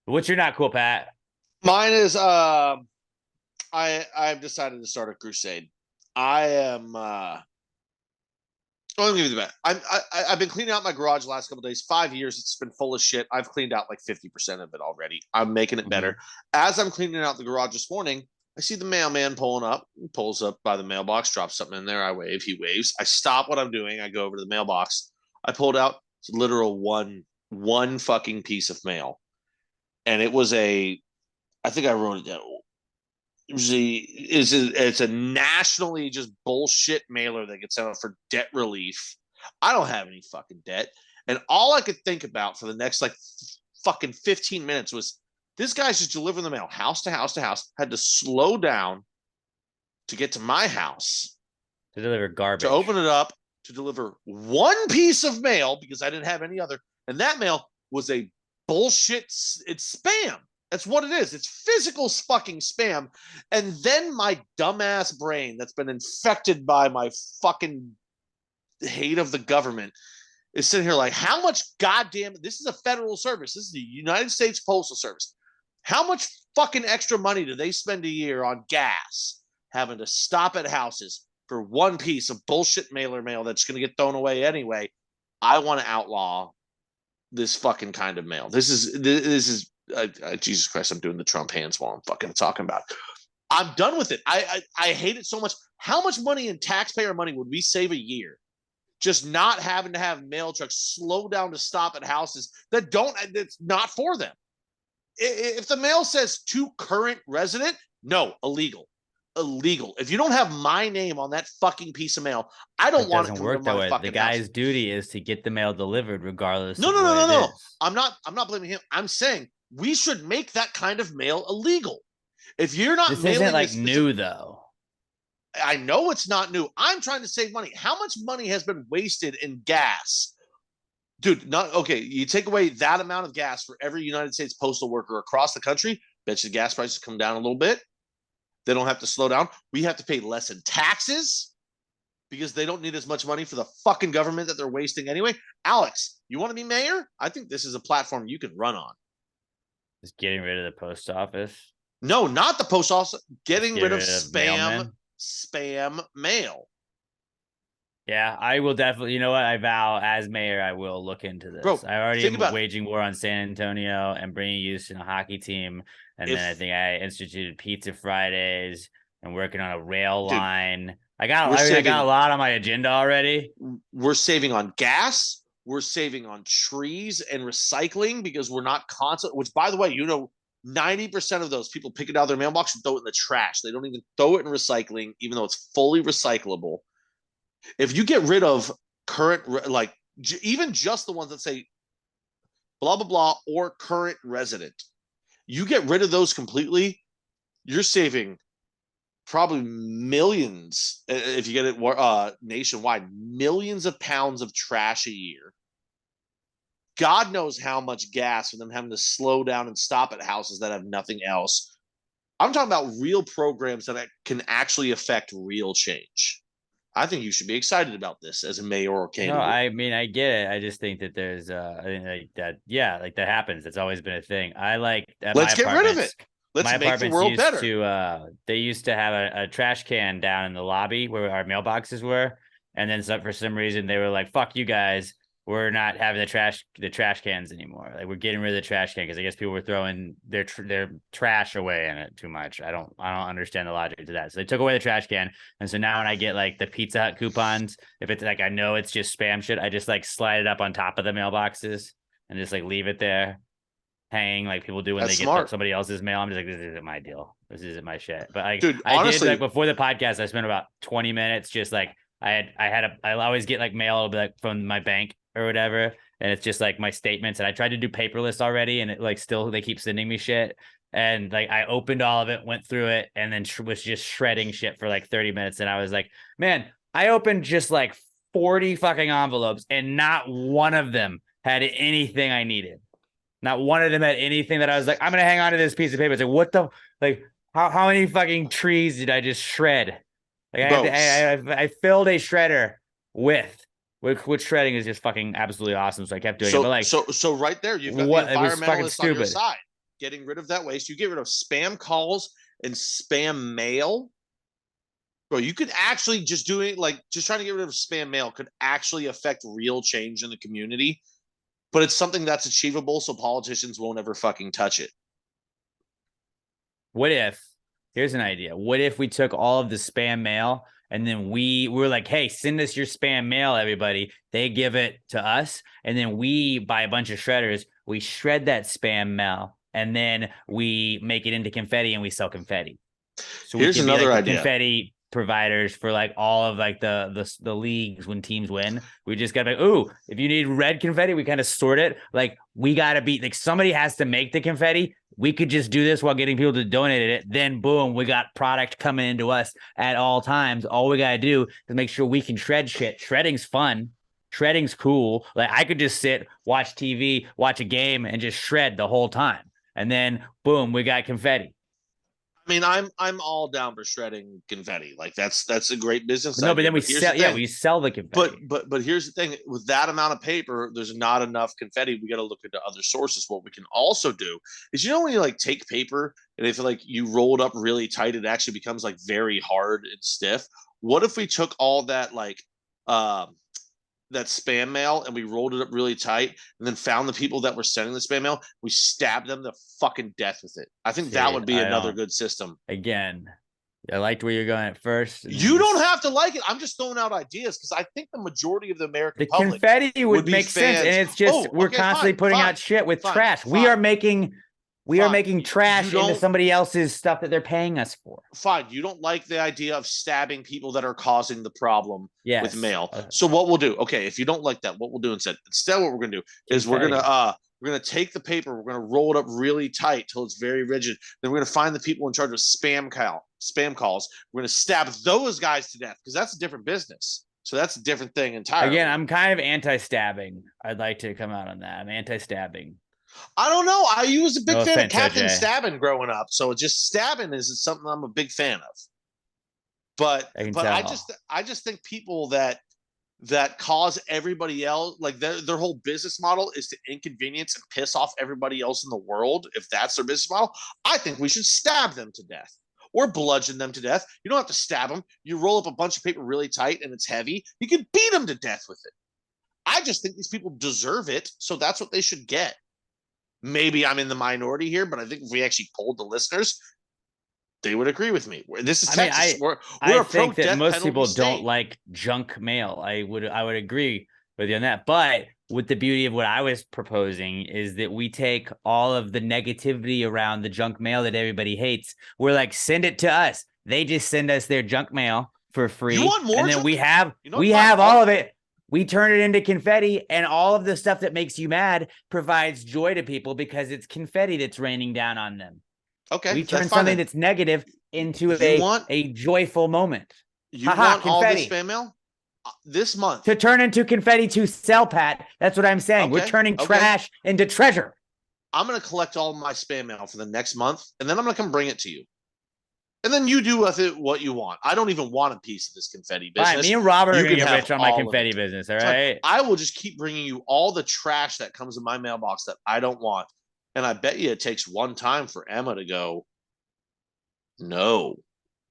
But what's your not cool, Pat? Mine is I've decided to start a crusade. I am let me give you the bet. I've been cleaning out my garage the last couple days. 5 years, it's been full of shit. I've cleaned out like 50% of it already. I'm making it better. As I'm cleaning out the garage this morning, I see the mailman pulling up. He pulls up by the mailbox, drops something in there. I wave. He waves. I stop what I'm doing. I go over to the mailbox. I pulled out it's literal one fucking piece of mail, and it was a. I think I wrote it down. It's a nationally just bullshit mailer that gets out for debt relief. I don't have any fucking debt, and all I could think about for the next like fucking 15 minutes was this guy's just delivering the mail house to house to house. Had to slow down to get to my house To deliver garbage. to open it up to deliver one piece of mail because I didn't have any other, and that mail was a bullshit. It's spam. That's what it is. It's physical fucking spam. And then my dumbass brain that's been infected by my fucking hate of the government is sitting here like, how much goddamn, this is a federal service. This is the United States Postal Service. How much fucking extra money do they spend a year on gas having to stop at houses for one piece of bullshit mailer mail that's going to get thrown away anyway? I want to outlaw this fucking kind of mail. This is Jesus Christ, I'm doing the Trump hands while I'm fucking talking about it. I'm done with it. I hate it so much. How much money in taxpayer money would we save a year just not having to have mail trucks slow down to stop at houses that don't, it's not for them. If the mail says to current resident, no, illegal. Illegal. If you don't have my name on that fucking piece of mail, I don't want it doesn't coming work to that my way. fucking The guy's house. duty is to get the mail delivered regardless No, of no, no, what no, it no. is. I'm not blaming him. I'm saying we should make that kind of mail illegal. If you're not This mailing isn't like this new though. I know it's not new. I'm trying to save money. How much money has been wasted in gas? Dude, not okay. You take away that amount of gas for every United States postal worker across the country, bet you the gas prices come down a little bit. They don't have to slow down. We have to pay less in taxes because they don't need as much money for the fucking government that they're wasting anyway. Alex, you want to be mayor? I think this is a platform you can run on. Just getting rid of the post office. No, not the post office. Getting rid of mailmen. spam mail. Yeah, I will definitely. You know what? I vow, as mayor, I will look into this. Bro, I already think am about it. waging war on San Antonio and bringing Houston a hockey team, and then I think I instituted Pizza Fridays and working on a rail Dude, line. I got saving- a lot on my agenda already. We're saving on gas. We're saving on trees and recycling because we're not constant. Which, by the way, 90% of those people pick it out of their mailbox and throw it in the trash. They don't even throw it in recycling, even though it's fully recyclable. If you get rid of current, like even just the ones that say blah, blah, blah, or current resident, you get rid of those completely, you're saving probably millions, if you get it nationwide, millions of pounds of trash a year. God knows how much gas for them having to slow down and stop at houses that have nothing else. I'm talking about real programs that can actually affect real change. I think you should be excited about this as a mayoral candidate. No, I mean I get it. I just think that there's I think like that. Yeah, like that happens. It's always been a thing. I like. Let's get rid of it. Let's make the world better. They used to have a trash can down in the lobby where our mailboxes were, and then for some reason they were like, "Fuck you guys, we're not having the trash cans anymore. Like we're getting rid of the trash can because I guess people were throwing their trash away in it too much. I don't understand the logic to that. So they took away the trash can, and so now when I get like the Pizza Hut coupons, if it's like I know it's just spam shit, I just like slide it up on top of the mailboxes and just like leave it there. hanging like people do when That's they smart. get somebody else's mail. I'm just like, this isn't my deal. This isn't my shit. But like, Dude, I honestly, did like before the podcast, I spent about 20 minutes just like I always get like mail, it'll be like from my bank or whatever, and it's just like my statements. And I tried to do paperless already, and it like still they keep sending me shit. And like I opened all of it, went through it, and then was just shredding shit for like 30 minutes. And I was like, man, I opened just like 40 fucking envelopes, and not one of them had anything I needed. Not one of them had anything that I was like, I'm gonna hang on to this piece of paper. It's like, what the like? How many fucking trees did I just shred? Like I filled a shredder with which shredding is just fucking absolutely awesome. So I kept doing it. But like, so right there, you've got what the it was fucking environmentalist on your stupid. side, getting rid of that waste. You get rid of spam calls and spam mail. Bro, you could actually just do it like just trying to get rid of spam mail could actually affect real change in the community. But it's something that's achievable, so politicians won't ever fucking touch it. What if, here's an idea. What if we took all of the spam mail and then we were like, hey, send us your spam mail, everybody. They give it to us. And then we buy a bunch of shredders. We shred that spam mail and then we make it into confetti and we sell confetti. So here's we can another be like idea. Confetti providers for like all of like the leagues when teams win. We just gotta be, ooh, if you need red confetti, we kind of sort it. Like we gotta be like somebody has to make the confetti. We could just do this while getting people to donate it. Then boom, we got product coming into us at all times. All we gotta do is make sure we can shred shit. Shredding's fun. Shredding's cool. Like I could just sit, watch TV, watch a game, and just shred the whole time. And then boom, we got confetti. I mean, I'm all down for shredding confetti. Like that's a great business. No, but then we here's sell. the Yeah, thing. we sell the confetti. But here's the thing: with that amount of paper, there's not enough confetti. We got to look into other sources. What we can also do is, when you like take paper and if like you roll it up really tight, it actually becomes like very hard and stiff. What if we took all that like that spam mail and we rolled it up really tight and then found the people that were sending the spam mail, we stabbed them to fucking death with it. I think that would be another good system. Again, I liked where you're going at first. You don't have to like it. I'm just throwing out ideas because I think the majority of the American public confetti would make sense, and it's just we're constantly putting out shit with trash. We are making trash into somebody else's stuff that they're paying us for. Fine. You don't like the idea of stabbing people that are causing the problem with mail. So what we'll do, okay, if you don't like that, what we'll do instead what we're gonna do is we're gonna take the paper, we're gonna roll it up really tight till it's very rigid. Then we're gonna find the people in charge of spam calls. We're gonna stab those guys to death because that's a different business. So that's a different thing entirely. Again, I'm kind of anti-stabbing. I'd like to come out on that. I'm anti-stabbing. I don't know. I was a big fan of Captain Stabbing growing up, so just stabbing is something I'm a big fan of. But I just think people that cause everybody else, like their whole business model is to inconvenience and piss off everybody else in the world. If that's their business model, I think we should stab them to death or bludgeon them to death. You don't have to stab them. You roll up a bunch of paper really tight and it's heavy. You can beat them to death with it. I just think these people deserve it, so that's what they should get. Maybe I'm in the minority here, but I think if we actually polled the listeners, they would agree with me. This is Texas. I think that most people don't like junk mail. I would agree with you on that. But with the beauty of what I was proposing is that we take all of the negativity around the junk mail that everybody hates. We're like, send it to us. They just send us their junk mail for free. You want more? And then we have all of it. We turn it into confetti, and all of the stuff that makes you mad provides joy to people because it's confetti that's raining down on them. Okay. We turn something that's negative into a joyful moment. You want confetti. All this spam mail this month to turn into confetti to sell, Pat. That's what I'm saying. We're turning trash into treasure. I'm going to collect all my spam mail for the next month, and then I'm going to come bring it to you. And then you do with it what you want. I don't even want a piece of this confetti business. Fine, me and Robert are going to get rich on my confetti business, all right? I will just keep bringing you all the trash that comes in my mailbox that I don't want. And I bet you it takes one time for Emma to go, no.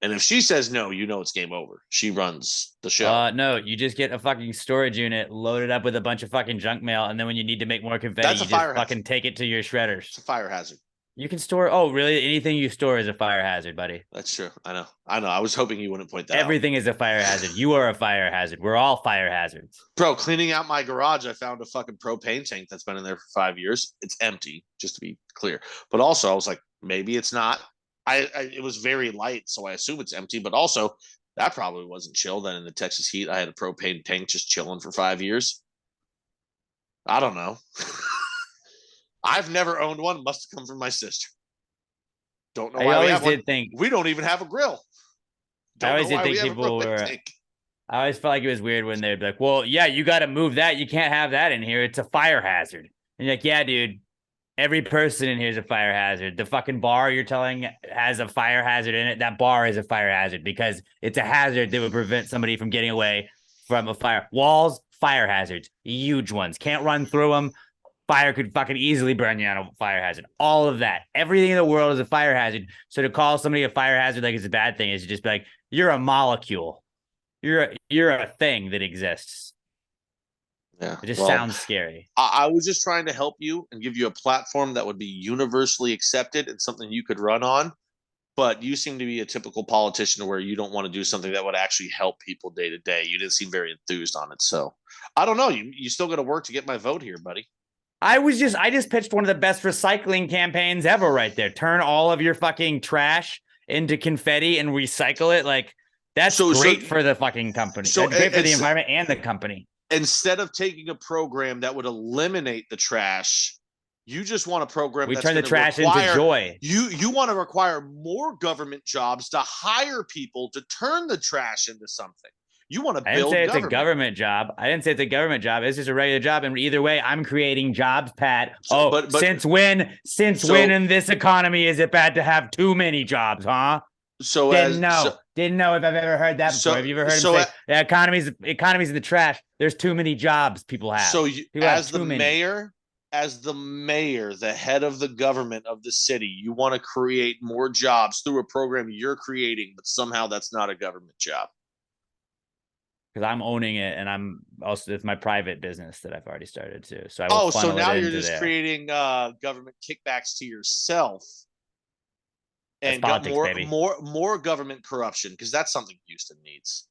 And if she says no, it's game over. She runs the show. No, you just get a fucking storage unit loaded up with a bunch of fucking junk mail. And then when you need to make more confetti, you just fucking take it to your shredders. It's a fire hazard. You can store. Oh, really? Anything you store is a fire hazard, buddy. That's true. I know. I was hoping you wouldn't point that out. Everything is a fire hazard. You are a fire hazard. We're all fire hazards. Bro, cleaning out my garage, I found a fucking propane tank that's been in there for 5 years. It's empty, just to be clear. But also, I was like, maybe it's not. It was very light, so I assume it's empty. But also, that probably wasn't chill. Then in the Texas heat, I had a propane tank just chilling for 5 years. I don't know. I've never owned one. Must have come from my sister. Don't know why we have one. We don't even have a grill. I always did think people were. I always felt like it was weird when they'd be like, "Well, yeah, you got to move that. You can't have that in here. It's a fire hazard." And you're like, "Yeah, dude. Every person in here is a fire hazard. The fucking bar you're telling has a fire hazard in it. That bar is a fire hazard because it's a hazard that would prevent somebody from getting away from a fire. Walls, fire hazards, huge ones. Can't run through them. Fire could fucking easily burn you on a fire hazard. All of that. Everything in the world is a fire hazard. So to call somebody a fire hazard like it's a bad thing is to just be like, you're a molecule. You're a thing that exists." Yeah, it just sounds scary. I was just trying to help you and give you a platform that would be universally accepted and something you could run on. But you seem to be a typical politician where you don't want to do something that would actually help people day to day. You didn't seem very enthused on it. So I don't know. You still got to work to get my vote here, buddy. I just pitched one of the best recycling campaigns ever right there. Turn all of your fucking trash into confetti and recycle it. Like, that's great for the fucking company. That's great for the environment and the company. Instead of taking a program that would eliminate the trash, you just want a program that's turn the trash into joy. You want to require more government jobs to hire people to turn the trash into something. You want to build. I didn't say it's a government job. I didn't say it's a government job. It's just a regular job. And either way, I'm creating jobs, Pat. Since when in this economy is it bad to have too many jobs, huh? Didn't know if I've ever heard that before. Have you ever heard him say the economy's in the trash? There's too many jobs people have. So as the mayor, the head of the government of the city, you want to create more jobs through a program you're creating, but somehow that's not a government job. Because I'm owning it, and it's my private business that I've already started too. So so now you're just creating government kickbacks to yourself, and got more government corruption, because that's something Houston needs.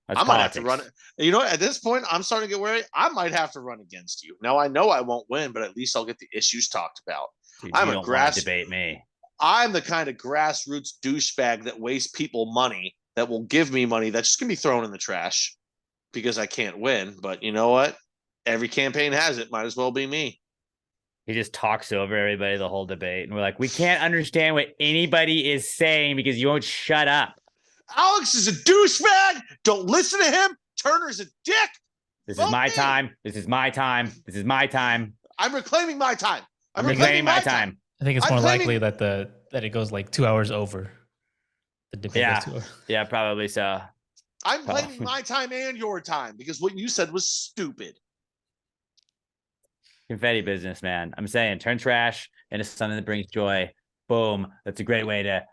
I might have to run it. You know, at this point, I'm starting to get worried. I might have to run against you. Now I know I won't win, but at least I'll get the issues talked about. Dude, I'm a debate me. I'm the kind of grassroots douchebag that wastes people money, that will give me money that's just gonna be thrown in the trash because I can't win. But you know what? Every campaign has it. Might as well be me. He just talks over everybody the whole debate. And we're like, we can't understand what anybody is saying because you won't shut up. Alex is a douchebag. Don't listen to him. Turner's a dick. This is my time. This is my time. This is my time. I'm reclaiming my time. I'm reclaiming my time. I think it's more likely that it goes like 2 hours over. The debate goes 2 hours. Yeah, probably so. I'm claiming my time and your time because what you said was stupid. Confetti business, man. I'm saying turn trash into something that brings joy. Boom. That's a great way to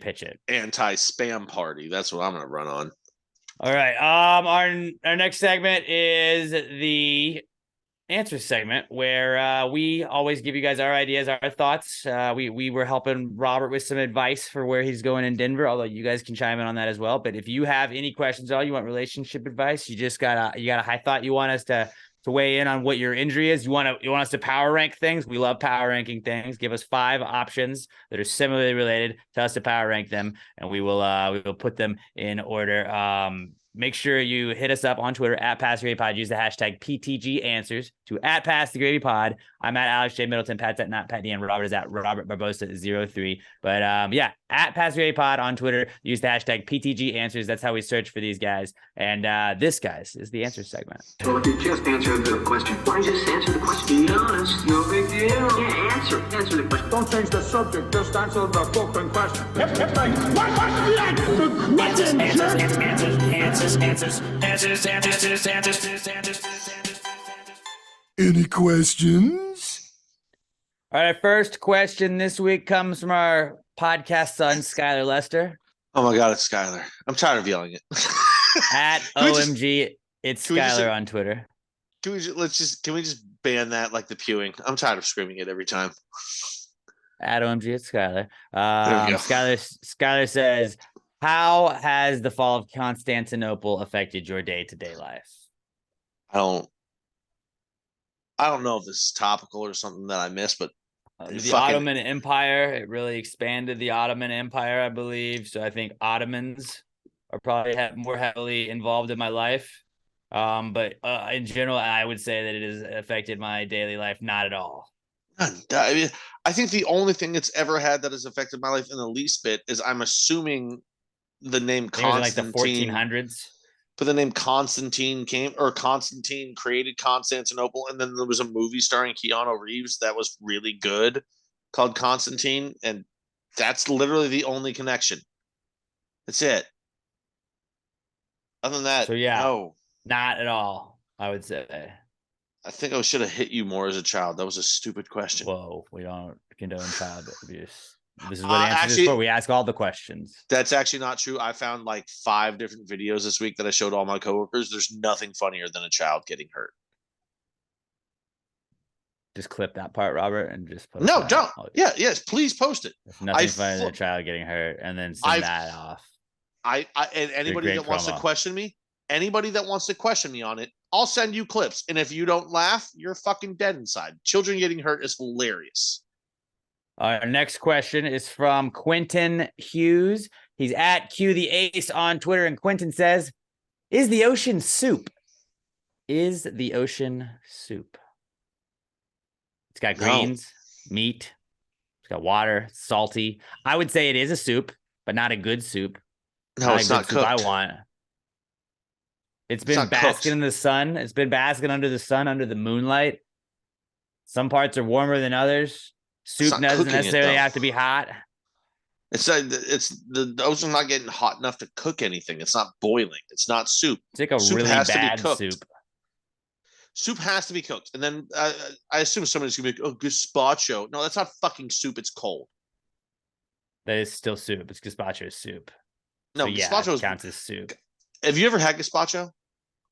pitch it. Anti-spam party. That's what I'm gonna run on. All right. Our next segment is the answer segment, where we always give you guys our ideas, our thoughts. We were helping Robert with some advice for where he's going in Denver, although you guys can chime in on that as well. But if you have any questions at all, you want relationship advice, you got a high thought, you want us to weigh in on what your injury is, you want us to power rank things. We love power ranking things. Give us 5 options that are similarly related. Tell us to power rank them, and we will put them in order. Make sure you hit us up on Twitter at Pass the Gravy Pod. Use the hashtag PTG Answers to at Pass the Gravy Pod. I'm at Alex J. Middleton. Pat's at not Pat Dan. Robert is at Robert Barbosa 03. But at Pass the Gravy Pod on Twitter. Use the hashtag PTG Answers. That's how we search for these guys. And this, guys, is the answer segment. Well, if you just answer the question, why just answer the question? Be honest, no big deal. Yeah, answer the question. Don't change the subject, just answer the fucking question. Any questions? All right, our first question this week comes from our podcast son, Skylar Lester. Oh my God, it's Skylar. I'm tired of yelling it. At OMG, it's Skylar on Twitter. Can we just ban that like the pewing? I'm tired of screaming it every time. At OMG, it's Skylar. There we go. Skylar says, how has the fall of Constantinople affected your day-to-day life? I don't know if this is topical or something that I missed, but The Ottoman Empire, it really expanded the Ottoman Empire, I believe. So I think Ottomans are probably more heavily involved in my life. But in general, I would say that it has affected my daily life not at all. I mean, I think the only thing it's ever had that has affected my life in the least bit is I'm assuming the name I think it was in like the Constantine. 1400s. But the name Constantine Constantine created Constantinople, and then there was a movie starring Keanu Reeves that was really good called Constantine, and that's literally the only connection. That's it. Other than that, So yeah, no. not at all, I would say. I think I should have hit you more as a child. That was a stupid question. Whoa, we don't condone child abuse. This is what answers actually, is for. We ask all the questions. That's actually not true. I found like 5 different videos this week that I showed all my coworkers. There's nothing funnier than a child getting hurt. Just clip that part, Robert, and just post No, that. don't. Yeah, yes, please post it. There's nothing funnier than a child getting hurt, and then send that off. And anybody that wants to question me, on it, I'll send you clips. And if you don't laugh, you're fucking dead inside. Children getting hurt is hilarious. Our next question is from Quentin Hughes. He's at Q the Ace on Twitter, and Quentin says, "Is the ocean soup? Is the ocean soup? It's got greens, meat. It's got water, salty. I would say it is a soup, but not a good soup. No, it's not cooked. I want. It's been basking in the sun. It's been basking under the sun, under the moonlight. Some parts are warmer than others. Soup doesn't necessarily have to be hot. The ocean's not getting hot enough to cook anything. It's not boiling. It's not soup. It's like a soup really bad soup. Soup has to be cooked. And then I assume somebody's going to be like, oh, gazpacho. No, that's not fucking soup. It's cold. That is still soup. It's gazpacho soup. No, so gazpacho counts as soup. Have you ever had gazpacho?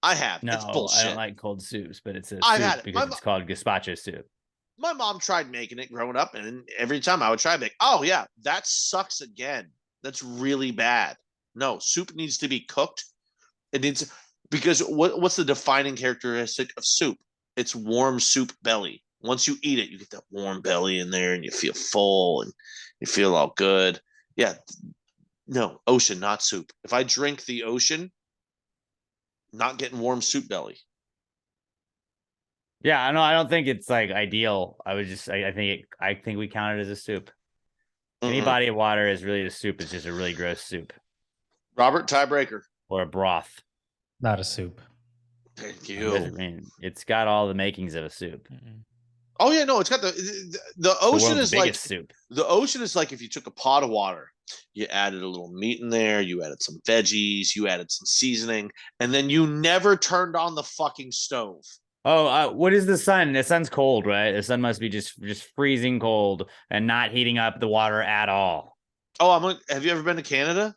I have. No, it's bullshit. I don't like cold soups, but it's a I've soup had it. because it's called gazpacho soup. My mom tried making it growing up, and every time I would try, I'd be like, oh, yeah, that sucks again. That's really bad. No, soup needs to be cooked. It needs because what's the defining characteristic of soup? It's warm soup belly. Once you eat it, you get that warm belly in there, and you feel full, and you feel all good. Yeah, no, ocean, not soup. If I drink the ocean, not getting warm soup belly. Yeah, I know. I don't think it's like ideal. I think we count it as a soup. Any body of water is really a soup. It's just a really gross soup. Robert, tiebreaker. Or a broth. Not a soup. Thank you. I mean, it's got all the makings of a soup. Oh yeah, no, it's got the ocean is like soup. The ocean is like if you took a pot of water, you added a little meat in there, you added some veggies, you added some seasoning, and then you never turned on the fucking stove. Oh, what is the sun? The sun's cold, right? The sun must be just freezing cold and not heating up the water at all. Oh, have you ever been to Canada?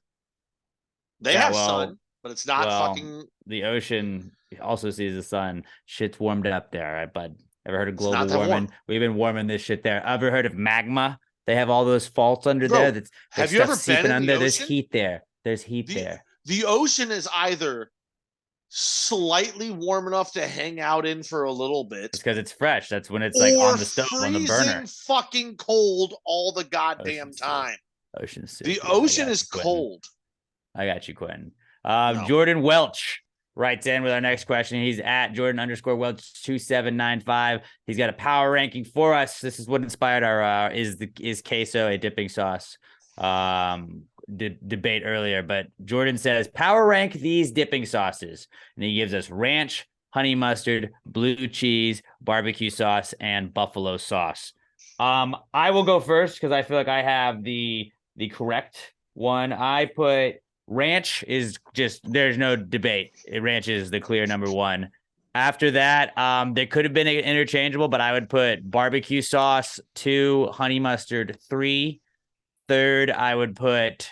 They have sun, but it's not fucking. The ocean also sees the sun. Shit's warmed up there, right, bud? Ever heard of global warming? Warm. We've been warming this shit there. Ever heard of magma? They have all those faults under there. Have you ever been in the ocean? There's heat there. There's heat there. The ocean is either slightly warm enough to hang out in for a little bit. It's because it's fresh. That's when it's like on the stove, on the burner. Fucking cold all the goddamn time. Ocean soup. The ocean is cold. I got you, Quentin. Jordan Welch writes in with our next question. He's at Jordan_Welch2795. He's got a power ranking for us. This is what inspired our is queso a dipping sauce debate earlier, but Jordan says power rank these dipping sauces, and he gives us ranch, honey mustard, blue cheese, barbecue sauce, and buffalo sauce. I will go first because I feel like I have the correct one. I put ranch is just, there's no debate. Ranch is the clear number one. After that, there could have been interchangeable, but I would put barbecue sauce 2, honey mustard 3. Third, I would put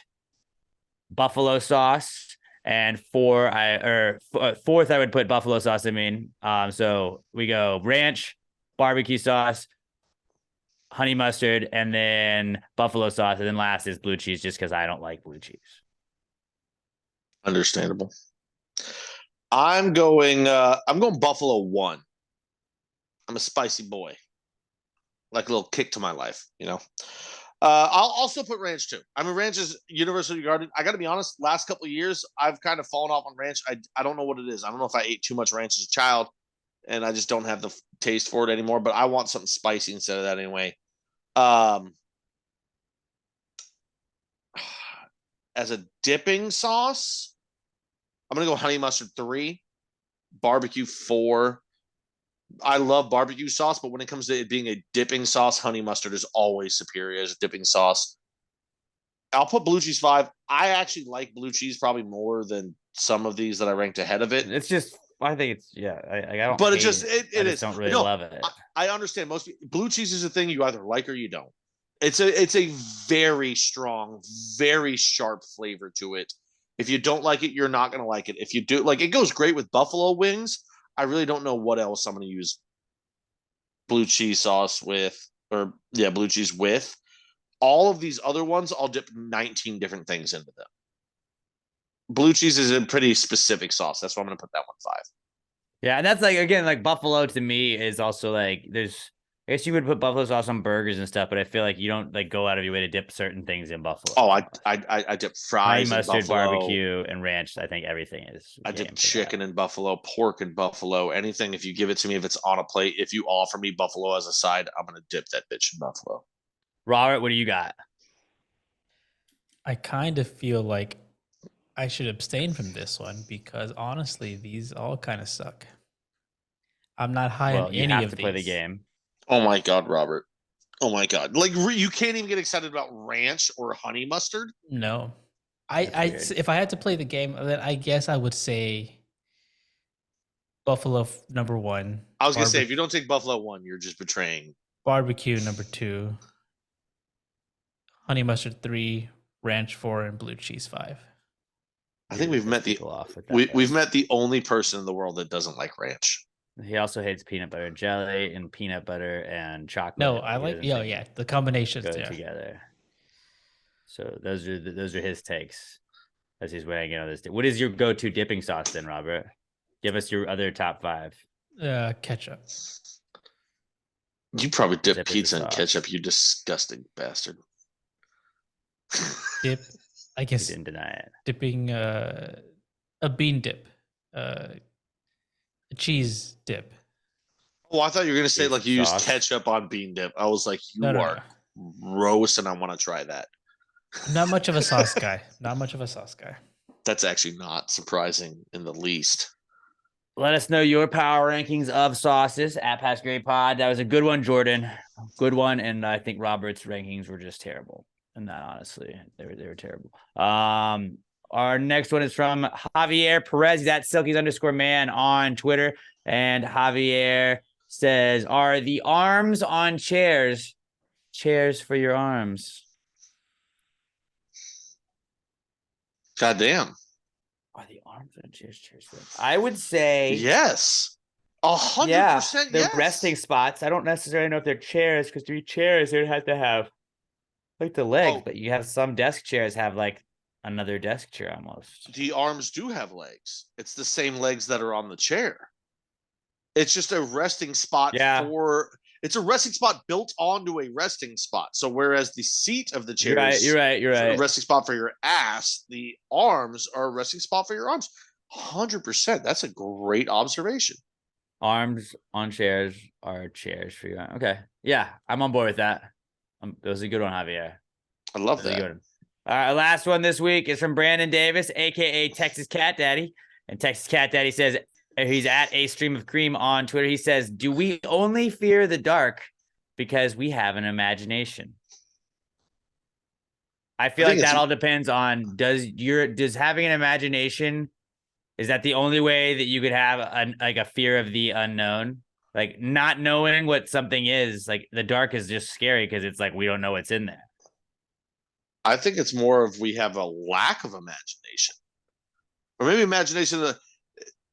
buffalo sauce, and fourth, I would put buffalo sauce. So we go ranch, barbecue sauce, honey mustard, and then buffalo sauce, and then last is blue cheese, just because I don't like blue cheese. Understandable. I'm going Buffalo 1. I'm a spicy boy. Like a little kick to my life, you know. I'll also put ranch too. I mean, ranch is universally regarded. I got to be honest. Last couple of years, I've kind of fallen off on ranch. I don't know what it is. I don't know if I ate too much ranch as a child, and I just don't have the taste for it anymore. But I want something spicy instead of that anyway. As a dipping sauce, I'm gonna go honey mustard 3, barbecue 4. I love barbecue sauce, but when it comes to it being a dipping sauce, honey mustard is always superior as a dipping sauce. I'll put blue cheese 5. I actually like blue cheese probably more than some of these that I ranked ahead of it. It's just, I think it's, yeah, I don't. But it hate just I it just is. don't really No, love it. I understand most blue cheese is a thing you either like or you don't. It's a very strong, very sharp flavor to it. If you don't like it, you're not gonna like it. If you do, like, it goes great with buffalo wings. I really don't know what else I'm gonna use blue cheese sauce with, or yeah, blue cheese with. All of these other ones, I'll dip 19 different things into them. Blue cheese is a pretty specific sauce. That's why I'm gonna put that one 5. Yeah, and that's like, again, like buffalo to me is also like, I guess you would put buffalo sauce on burgers and stuff, but I feel like you don't like go out of your way to dip certain things in buffalo. Oh, I dip honey fries in mustard, buffalo. barbecue, and ranch. I think everything is. I game dip for chicken that. in buffalo, pork in buffalo, anything. If you give it to me, if it's on a plate, if you offer me buffalo as a side, I'm gonna dip that bitch in buffalo. Robert, what do you got? I kind of feel like I should abstain from this one because honestly, these all kind of suck. I'm not high Well, on you any have of to these. play the game. Oh my god, Robert. Oh my god. Like, you can't even get excited about ranch or honey mustard. No, That's weird. if I had to play the game, then I guess I would say Buffalo number 1. I was gonna say, if you don't take buffalo 1, you're just betraying. Barbecue number 2, honey mustard 3, ranch 4, and blue cheese 5. I think we've met the People off with that we've met the only person in the world that doesn't like ranch. He also hates peanut butter and jelly and peanut butter and chocolate. No, I He like doesn't think yeah, the combinations go there. together. So those are his takes as he's weighing in on this. What is your go-to dipping sauce then, Robert? Give us your other top 5. Ketchup. You probably dip Dip is pizza the in sauce. ketchup, you disgusting bastard. Dip. I He guess didn't deny it. dipping a bean dip, a cheese dip. Oh, I thought you were gonna say It's like you use sauce. ketchup on bean dip. I was like, you No. are gross, and I want to try that. I'm not much of a sauce guy. Not much of a sauce guy. That's actually not surprising in the least. Let us know your power rankings of sauces at Past Grade Pod. That was a good one, Jordan. Good one. And I think Robert's rankings were just terrible. And not honestly, they were terrible. Our next one is from Javier Perez. He's at Silkies_man on Twitter. And Javier says, are the arms on chairs for your arms? Goddamn. Are the arms on chairs for them? I would say Yes. 100%. yeah, they're Yes. resting spots. I don't necessarily know if they're chairs, because to be chairs, they'd have to have like the legs, Oh. but you have some desk chairs have like another desk chair almost. The arms do have legs. It's the same legs that are on the chair. It's just a resting spot Yeah. it's a resting spot built onto a resting spot. So whereas the seat of the chair You're right. a resting spot for your ass, the arms are a resting spot for your arms. 100%. That's a great observation. Arms on chairs are chairs for you. Okay. Yeah, I'm on board with that. That was a good one, Javier. I love Really that. good. All right, our last one this week is from Brandon Davis, aka Texas Cat Daddy. And Texas Cat Daddy says he's at a stream of cream on Twitter. He says, do we only fear the dark because we have an imagination? I feel like that all depends on does having an imagination, is that the only way that you could have a fear of the unknown? Like not knowing what something is, like the dark is just scary because it's like we don't know what's in there. I think it's more of we have a lack of imagination. Or maybe imagination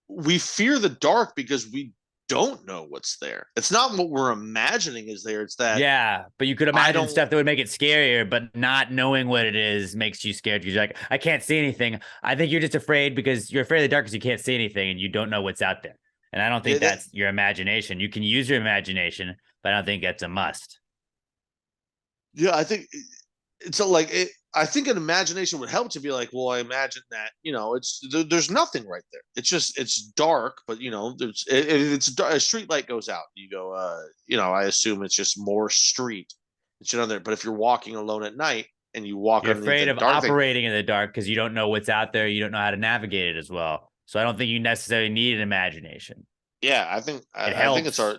we fear the dark because we don't know what's there. It's not what we're imagining is there. It's that. Yeah, but you could imagine stuff that would make it scarier, but not knowing what it is makes you scared. You're like, I can't see anything. I think you're just afraid because you're afraid of the dark because you can't see anything and you don't know what's out there. And I don't think that's your imagination. You can use your imagination, but I don't think that's a must. Yeah, I think it's like it. I think an imagination would help to be like, well, I imagine that, there's nothing right there. It's dark, but there's it's a street light goes out. You go, I assume it's just more street. It's there. But if you're walking alone at night and you walk, you're afraid of operating in the dark because you don't know what's out there. You don't know how to navigate it as well. So I don't think you necessarily need an imagination. Yeah, I think it's our.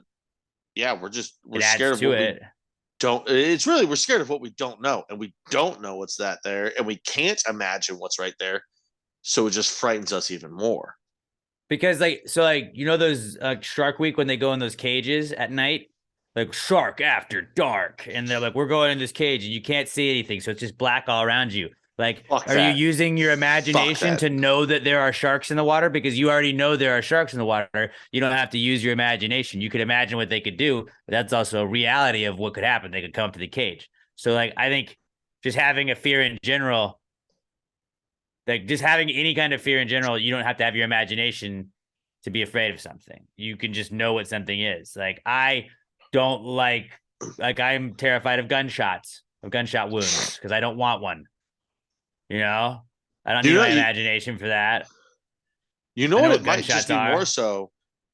Yeah, we're scared of it. It's really we're scared of what we don't know, and we don't know what's there, and we can't imagine what's right there, so it just frightens us even more. Because those Shark Week when they go in those cages at night, like Shark After Dark, and they're like, we're going in this cage and you can't see anything, so it's just black all around you. Like, are you using your imagination to know that there are sharks in the water? Because you already know there are sharks in the water. You don't have to use your imagination. You could imagine what they could do, but that's also a reality of what could happen. They could come to the cage. So, I think just having a fear in general, just having any kind of fear in general, you don't have to have your imagination to be afraid of something. You can just know what something is. I don't I'm terrified of gunshot wounds because I don't want one. I don't need my imagination for that. You know what it might just be more so?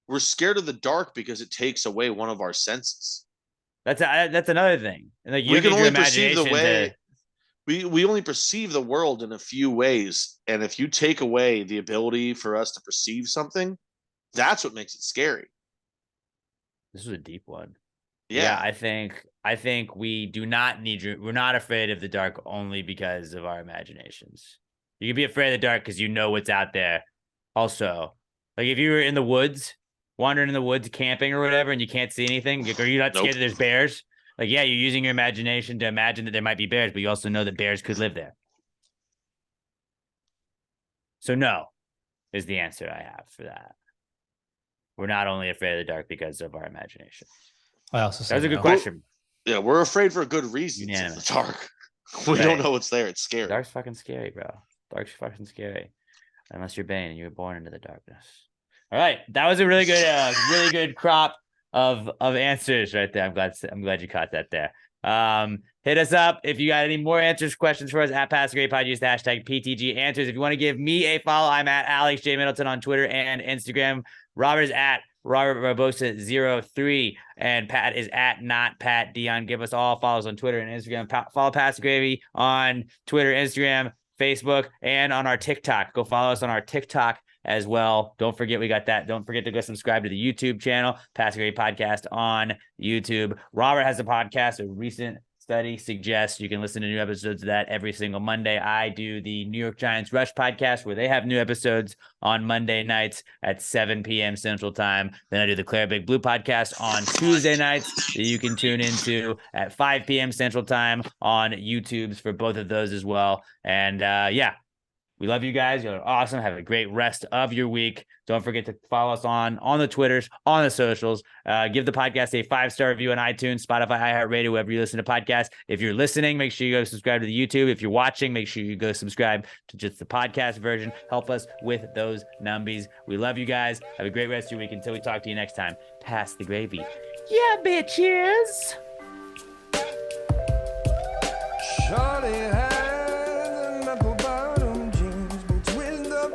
We're scared of the dark because it takes away one of our senses. That's another thing. Like we can only perceive the way we only perceive the world in a few ways, and if you take away the ability for us to perceive something, that's what makes it scary. This is a deep one. Yeah, I think we do not we're not afraid of the dark only because of our imaginations. You can be afraid of the dark because you know what's out there. Also, if you were in the woods, wandering in the woods, camping or whatever, and you can't see anything, are you not scared that there's bears? You're using your imagination to imagine that there might be bears, but you also know that bears could live there. So no is the answer I have for that. We're not only afraid of the dark because of our imagination. I also that was a good question. Yeah, we're afraid for a good reason. In the dark. We don't know what's there. It's scary. Dark's fucking scary, bro. Dark's fucking scary. Unless you're Bane and you were born into the darkness. All right. That was a really good crop of answers right there. I'm glad you caught that there. Hit us up if you got any more questions for us at Pass the Great Pod. Use the hashtag PTG Answers. If you want to give me a follow, I'm at Alex J Middleton on Twitter and Instagram. Robert is at Robert Barbosa 03 and Pat is at not Pat Dion. Give us all follows on Twitter and Instagram. Follow Pass the Gravy on Twitter, Instagram, Facebook, and on our TikTok. Go follow us on our TikTok as well. Don't forget we got that. Don't forget to go subscribe to the YouTube channel, Pass the Gravy Podcast on YouTube. Robert has a podcast, a recent study suggests you can listen to new episodes of that every single Monday. I do the New York Giants Rush podcast where they have new episodes on Monday nights at 7 p.m. Central Time. Then I do the Claire Big Blue podcast on Tuesday nights that you can tune into at 5 p.m. Central Time on YouTube's for both of those as well. And we love you guys. You're awesome. Have a great rest of your week. Don't forget to follow us on the Twitters, on the socials. Give the podcast a 5-star review on iTunes, Spotify, iHeartRadio, wherever you listen to podcasts. If you're listening, make sure you go subscribe to the YouTube. If you're watching, make sure you go subscribe to just the podcast version. Help us with those numbies. We love you guys. Have a great rest of your week. Until we talk to you next time, pass the gravy. Yeah, bitches. Charlie had an apple bottom jeans, been twisted up